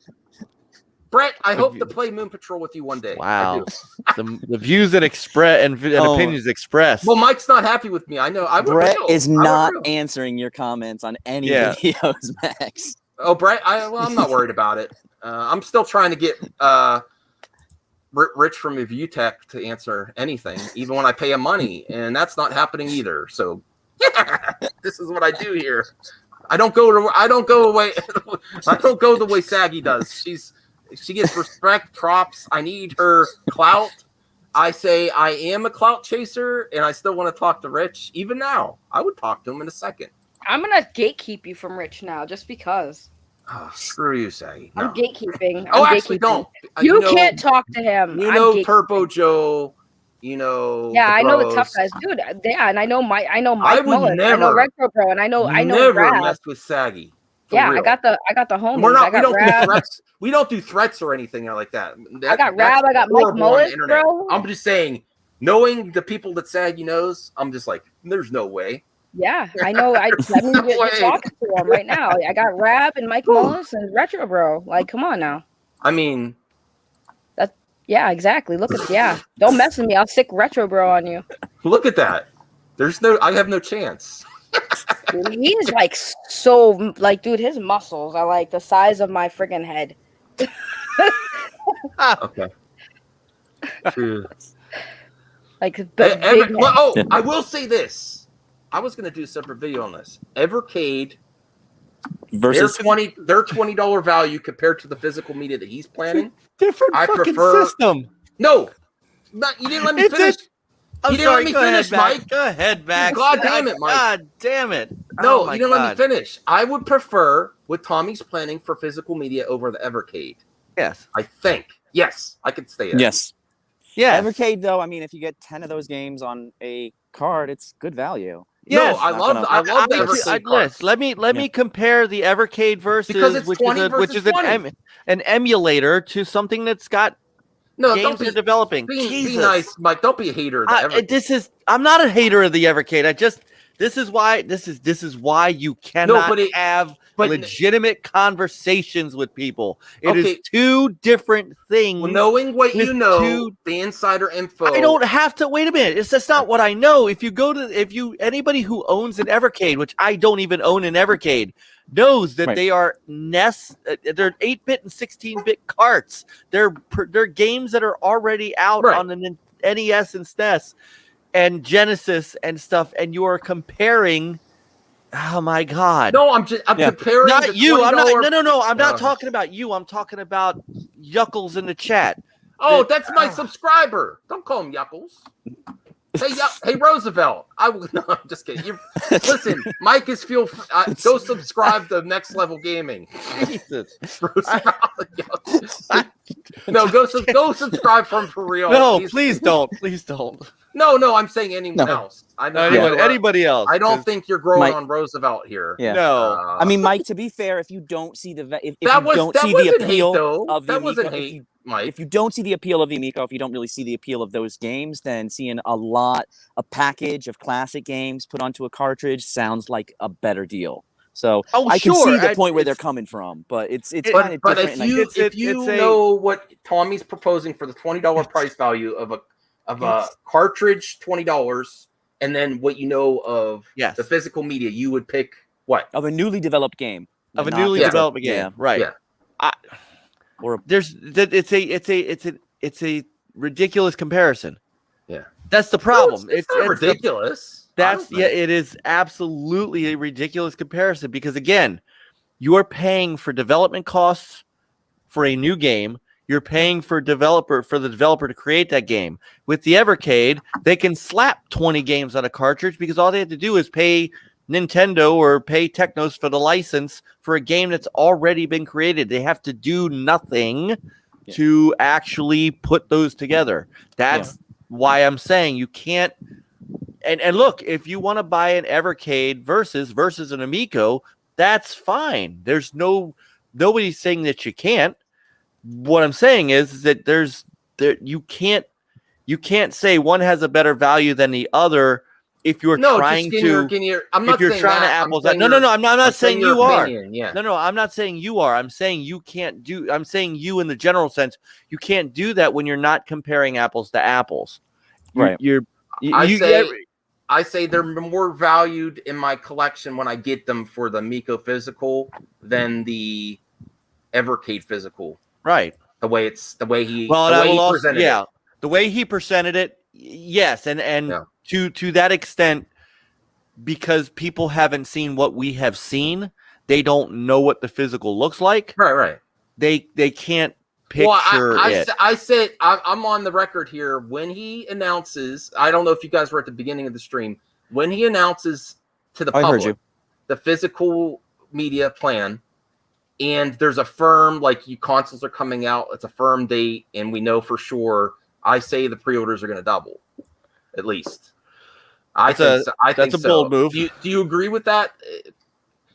Brett, I hope to play Moon Patrol with you one day. Wow. I the views that express and opinions expressed. Well, Mike's not happy with me. I know. Brett is not answering your comments on any videos, Max. Oh, Brett, I'm not worried about it. I'm still trying to get Rich from ViewTech to answer anything, even when I pay him money, and that's not happening either. So, this is what I do here. I don't go away. I don't go the way Saggy does. She gets respect, props. I need her clout. I say I am a clout chaser, and I still want to talk to Rich. Even now, I would talk to him in a second. I'm gonna gatekeep you from Rich now, just because. Oh, screw you, Saggy. No. I'm gatekeeping. Actually, don't. You can't talk to him. You know Turbo Joe. You know. Yeah, I know the bros. tough guys, dude. Yeah, and I know Mike. I know Mike would Mullen. I know never- Retro Bro, and I know Never Rab. messed with Saggy. For Yeah, real. I got the homies. We're not. I got Rab. We don't do threats or anything like that. I got That's Rab. I got Mike horrible on the Mullen, internet. bro. I'm just saying, knowing the people that Saggy knows, I'm just like, there's no way. Yeah, I know. That means you're talking to him right now. I got Rab and Mike Mullis and Retro Bro. Like, come on now. I mean, Yeah, exactly. Look at Don't mess with me. I'll stick Retro Bro on you. look at that. I have no chance. Dude, he is like so like, dude. His muscles are like the size of my freaking head. Okay. True. Like, big head. I will say this. I was going to do a separate video on this. Evercade versus their $20 value compared to the physical media that he's planning. Different fucking system. No, you didn't let me finish. You didn't let me finish, Mike. Go ahead, Max. God damn it, Mike. God damn it. No, Oh my you didn't let me God. finish. I would prefer what Tommy's planning for physical media over the Evercade. Yes. I think. Yes, I could say that. Yes. Yeah. Evercade, though, I mean, if you get 10 of those games on a card, it's good value. Yes, I love the Evercade cards. Let me compare the Evercade versus Because it's 20 which versus is 20. an emulator to something that's got games they're developing. Be Jesus. nice, Mike. Don't be a hater of the Evercade. I'm not a hater of the Evercade. This is why you cannot have legitimate conversations with people. It is two different things. Well, knowing what you know, the insider info. I don't have to wait a minute. That's not what I know. Anybody who owns an Evercade, which I don't even own an Evercade, knows that they are NES. They're 8-bit and 16-bit carts. They're games that are already out on the NES and SNES and Genesis and stuff, and you are comparing. Oh my God! No, I'm comparing. Not the you. I'm not. $20 No. I'm not talking about you. I'm talking about Yuckles in the chat. Oh, that's my subscriber. Don't call him Yuckles. Hey, Roosevelt. No, I'm just kidding. Listen, Mike is go subscribe to Next Level Gaming. Jesus. No, go subscribe for him for real. No, please don't. Please don't. No, I'm saying anyone else. I know anybody else. I don't think you're growing Mike, on Roosevelt here. Yeah. No. I mean, Mike, to be fair, if you don't see the appeal of the that wasn't Amico, hate, Mike. If you don't see the appeal of the Amico, if you don't really see the appeal of those games, then seeing a package of classic games put onto a cartridge sounds like a better deal. So I can see the point where they're coming from, but it's kind of but different. if you know what Tommy's proposing for the $20 price value of a cartridge, $20, and then what you know of the physical media, you would pick what? Of a newly developed game. Of a newly developed game, right? Yeah. It's a ridiculous comparison. Yeah, that's the problem. It's not ridiculous. It is absolutely a ridiculous comparison because again, you are paying for development costs for a new game. You're paying for the developer to create that game. With the Evercade, they can slap 20 games on a cartridge because all they have to do is pay Nintendo or pay Technos for the license for a game that's already been created. They have to do nothing to actually put those together. That's why I'm saying you can't. And look, if you want to buy an Evercade versus an Amico, that's fine. There's nobody's saying that you can't. What I'm saying is that you can't say one has a better value than the other if you're trying to. I'm not saying trying to apples. No, I'm not saying you are. Yeah. No, I'm not saying you are. I'm saying you can't do. I'm saying you in the general sense. You can't do that when you're not comparing apples to apples. Right. I say they're more valued in my collection when I get them for the Amico physical than the Evercade physical. Right. The way he presented it. The way he presented it, yes, and to that extent, because people haven't seen what we have seen, they don't know what the physical looks like. Right. They can't picture it. I said I'm on the record here when he announces. I don't know if you guys were at the beginning of the stream when he announces to the public the physical media plan, and there's a firm consoles are coming out. It's a firm date, and we know for sure. I say the pre-orders are going to double, at least. I think that's a bold move. Do you agree with that?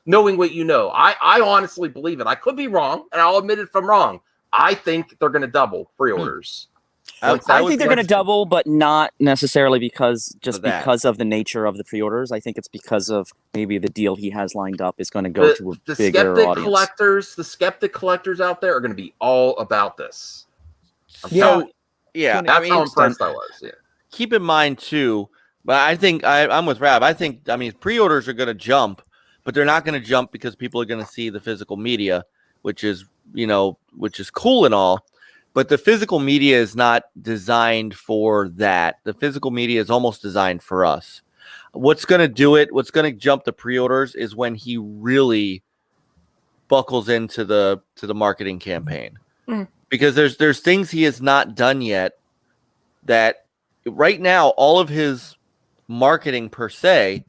Knowing what you know, I honestly believe it. I could be wrong, and I'll admit it if I'm wrong. I think they're going to double pre-orders. I think they're going to double, but not necessarily because of the nature of the pre-orders. I think it's because of maybe the deal he has lined up is going to go to a bigger audience. The skeptic collectors out there are going to be all about this. Yeah, that's how impressed I was. Yeah. Keep in mind too, but I think I'm with Rab. I mean, pre-orders are going to jump, but they're not going to jump because people are going to see the physical media, which is cool and all. But the physical media is not designed for that. The physical media is almost designed for us. What's going to do it? What's going to jump the pre-orders is when he really buckles into the marketing campaign. Because there's things he has not done yet that right now all of his marketing per se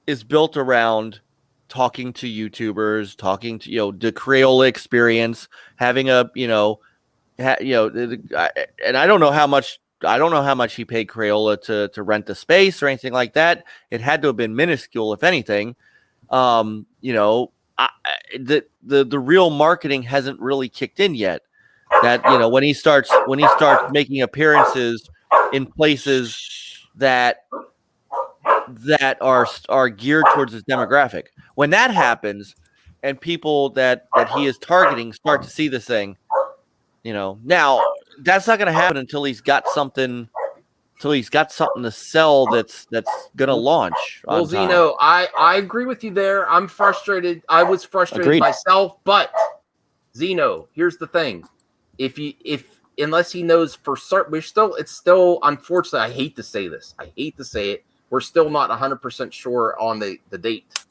is built around talking to YouTubers, talking to the Crayola experience, having and I don't know how much he paid Crayola to rent the space or anything like that. It had to have been minuscule, if anything. The real marketing hasn't really kicked in yet. That when he starts making appearances in places that are geared towards his demographic, when that happens and people that he is targeting start to see this thing, now that's not going to happen until he's got something to sell that's going to launch. Well, Zeno, I agree with you there. I'm frustrated. I was frustrated myself, but Zeno, here's the thing. Unless he knows for certain, it's still unfortunately, I hate to say this. I hate to say it. We're still not 100% sure on the date.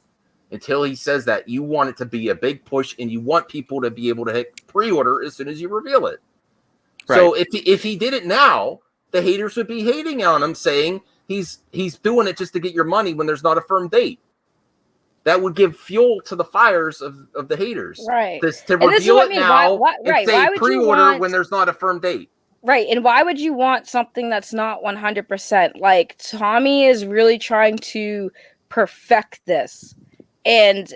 Until he says that, you want it to be a big push and you want people to be able to hit pre-order as soon as you reveal it. Right. So if he did it now, the haters would be hating on him, saying he's doing it just to get your money when there's not a firm date. That would give fuel to the fires of the haters. Right. To reveal it now and say pre-order when there's not a firm date. Right. And why would you want something that's not 100%? Like, Tommy is really trying to perfect this. And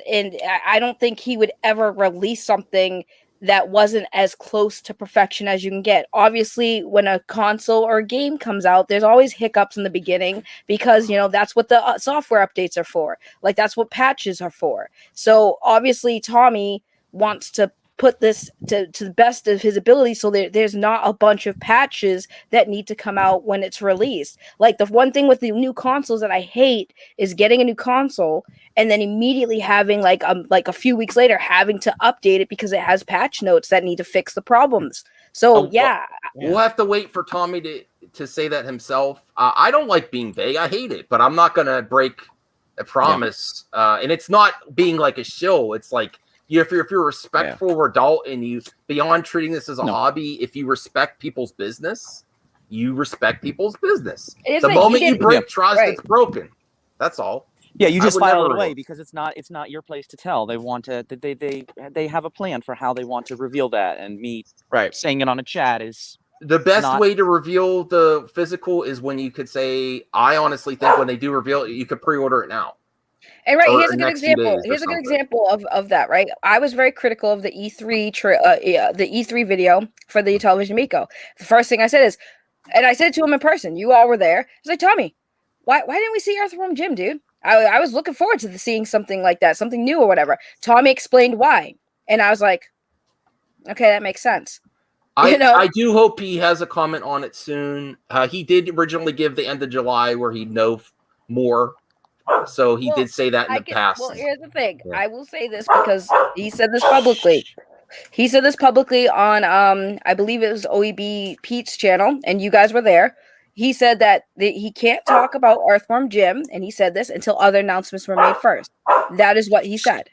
I don't think he would ever release something that wasn't as close to perfection as you can get. Obviously, when a console or a game comes out, there's always hiccups in the beginning because, you know, that's what the software updates are for. Like, that's what patches are for. So obviously Tommy wants to put this to the best of his ability, so there's not a bunch of patches that need to come out when it's released. Like, the one thing with the new consoles that I hate is getting a new console and then immediately having like a few weeks later having to update it because it has patch notes that need to fix the problems. So we'll have to wait for Tommy to say that himself. I don't like being vague. I hate it, but I'm not gonna break a promise. And it's not being like a shill. It's like, if you're a respectful adult and you, beyond treating this as a hobby, if you respect people's business, you respect people's business. The moment you break trust, it's broken. That's all. Yeah, you just file it away because it's not your place to tell. They want to they have a plan for how they want to reveal that, and me saying it on a chat is the best way to reveal the physical is when you could say, I honestly think when they do reveal it, you could pre-order it now. And here's a good example. Here's a good example of that, right? I was very critical of the E3 video for the television Amico. The first thing I said is, and I said to him in person, you all were there. I was like, Tommy, why didn't we see Earthworm Jim, dude? I was looking forward to seeing something like that, something new or whatever. Tommy explained why, and I was like, okay, that makes sense. I do hope he has a comment on it soon. He did originally give the end of July where he'd know more. So he did say that in the past. Well, here's the thing. I will say this because he said this publicly. He said this publicly on, I believe it was OEB Pete's channel, and you guys were there. He said that he can't talk about Earthworm Jim, and he said this until other announcements were made first. That is what he said.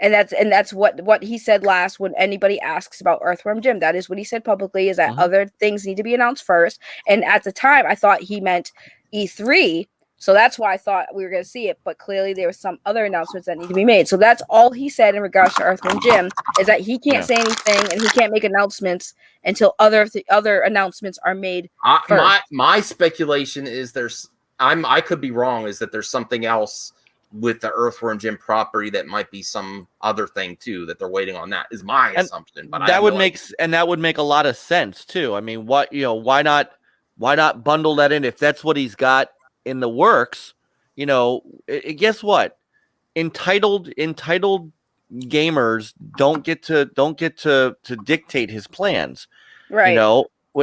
And that's what he said last when anybody asks about Earthworm Jim. That is what he said publicly, is that other things need to be announced first. And at the time, I thought he meant E3. So that's why I thought we were going to see it, but clearly there were some other announcements that need to be made. So that's all he said in regards to Earthworm Jim, is that he can't say anything and he can't make announcements until other announcements are made first. My speculation is I could be wrong, is that there's something else with the Earthworm Jim property that might be some other thing too, that they're waiting on. That is my assumption. But that would make a lot of sense too. I mean, why not bundle that in if that's what he's got in the works? Guess what? Entitled gamers don't get to dictate his plans. Right.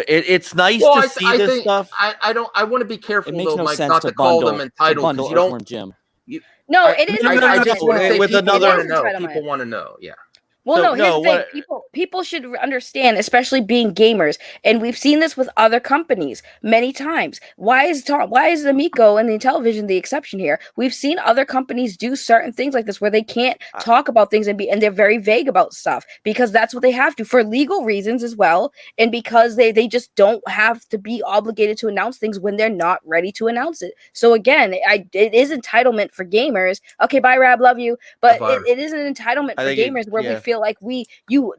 It's nice to see this stuff. I want to be careful though, no Mike, sense not to to call bundle, them entitled, because you don't. Jim. It is. I just want to say with people want to know. Yeah. Well, here's the thing. People should understand, especially being gamers, and we've seen this with other companies many times. Why is Amico and the television the exception here? We've seen other companies do certain things like this where they can't talk about things and they're very vague about stuff because that's what they have to, for legal reasons as well, and because they just don't have to be obligated to announce things when they're not ready to announce it. So again, it is entitlement for gamers. Okay, bye, Rab, love you, but it is an entitlement for gamers where we feel like we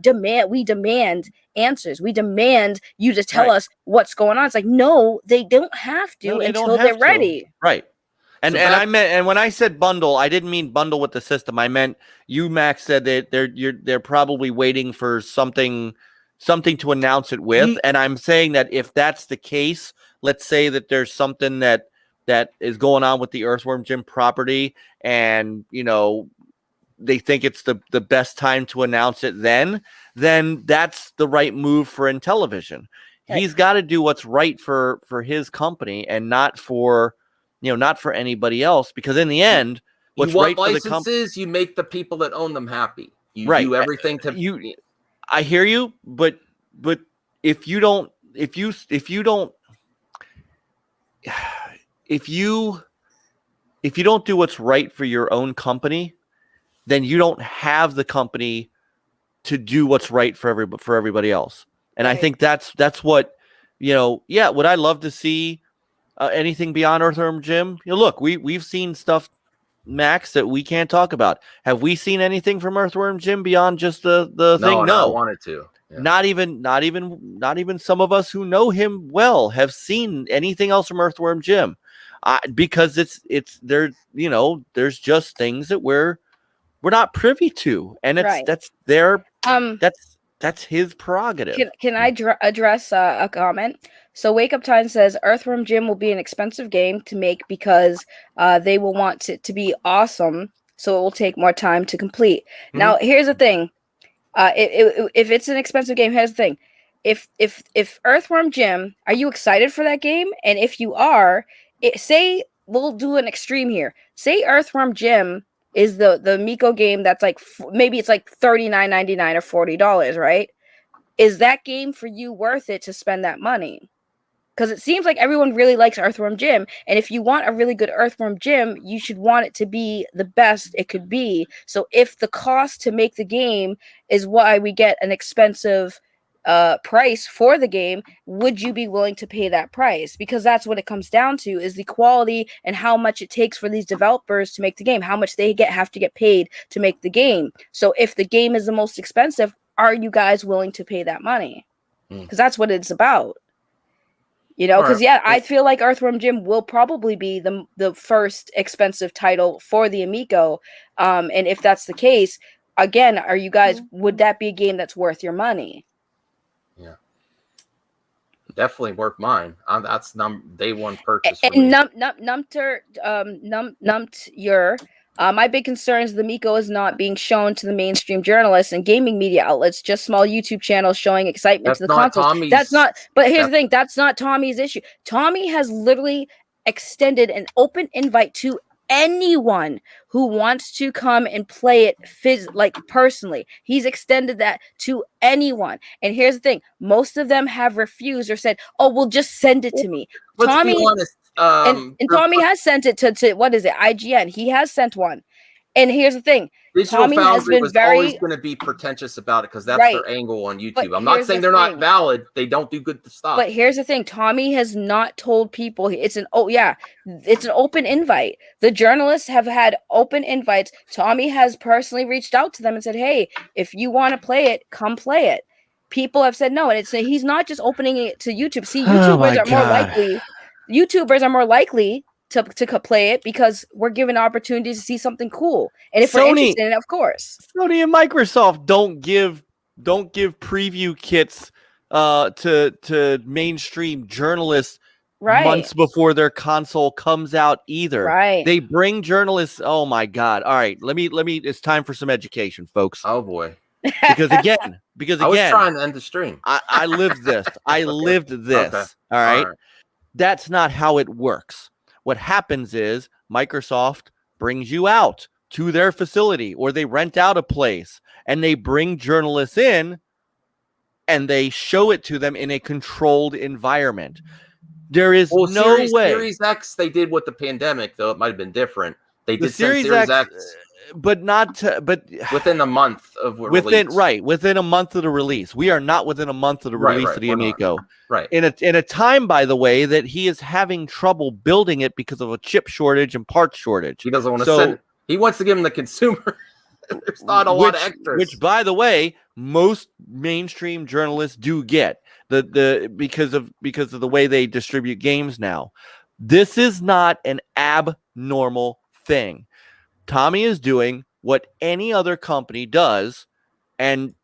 demand answers. We demand you to tell us what's going on. It's like, no, they don't have to until they're ready. Right. And when I said bundle, I didn't mean bundle with the system. I meant you, Max, said that they're probably waiting for something to announce it with. And I'm saying that if that's the case, let's say that there's something that is going on with the Earthworm Jim property, and they think it's the best time to announce it, then that's the right move for Intellivision. Right. He's got to do what's right for his company and not for anybody else, because in the end, what's right for the company, you make the people that own them happy. You do everything to I hear you, but if you don't do what's right for your own company, then you don't have the company to do what's right for everybody else. And I think that's what, would I love to see anything beyond Earthworm Jim? Look, we've seen stuff, Max, that we can't talk about. Have we seen anything from Earthworm Jim beyond just the thing? No, I wanted to. Yeah. Not even some of us who know him well have seen anything else from Earthworm Jim, because it's there. There's just things that we're not privy to, and that's That's his prerogative. Can I address a comment? So Wake Up Time says Earthworm Jim will be an expensive game to make because they will want it to be awesome, so it will take more time to complete. Now, here's the thing. If it's an expensive game, here's the thing. If Earthworm Jim, are you excited for that game? And if you are, say we'll do an extreme here. Say Earthworm Jim is the Amico game that's like maybe it's like $39.99 or $40, right? Is that game for you worth it to spend that money? Because it seems like everyone really likes Earthworm Jim, and if you want a really good Earthworm Jim, you should want it to be the best it could be. So if the cost to make the game is why we get an expensive price for the game, would you be willing to pay that price? Because that's what it comes down to, is the quality and how much it takes for these developers to make the game, how much they have to get paid to make the game. So if the game is the most expensive, are you guys willing to pay that money? Because that's what it's about. You know, because I feel like Earthworm Jim will probably be the first expensive title for the Amico. And if that's the case, again, are you guys, would that be a game that's worth your money? Yeah. Definitely worth mine. That's day one purchase. And my big concern is the Amico is not being shown to the mainstream journalists and gaming media outlets, just small YouTube channels showing excitement to the consoles. But here's the thing, that's not Tommy's issue. Tommy has literally extended an open invite to anyone who wants to come and play it personally. He's extended that to anyone. And here's the thing, most of them have refused or said, "Oh, well, just send it to me." Let's be honest. And Tommy has sent it to what is it, IGN? He has sent one. And here's the thing, Digital Tommy Foundry has been was very always going to be pretentious about it because that's Right. their angle on YouTube. But I'm not here's saying the they're not thing. valid. They don't do good stuff. But here's the thing, Tommy has not told people it's an open invite. The journalists have had open invites. Tommy has personally reached out to them and said, "Hey, if you want to play it, come play it." People have said no, and he's not just opening it to YouTube. See, YouTubers are more likely to play it because we're given opportunities to see something cool. And if we're interested in it, of course. Sony and Microsoft don't give preview kits to mainstream journalists months before their console comes out either. Right. They bring journalists. Oh my God. All right. Let me it's time for some education, folks. Oh boy. Because again, I was trying to end the stream. I lived this. I lived this. Okay. All right. All right. That's not how it works. What happens is Microsoft brings you out to their facility, or they rent out a place and they bring journalists in and they show it to them in a controlled environment. There is no way. Series X, they did with the pandemic, though it might have been different. They did Series Series X, X, but within a month of release. Within a month of the release. We are not within a month of the release of the Amico. Right. In a time, by the way, that he is having trouble building it because of a chip shortage and parts shortage. He doesn't want to send it. He wants to give him the consumer. There's not a lot of extras. Which, by the way, most mainstream journalists do get because of the way they distribute games now. This is not an abnormal thing. Tommy is doing what any other company does, and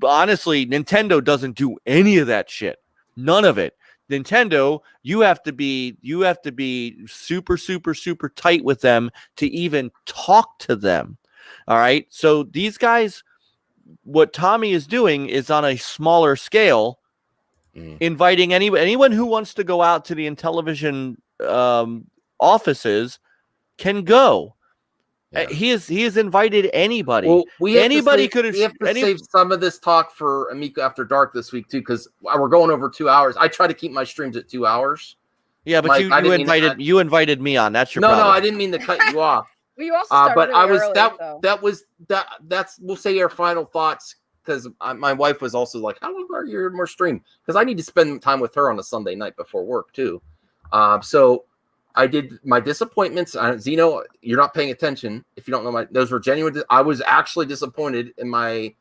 honestly, Nintendo doesn't do any of that shit. None of it. Nintendo, you have to be super, super, super tight with them to even talk to them. All right. So these guys, what Tommy is doing is on a smaller scale, inviting anyone who wants to go out to the Intellivision offices can go. Yeah. He has invited anybody. Well, anybody could have. We have to save some of this talk for Amico After Dark this week too, because we're going over 2 hours. I try to keep my streams at 2 hours. Yeah, but you invited me on. That's your problem. No, I didn't mean to cut you off. We also started but really I was early, that's we'll say our final thoughts, because my wife was also like, "How long are you more stream?" Because I need to spend time with her on a Sunday night before work too. So I did my disappointments. Zeno, you're not paying attention. If you don't know, those were genuine. I was actually disappointed in my.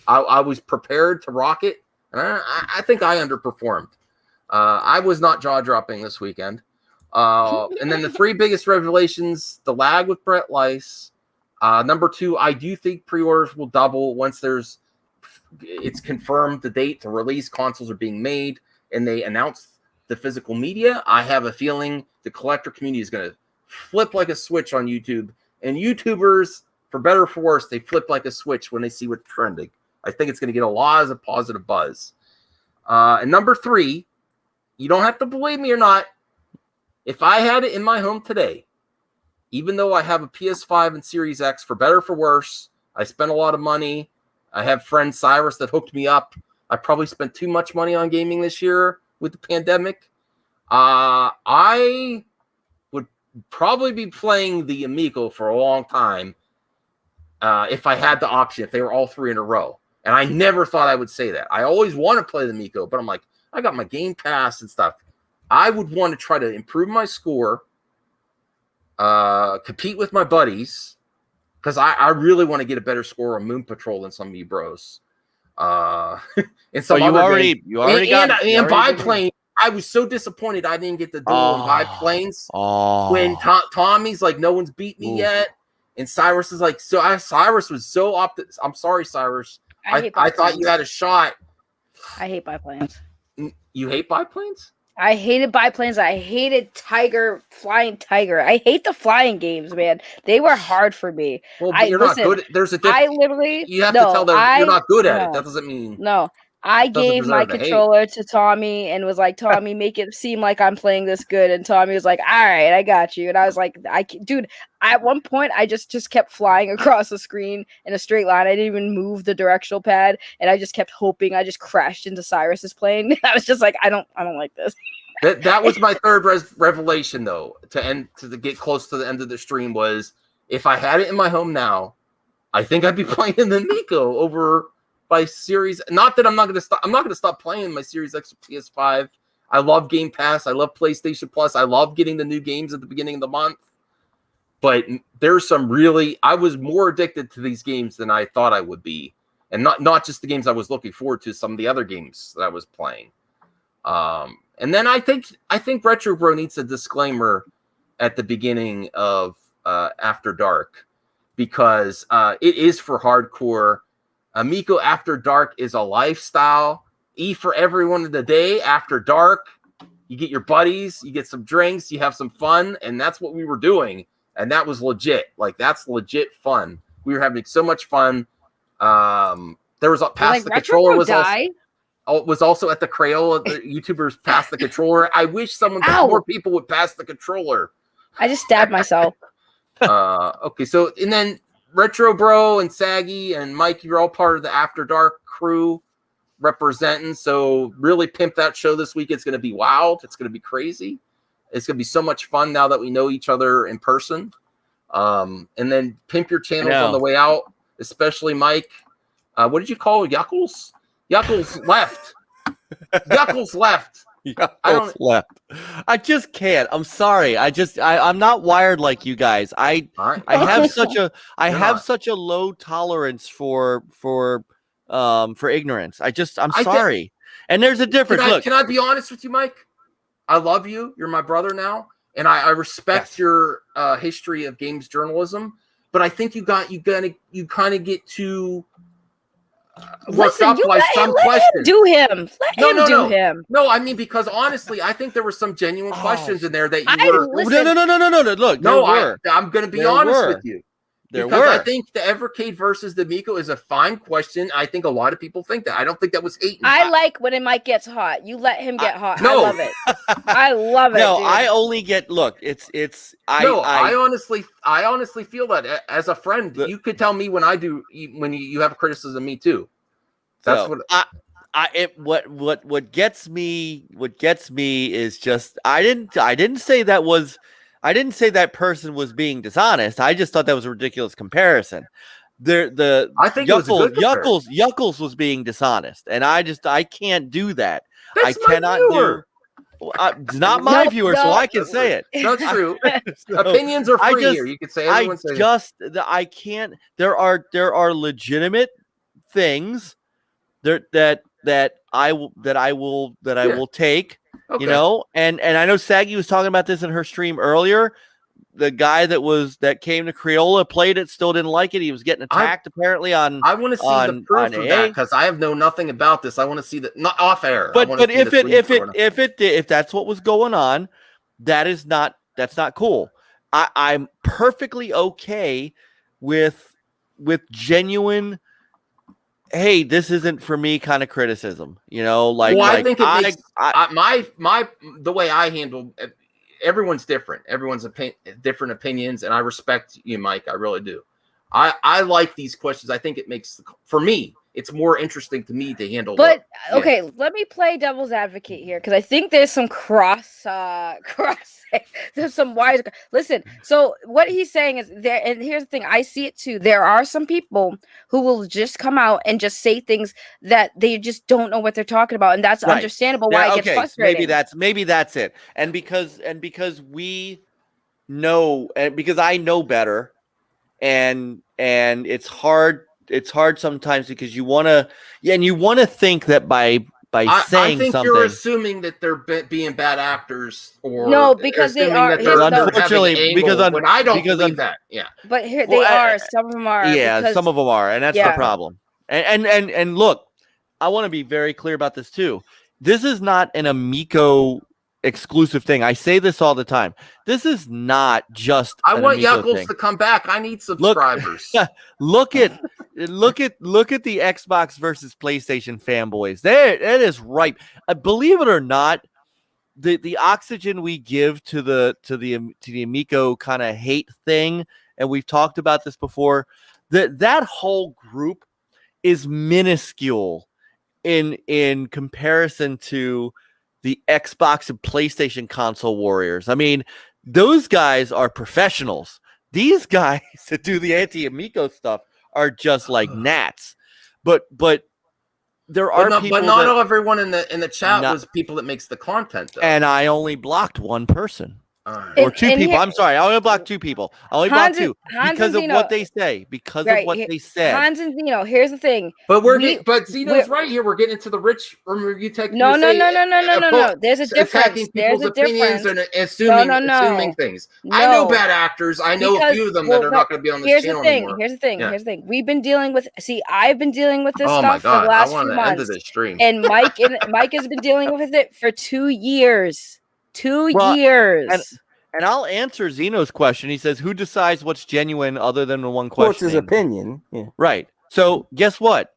I was prepared to rock it, and I think I underperformed. I was not jaw dropping this weekend. And then the three biggest revelations: the lag with Brett Lice. Number 2, I do think pre-orders will double once there's it's confirmed the date to release. Consoles are being made, and they announced the physical media. I have a feeling the collector community is going to flip like a switch on YouTube, and YouTubers, for better or for worse, they flip like a switch when they see what's trending. I think it's going to get a lot of positive buzz. And number 3, you don't have to believe me or not. If I had it in my home today, even though I have a PS5 and Series X, for better or for worse, I spent a lot of money. I have friend Cyrus that hooked me up. I probably spent too much money on gaming this year with the pandemic. I would probably be playing the Amico for a long time if I had the option, if they were all 3 in a row. And I never thought I would say that. I always want to play the Amico, but I'm like, I got my Game Pass and stuff. I would want to try to improve my score, compete with my buddies, because I really want to get a better score on Moon Patrol than some of you bros. And some you other already games. you already got and biplane. I was so disappointed I didn't get the duel in biplanes. When Tommy's like, no one's beat me yet, and Cyrus is like, Cyrus was so optimistic. I'm sorry, Cyrus. I thought you had a shot. I hate biplanes. You hate biplanes? I hated biplanes. I hated Flying Tiger. I hate the flying games, man. They were hard for me. Well, but you're not good. There's a difference. I literally. You have to tell them you're not good at it. That doesn't mean. No. I gave my controller to Tommy and was like, Tommy, make it seem like I'm playing this good. And Tommy was like, all right, I got you. And I was like, dude, at one point, I just kept flying across the screen in a straight line. I didn't even move the directional pad. And I just kept hoping. I just crashed into Cyrus's plane. I was just like, I don't like this. That was my third revelation, though, to get close to the end of the stream, was if I had it in my home now, I think I'd be playing the Amico over my Series. Not that I'm not going to stop playing my Series X PS5. I love Game Pass. I love PlayStation Plus. I love getting the new games at the beginning of the month. But there's some I was more addicted to these games than I thought I would be. And not just the games I was looking forward to, some of the other games that I was playing. And then I think Retro Bro needs a disclaimer at the beginning of After Dark, because it is for hardcore. Amico After Dark is a lifestyle. E for everyone of the day. After dark, you get your buddies, you get some drinks, you have some fun, and that's what we were doing. And that was legit. Like, that's legit fun. We were having so much fun. There was past the controller was also at the Crayola. The YouTubers passed the controller. I wish more people would pass the controller. I just stabbed myself. Okay, so and then Retro Bro and Saggy and Mike, you're all part of the After Dark crew representing. So really pimp that show this week. It's going to be wild. It's going to be crazy. It's going to be so much fun now that we know each other in person. And then pimp your channels on the way out, especially Mike. What did you call it? Yuckles? Yuckles left. Yuckles left. Yuckles left. I just can't. I'm sorry. I'm not wired like you guys. I have such a low tolerance for ignorance. I'm sorry. And there's a difference. Can I be honest with you, Mike? I love you. You're my brother now, and I respect your history of games journalism. But I think you kind of get too worked up by some questions. Do him. Let him do him. No, I mean, because honestly, I think there were some genuine questions in there that you were. No. Look, I'm going to be honest with you. I think the Evercade versus the Amico is a fine question. I think a lot of people think that. I don't think that was hating. I like when Mike gets hot. You let him get hot. I love it. I love it. No, dude. I only get. Look, I honestly feel that as a friend, you could tell me when you have criticism of me too. That's what gets me is just I didn't say that person was being dishonest. I just thought that was a ridiculous comparison. I think Yuckles was being dishonest, and I can't do that. That's I cannot do. It's not my viewer, so I can say it. That's true. Opinions are free here. You can say I can't. There are legitimate things that I will take. Okay. You know, and I know Saggy was talking about this in her stream earlier. the guy that came to Crayola played it, still didn't like it. He was getting attacked apparently on. I want to see the proof of that because I have know nothing about this. I want to see that not off air. But if that's what was going on, that's not cool. I'm perfectly okay with genuine. Hey, this isn't for me kind of criticism, I think it makes, the way I handle everyone's different. Everyone's different opinions, and I respect you, Mike. I really do. I like these questions. I think it makes, for me, it's more interesting to me to handle. But okay, let me play devil's advocate here because I think there's some there's some wise. Listen, so what he's saying is there, and here's the thing: I see it too. There are some people who will just come out and just say things that they just don't know what they're talking about, and that's understandable why it gets frustrating. Maybe that's it, and because we know, and because I know better, and it's hard. It's hard sometimes because you want to think that by saying something. I think you're assuming that they're being bad actors, or no, because they are. Unfortunately, because when I don't believe that, yeah. But here they are. Some of them are. Yeah, some of them are, and that's the problem. And look, I want to be very clear about this too. This is not an Amico exclusive thing. I say this all the time. This is not just. I want Yuckles to come back. I need subscribers. Look at the Xbox versus PlayStation fanboys. That is ripe. Believe it or not, the oxygen we give to the Amico kind of hate thing, and we've talked about this before. That whole group is minuscule in comparison to the Xbox and PlayStation console warriors. I mean, those guys are professionals. These guys that do the anti-Amico stuff are just like gnats. But there are people. But not everyone in the chat was people that makes the content. Though. And I only blocked one person. Or two people. I'm sorry. I only blocked two people. I only blocked two because of what they say. Because of what they said. Hans and Zeno. Here's the thing. But Zeno's right here. We're getting into the rich review tech. No. There's a difference. There's a difference. And assuming things. No. I know bad actors. I know a few of them that are not going to be on this channel anymore. Here's the thing. We've been dealing with. I've been dealing with this stuff for the last few months. And Mike has been dealing with it for 2 years. 2 years. And I'll answer Zeno's question. He says, who decides what's genuine other than the one question? What's his opinion? Yeah. Right. So guess what?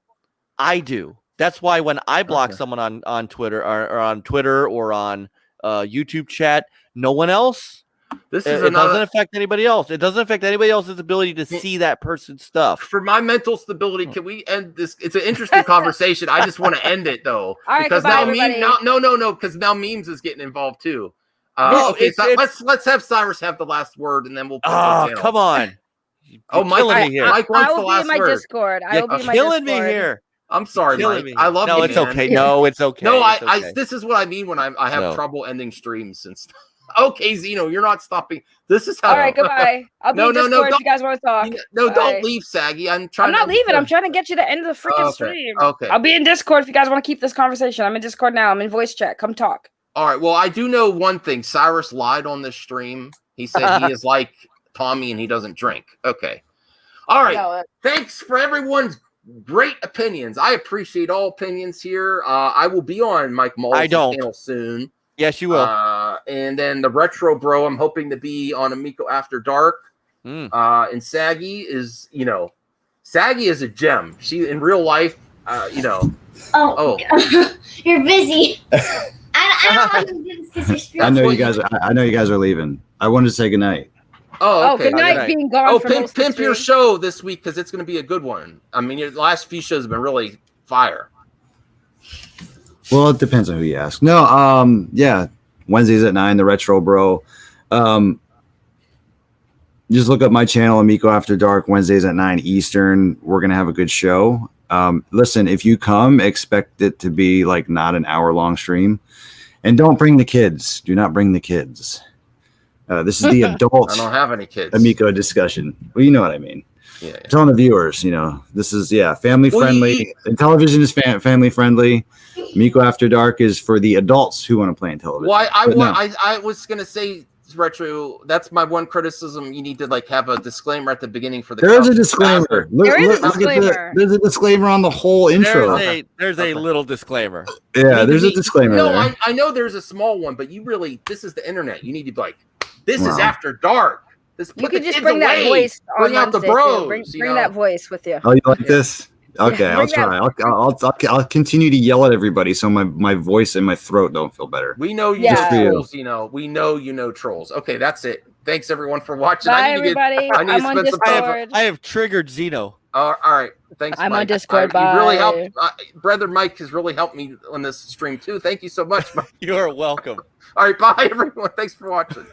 I do. That's why when I block someone on Twitter or on YouTube chat, no one else. It doesn't affect anybody else. It doesn't affect anybody else's ability to see that person's stuff. For my mental stability, can we end this? It's an interesting conversation. I just want to end it though, because now because now memes is getting involved too. Let's have Cyrus have the last word, and then we'll. Come on! Mike wants the last word. Discord. I will be in my killing me here. I'm sorry, Mike. I love you. No, it's okay. No, it's okay. No, this is what I mean when I have trouble ending streams and stuff. Okay, Zeno, you're not stopping. This is how. All right, goodbye. I'll be in Discord if you guys want to talk. Don't leave, Saggy. I'm not leaving. I'm trying to get you to end the freaking stream. Okay. I'll be in Discord if you guys want to keep this conversation. I'm in Discord now. I'm in voice chat. Come talk. All right. Well, I do know one thing. Cyrus lied on this stream. He said he is like Tommy and he doesn't drink. Okay. All right. Thanks for everyone's great opinions. I appreciate all opinions here. I will be on Mike Mullins' channel soon. Yes, you will. And then the Retro Bro, I'm hoping to be on Amico After Dark. And Saggy is, Saggy is a gem. She in real life, Oh, you're busy. I don't want to do this because you're streaming. I know you guys are leaving. I wanted to say goodnight. Oh, okay. Good night. Being gone. Pimp your show this week because it's going to be a good one. I mean, your last few shows have been really fire. Well, it depends on who you ask. No, yeah, Wednesdays at 9, the Retro Bro. Just look up my channel, Amico After Dark, Wednesdays at 9 Eastern. We're gonna have a good show. Listen, if you come, expect it to be like not an hour-long stream, and don't bring the kids. Do not bring the kids. This is the adult. I don't have any kids. Amico discussion. Well, you know what I mean. Yeah. Telling the viewers, this is family friendly. And television is family friendly. Amico After Dark is for the adults who want to play in television. Well, I was gonna say Retro. That's my one criticism. You need to like have a disclaimer at the beginning for the. There is a disclaimer. There's a disclaimer on the whole intro. There's a little disclaimer. Yeah, there's a disclaimer. No, there. I know there's a small one, but this is the internet. You need to be like, this is after dark. You could just bring that voice. Bring out the bros. Bring that voice with you. Oh, you like this? Okay, I'll try. I'll continue to yell at everybody so my voice and my throat don't feel better. We know you know trolls. We know you know trolls. Okay, that's it. Thanks everyone for watching. Bye, everybody. I'm on Discord. I have triggered Xeno. All right. Thanks, I'm Mike. on Discord. You really helped. Brother Mike has really helped me on this stream too. Thank you so much, Mike. You're welcome. All right. Bye, everyone. Thanks for watching.